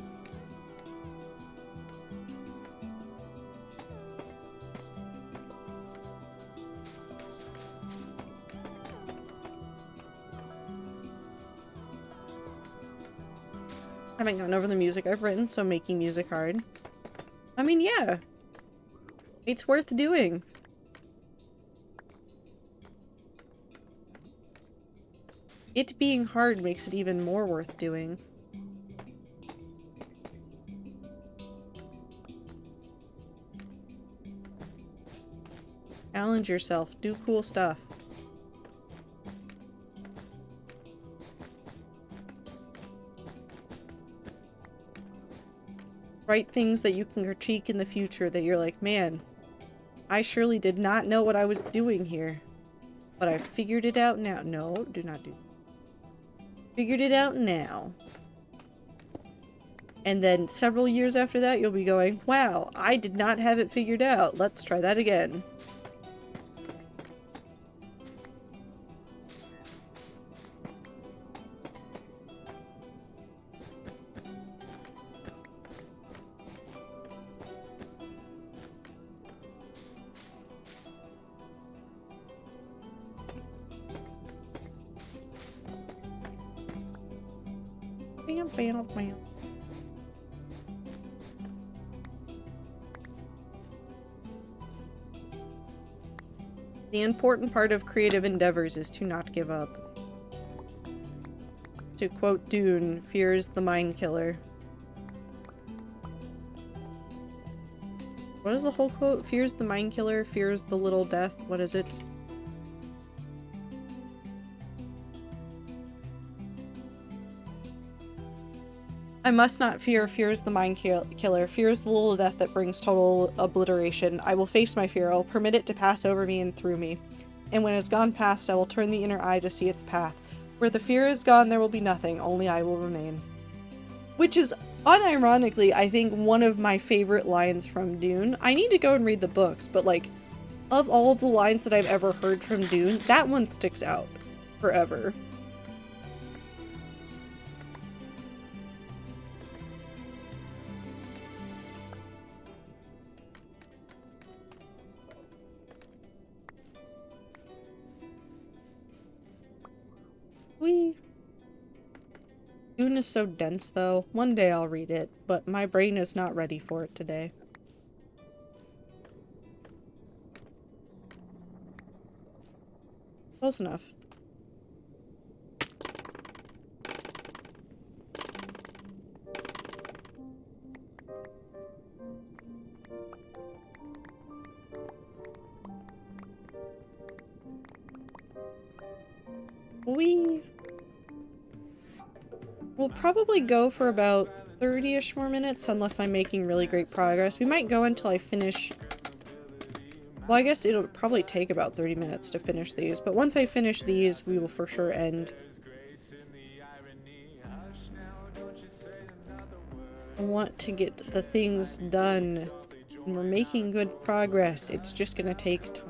I haven't gone over the music I've written, so making music hard. I mean, yeah. It's worth doing. It being hard makes it even more worth doing. Challenge yourself. Do cool stuff. Write things that you can critique in the future that you're like, man, I surely did not know what I was doing here. But I figured it out now. No, do not do. Figured it out now. And then several years after that, you'll be going, wow, I did not have it figured out. Let's try that again. Bam, bam, bam. The important part of creative endeavors is to not give up. To quote Dune, fear is the mind killer. What is the whole quote? Fear is the mind killer, fear is the little death. What is it? I must not fear. Fear is the mind killer. Fear is the little death that brings total obliteration. I will face my fear. I will permit it to pass over me and through me. And when it has gone past, I will turn the inner eye to see its path. Where the fear is gone, there will be nothing. Only I will remain. Which is, unironically, I think one of my favorite lines from Dune. I need to go and read the books, but like, of all of the lines that I've ever heard from Dune, that one sticks out forever. Dune is so dense, though. One day I'll read it, but my brain is not ready for it today. Close enough. We'll probably go for about 30-ish more minutes unless I'm making really great progress. We might go until I finish. Well, I guess it'll probably take about 30 minutes to finish these, but once I finish these, we will for sure end. I want to get the things done, and we're making good progress. It's just gonna take time.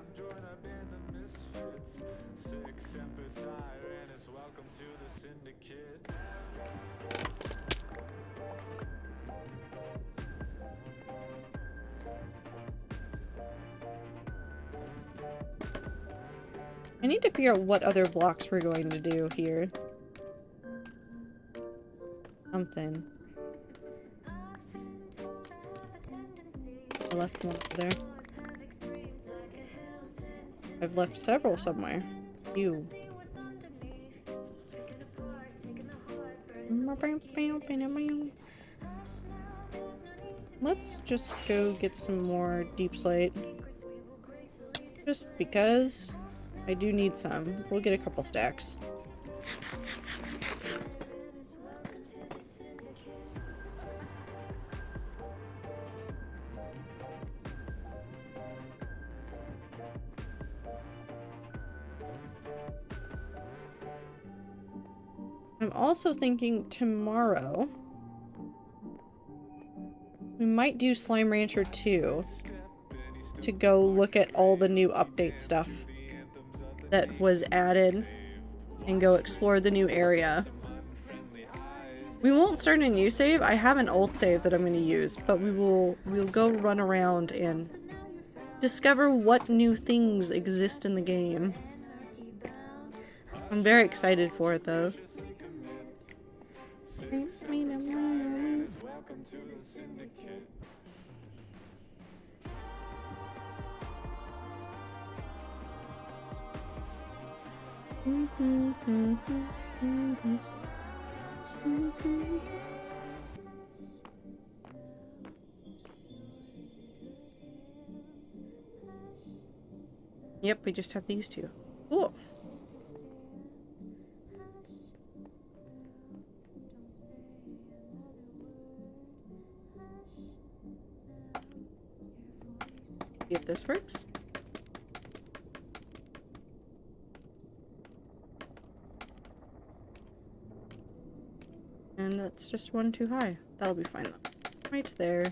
I need to figure out what other blocks we're going to do here. Something. I left one there. I've left several somewhere. You. Let's just go get some more deep slate. Just because I do need some. We'll get a couple stacks. I'm also thinking tomorrow we might do Slime Rancher 2 to go look at all the new update stuff that was added and go explore the new area. We won't start a new save. I have an old save that I'm going to use, but we'll go run around and discover what new things exist in the game. I'm very excited for it though. Yep, we just have these two. Cool. See if this works. And that's just one too high. That'll be fine though. Right there.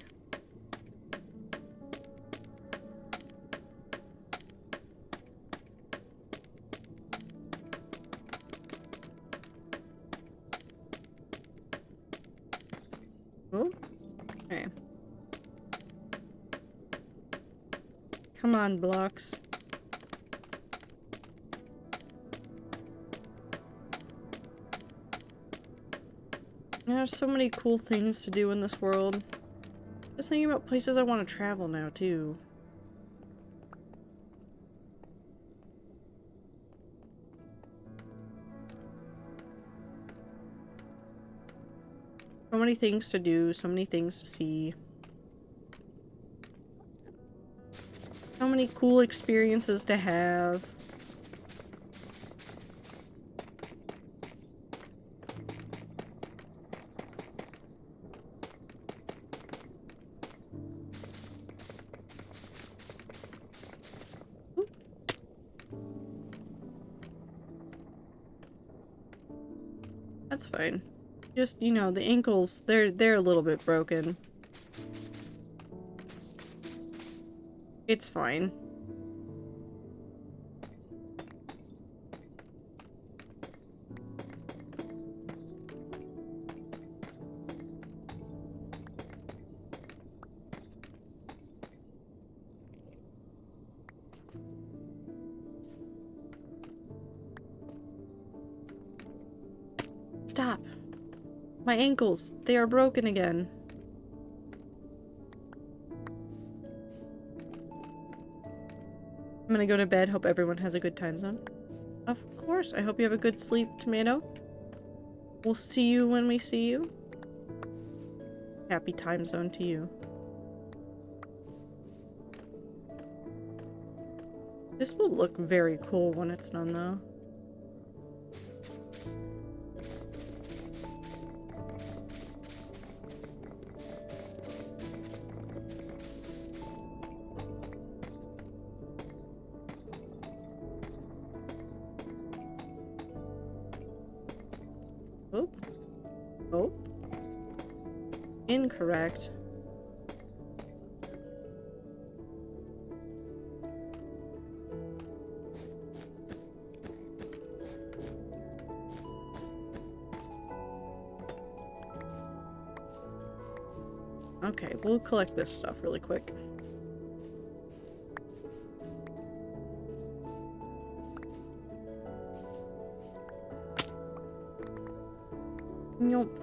Oh, okay. Come on, blocks. There's so many cool things to do in this world. Just thinking about places I want to travel now, too. So many things to do, so many things to see. So many cool experiences to have. That's fine. Just, you know, the ankles, they're a little bit broken. It's fine. Stop. My ankles, they are broken again. I'm gonna go to bed. Hope everyone has a good time zone. Of course. I hope you have a good sleep, Tomato. We'll see you when we see you. Happy time zone to you. This will look very cool when it's done, though. Oh. Oh. Incorrect. Okay, we'll collect this stuff really quick. Nope.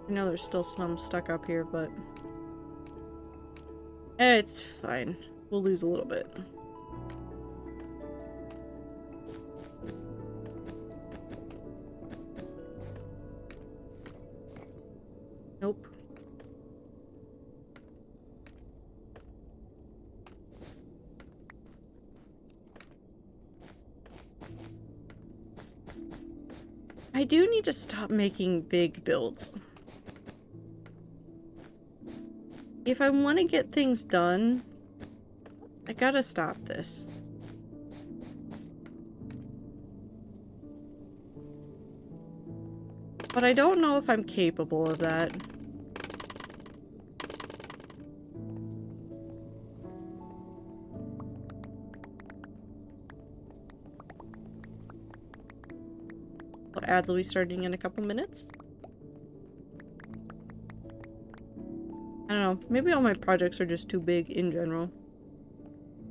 I know there's still some stuck up here, but it's fine. We'll lose a little bit. Nope. I do need to stop making big builds. If I want to get things done, I gotta stop this. But I don't know if I'm capable of that. Ads will be starting in a couple minutes. I don't know, maybe all my projects are just too big in general.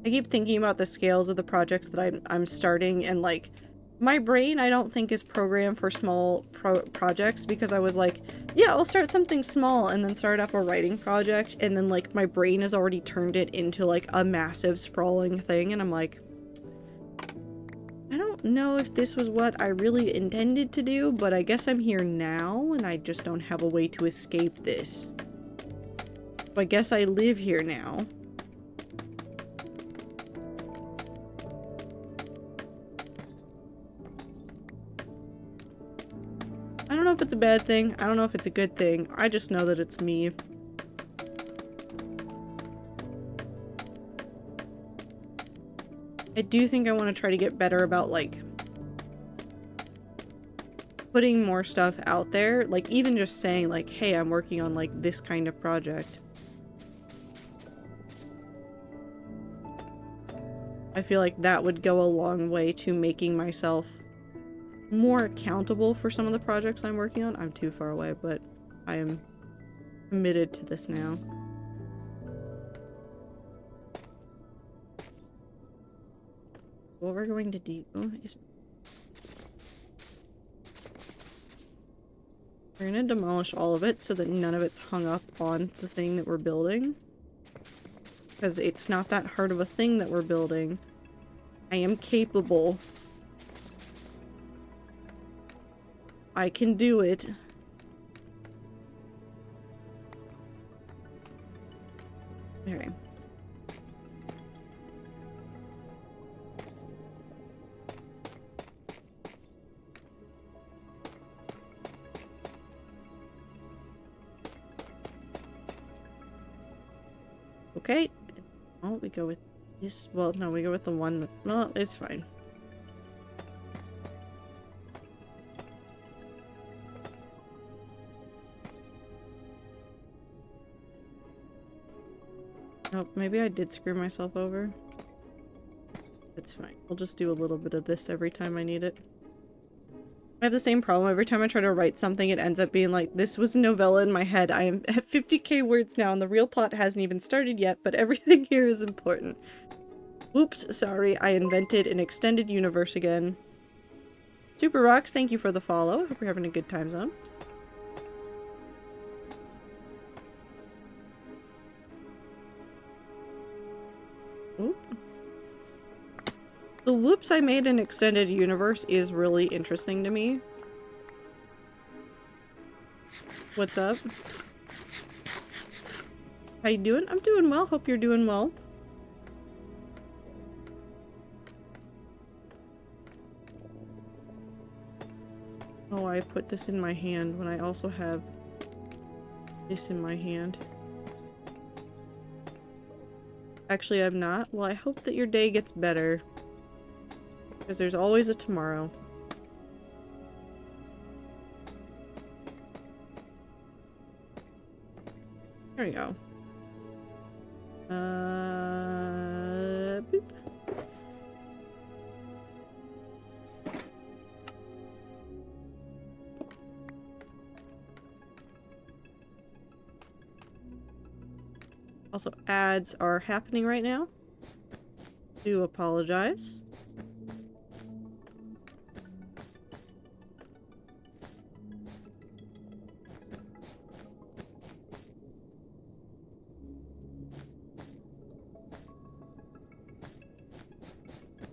I keep thinking about the scales of the projects that I'm starting, and like, my brain I don't think is programmed for small projects, because I was like, yeah, I'll start something small and then start up a writing project, and then like my brain has already turned it into like a massive sprawling thing, and I'm like, I don't know if this was what I really intended to do, but I guess I'm here now and I just don't have a way to escape this. I guess I live here now. I don't know if it's a bad thing. I don't know if it's a good thing. I just know that it's me. I do think I want to try to get better about, like, putting more stuff out there. Like, even just saying, like, hey, I'm working on, like, this kind of project. I feel like that would go a long way to making myself more accountable for some of the projects I'm working on. I'm too far away, but I am committed to this now. What we're going to do is we're gonna demolish all of it so that none of it's hung up on the thing that we're building. Because it's not that hard of a thing that we're building. I am capable. I can do it. Okay. Okay. Oh, we go with this. Well, no, we go with the one that... Well, it's fine. Oh, maybe I did screw myself over. It's fine. We'll just do a little bit of this every time I need it. I have the same problem. Every time I try to write something, it ends up being like, this was a novella in my head. I am at 50k words now, and the real plot hasn't even started yet, but everything here is important. Oops, sorry. I invented an extended universe again. Super Rocks, thank you for the follow. Hope you're having a good time zone. Oop. The whoops I made an extended universe is really interesting to me. What's up? How you doing? I'm doing well. Hope you're doing well. Oh, I put this in my hand when I also have this in my hand. Actually, I'm not. Well, I hope that your day gets better. Because there's always a tomorrow. There we go. Boop. Also, ads are happening right now. Do apologize.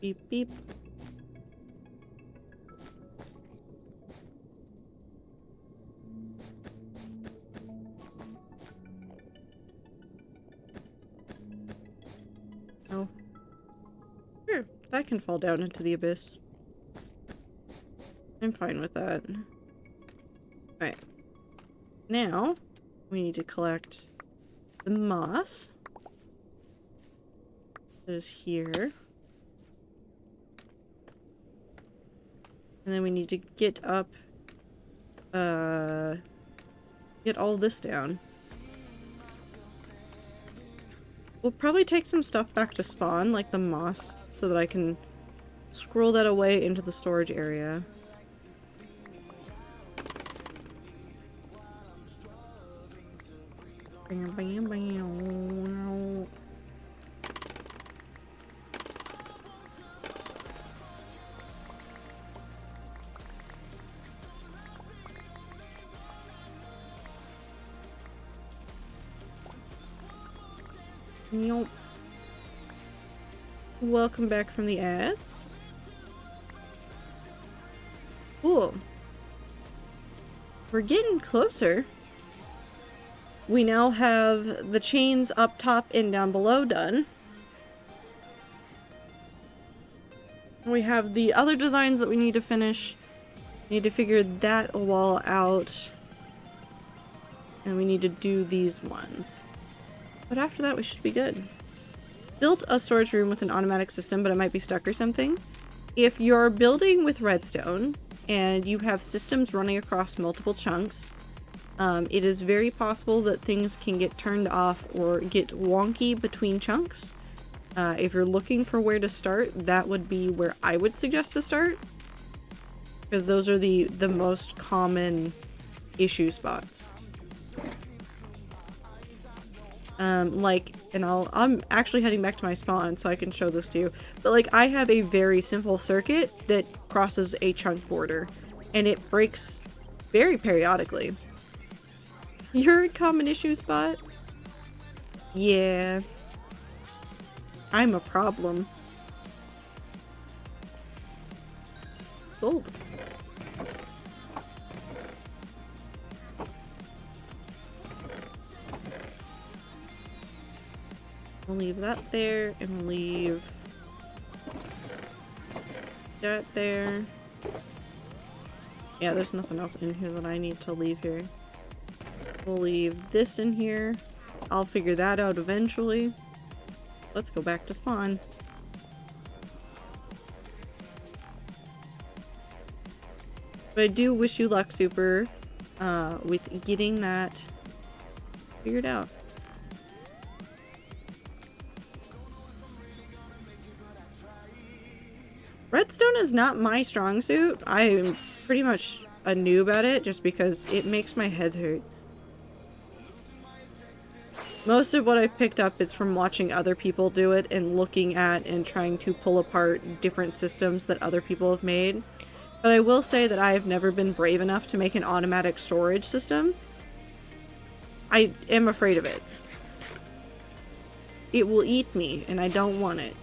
Beep beep. Oh. Sure, that can fall down into the abyss. I'm fine with that. Alright. Now, we need to collect the moss. That is here. And then we need to get up, get all this down. We'll probably take some stuff back to spawn, like the moss, so that I can scroll that away into the storage area. Bam, bam, bam. Nope. Welcome back from the ads. Cool. We're getting closer. We now have the chains up top and down below done. We have the other designs that we need to finish. We need to figure that wall out. And we need to do these ones. But after that, we should be good. Built a storage room with an automatic system, but it might be stuck or something. If you're building with redstone and you have systems running across multiple chunks, it is very possible that things can get turned off or get wonky between chunks. If you're looking for where to start, that would be where I would suggest to start. Because those are the most common issue spots. I'm actually heading back to my spawn so I can show this to you. But like, I have a very simple circuit that crosses a chunk border, and it breaks very periodically. You're a common issue spot? Yeah. I'm a problem. Gold. We'll leave that there, and we'll leave that there. Yeah, there's nothing else in here that I need to leave here. We'll leave this in here. I'll figure that out eventually. Let's go back to spawn. But I do wish you luck, Super, with getting that figured out. Redstone is not my strong suit. I am pretty much a noob at it just because it makes my head hurt. Most of what I've picked up is from watching other people do it and looking at and trying to pull apart different systems that other people have made. But I will say that I have never been brave enough to make an automatic storage system. I am afraid of it. It will eat me, and I don't want it.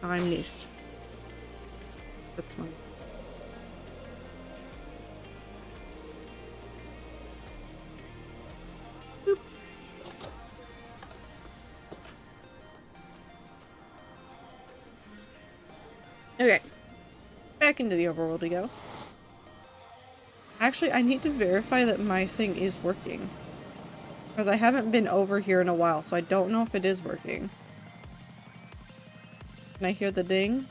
I'm missed. That's fine. Boop. Okay. Back into the overworld we go. Actually, I need to verify that my thing is working. Because I haven't been over here in a while, so I don't know if it is working. Can I hear the ding?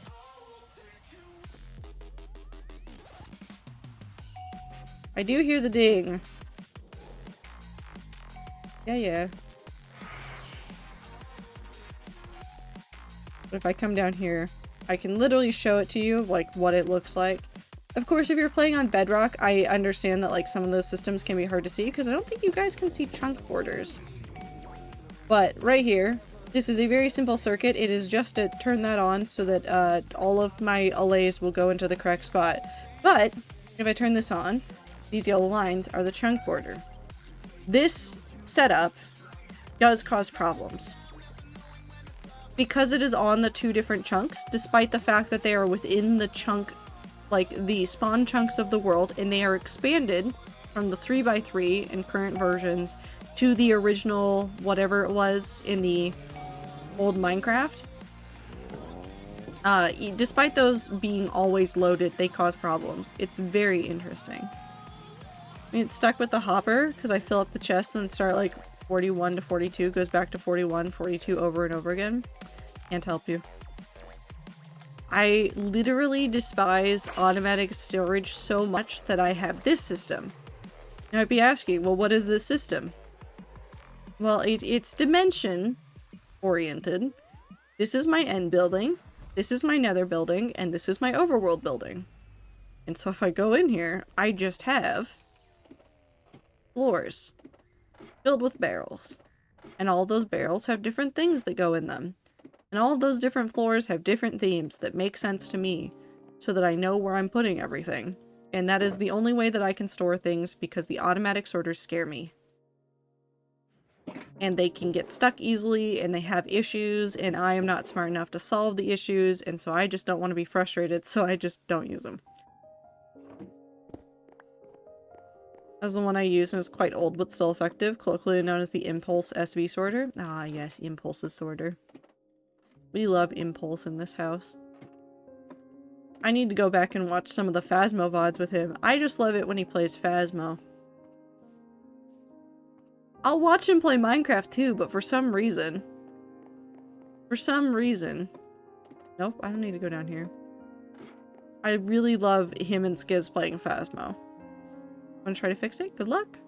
I do hear the ding. Yeah. But if I come down here, I can literally show it to you of like what it looks like. Of course, if you're playing on Bedrock, I understand that like some of those systems can be hard to see because I don't think you guys can see chunk borders. But right here, this is a very simple circuit. It is just to turn that on so that all of my allays will go into the correct spot. But if I turn this on, these yellow lines are the chunk border. This setup does cause problems. Because it is on the two different chunks, despite the fact that they are within the chunk, like the spawn chunks of the world, and they are expanded from the 3x3 in current versions to the original whatever it was in the old Minecraft. Despite those being always loaded, they cause problems. It's very interesting. I mean, it's stuck with the hopper because I fill up the chest and start like 41 to 42, goes back to 41, 42 over and over again. Can't help you. I literally despise automatic storage so much that I have this system. You might be asking, well, what is this system? Well, it's dimension oriented. This is my end building, this is my nether building, and this is my overworld building. And so if I go in here, I just have floors filled with barrels. And all those barrels have different things that go in them. And all of those different floors have different themes that make sense to me so that I know where I'm putting everything. And that is the only way that I can store things because the automatic sorters scare me. And they can get stuck easily and they have issues and I am not smart enough to solve the issues and so I just don't want to be frustrated, so I just don't use them. That's the one I use and it's quite old but still effective, colloquially known as the Impulse SV sorter. Ah yes, Impulse's sorter. We love Impulse in this house. I need to go back and watch some of the Phasmo VODs with him. I just love it when he plays Phasmo. I'll watch him play Minecraft too, but for some reason... Nope, I don't need to go down here. I really love him and Skiz playing Phasmo. Wanna try to fix it? Good luck!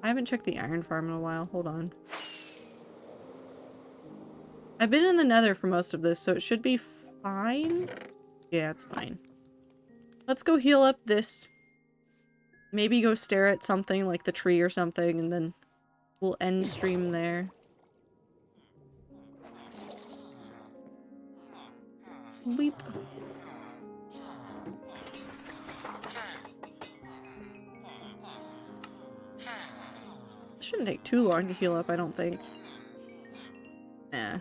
I haven't checked the iron farm in a while. Hold on. I've been in the nether for most of this, so it should be fine. Yeah, it's fine. Let's go heal up this. Maybe go stare at something like the tree or something, and then we'll end stream there. Weep. It shouldn't take too long to heal up, I don't think. Nah.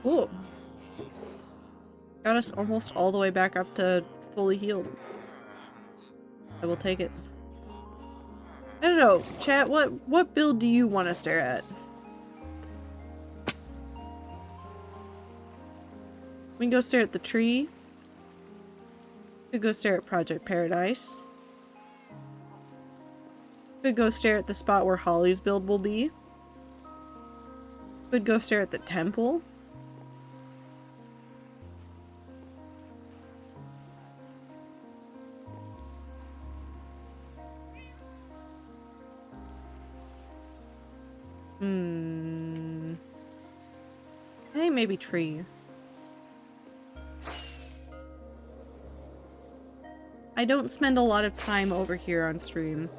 Cool. Got us almost all the way back up to fully healed. I will take it. I don't know, chat, what build do you want to stare at? We can go stare at the tree. We could go stare at Project Paradise. We could go stare at the spot where Holly's build will be. We could go stare at the temple. I think maybe tree. I don't spend a lot of time over here on stream.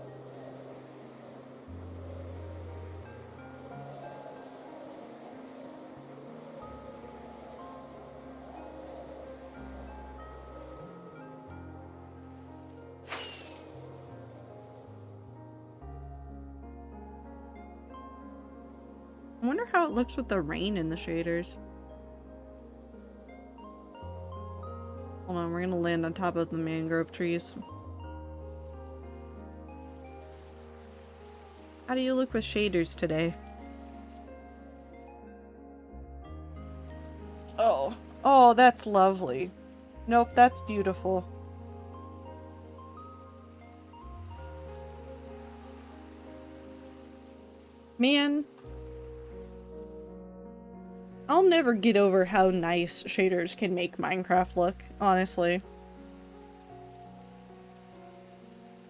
I wonder how it looks with the rain in the shaders. Hold on, we're gonna land on top of the mangrove trees. How do you look with shaders today? Oh. Oh, that's lovely. Nope, that's beautiful. Man. I'll never get over how nice shaders can make Minecraft look, honestly.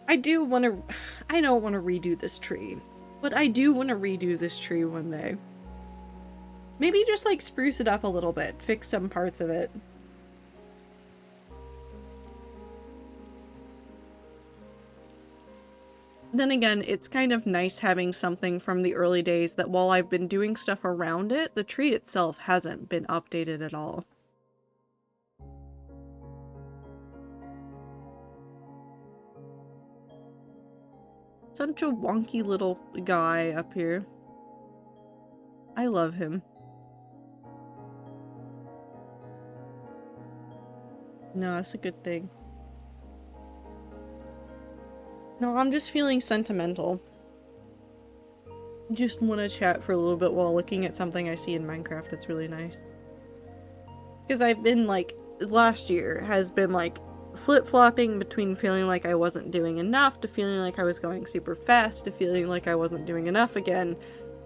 I don't want to redo this tree, but I do want to redo this tree one day. Maybe just like spruce it up a little bit, fix some parts of it. Then again, it's kind of nice having something from the early days that while I've been doing stuff around it, the tree itself hasn't been updated at all. Such a wonky little guy up here. I love him. No, that's a good thing. No, I'm just feeling sentimental. Just want to chat for a little bit while looking at something I see in Minecraft that's really nice. Because I've been like, last year has been like flip-flopping between feeling like I wasn't doing enough to feeling like I was going super fast to feeling like I wasn't doing enough again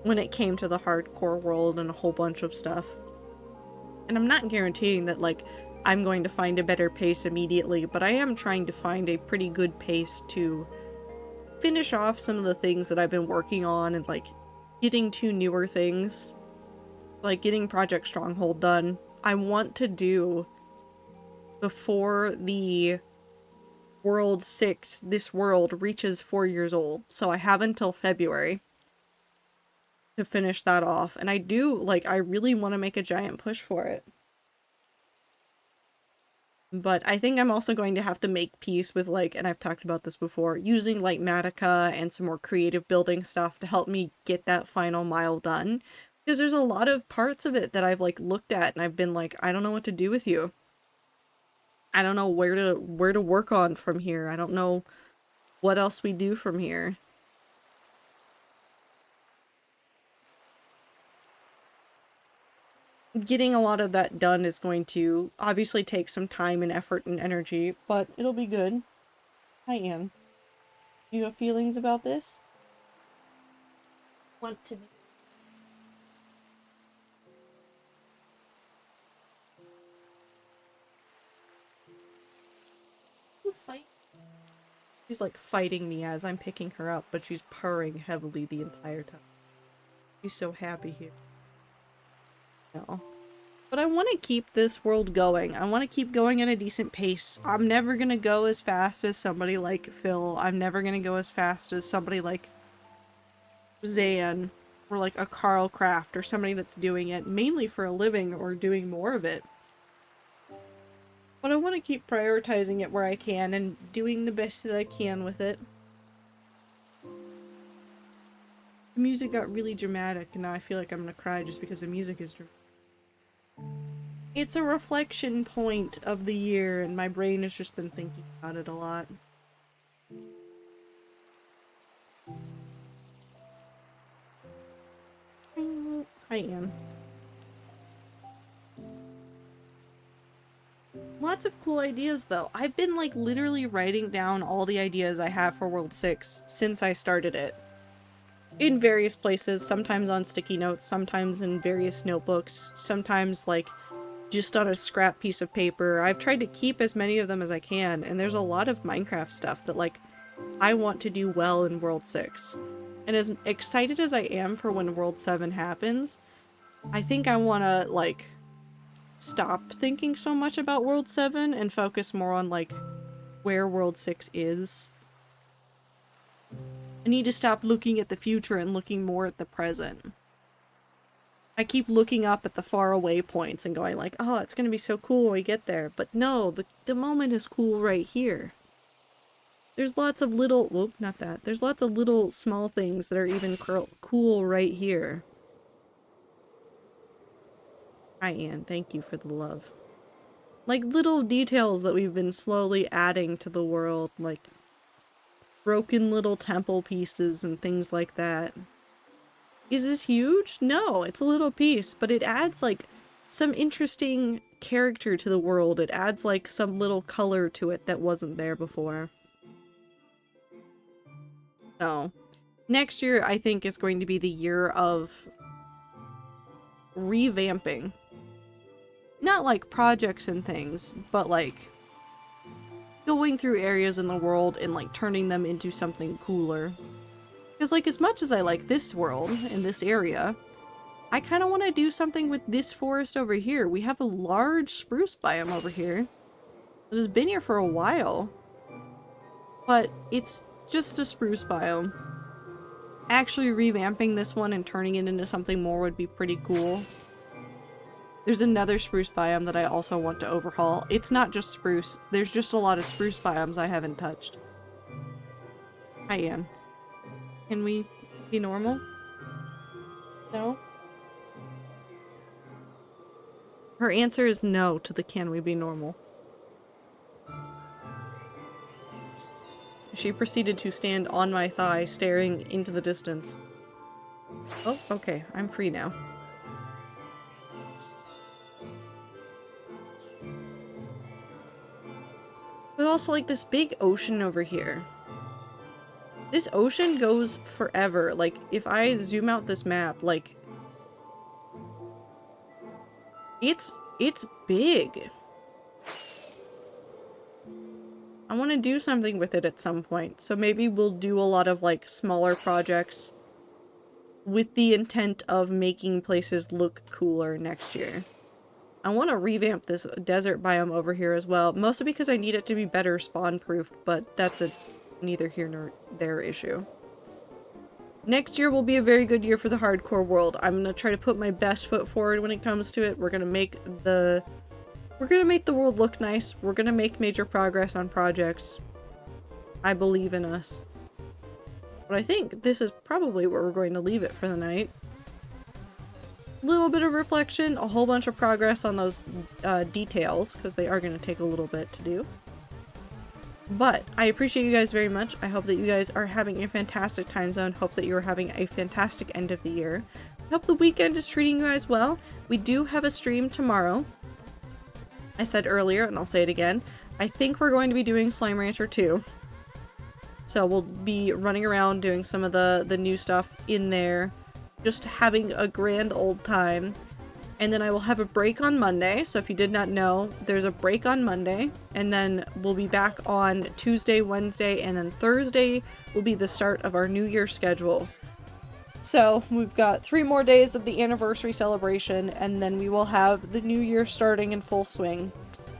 when it came to the hardcore world and a whole bunch of stuff. And I'm not guaranteeing that like I'm going to find a better pace immediately, but I am trying to find a pretty good pace to finish off some of the things that I've been working on and like getting to newer things, like getting Project Stronghold done. I want to do before the World 6, this world reaches 4 years old, so I have until February to finish that off, and I really want to make a giant push for it. But I think I'm also going to have to make peace with like, and I've talked about this before, using like Matica and some more creative building stuff to help me get that final mile done. Because there's a lot of parts of it that I've like looked at and I've been like, I don't know what to do with you. I don't know where to work on from here. I don't know what else we do from here. Getting a lot of that done is going to obviously take some time and effort and energy, but it'll be good. I am. You have feelings about this? Want to fight? She's like fighting me as I'm picking her up, but she's purring heavily the entire time. She's so happy here. No. But I want to keep this world going. I want to keep going at a decent pace. I'm never going to go as fast as somebody like Phil. I'm never going to go as fast as somebody like Zan or like a Carl Craft or somebody that's doing it mainly for a living or doing more of it. But I want to keep prioritizing it where I can and doing the best that I can with it. The music got really dramatic and now I feel like I'm gonna cry just because the music is dramatic. It's a reflection point of the year and my brain has just been thinking about it a lot. I am. Lots of cool ideas though. I've been like literally writing down all the ideas I have for World 6 since I started it. In various places, sometimes on sticky notes, sometimes in various notebooks, sometimes like just on a scrap piece of paper. I've tried to keep as many of them as I can, and there's a lot of Minecraft stuff that like I want to do well in World 6. And as excited as I am for when World 7 happens, I think I want to like stop thinking so much about World 7 and focus more on like where World 6 is. I need to stop looking at the future and looking more at the present. I keep looking up at the faraway points and going like, oh, it's gonna be so cool when we get there. But no, the moment is cool right here. There's lots of little, whoop, not that. There's lots of little small things that are even cool right here. Hi, Anne. Thank you for the love. Like, little details that we've been slowly adding to the world, like broken little temple pieces and things like that. Is this huge? No, it's a little piece, but it adds, like, some interesting character to the world. It adds, like, some little color to it that wasn't there before. So, next year, I think, is going to be the year of revamping. Not like projects and things, but like going through areas in the world and like turning them into something cooler. Because like as much as I like this world and this area, I kind of want to do something with this forest over here. We have a large spruce biome over here that has been here for a while, but it's just a spruce biome. Actually revamping this one and turning it into something more would be pretty cool. There's another spruce biome that I also want to overhaul. It's not just spruce. There's just a lot of spruce biomes I haven't touched. Hi, Anne. Can we be normal? No? Her answer is no to the can we be normal. She proceeded to stand on my thigh, staring into the distance. Oh, okay. I'm free now. But also, like, this big ocean over here. This ocean goes forever. Like, if I zoom out this map, like... It's big. I want to do something with it at some point. So maybe we'll do a lot of, like, smaller projects with the intent of making places look cooler next year. I want to revamp this desert biome over here as well, mostly because I need it to be better spawn-proofed, but that's a neither here nor there issue. Next year will be a very good year for the hardcore world. I'm going to try to put my best foot forward when it comes to it. We're going to make the world look nice. We're going to make major progress on projects. I believe in us. But I think this is probably where we're going to leave it for the night. Little bit of reflection, a whole bunch of progress on those details, because they are going to take a little bit to do. But I appreciate you guys very much. I hope that you guys are having a fantastic time zone. Hope that you're having a fantastic end of the year. I hope the weekend is treating you guys well. We do have a stream tomorrow. I said earlier, and I'll say it again, I think we're going to be doing Slime Rancher 2. So we'll be running around doing some of the new stuff in there. Just having a grand old time. And then I will have a break on Monday. So if you did not know, there's a break on Monday. And then we'll be back on Tuesday, Wednesday, and then Thursday will be the start of our New Year schedule. So we've got 3 more days of the anniversary celebration, and then we will have the New Year starting in full swing.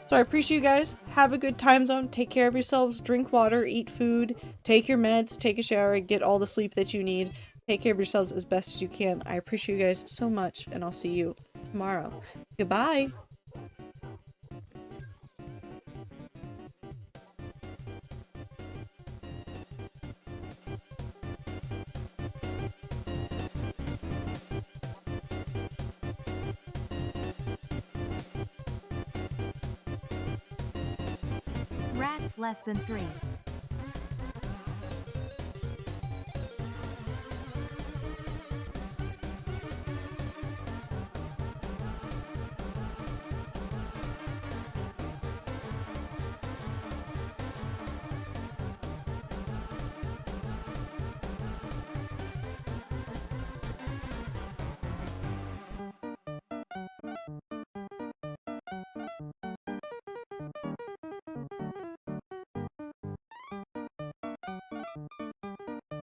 So I appreciate you guys. Have a good time zone. Take care of yourselves. Drink water. Eat food. Take your meds. Take a shower. Get all the sleep that you need. Take care of yourselves as best as you can. I appreciate you guys so much, and I'll see you tomorrow. Goodbye! Rats less than 3.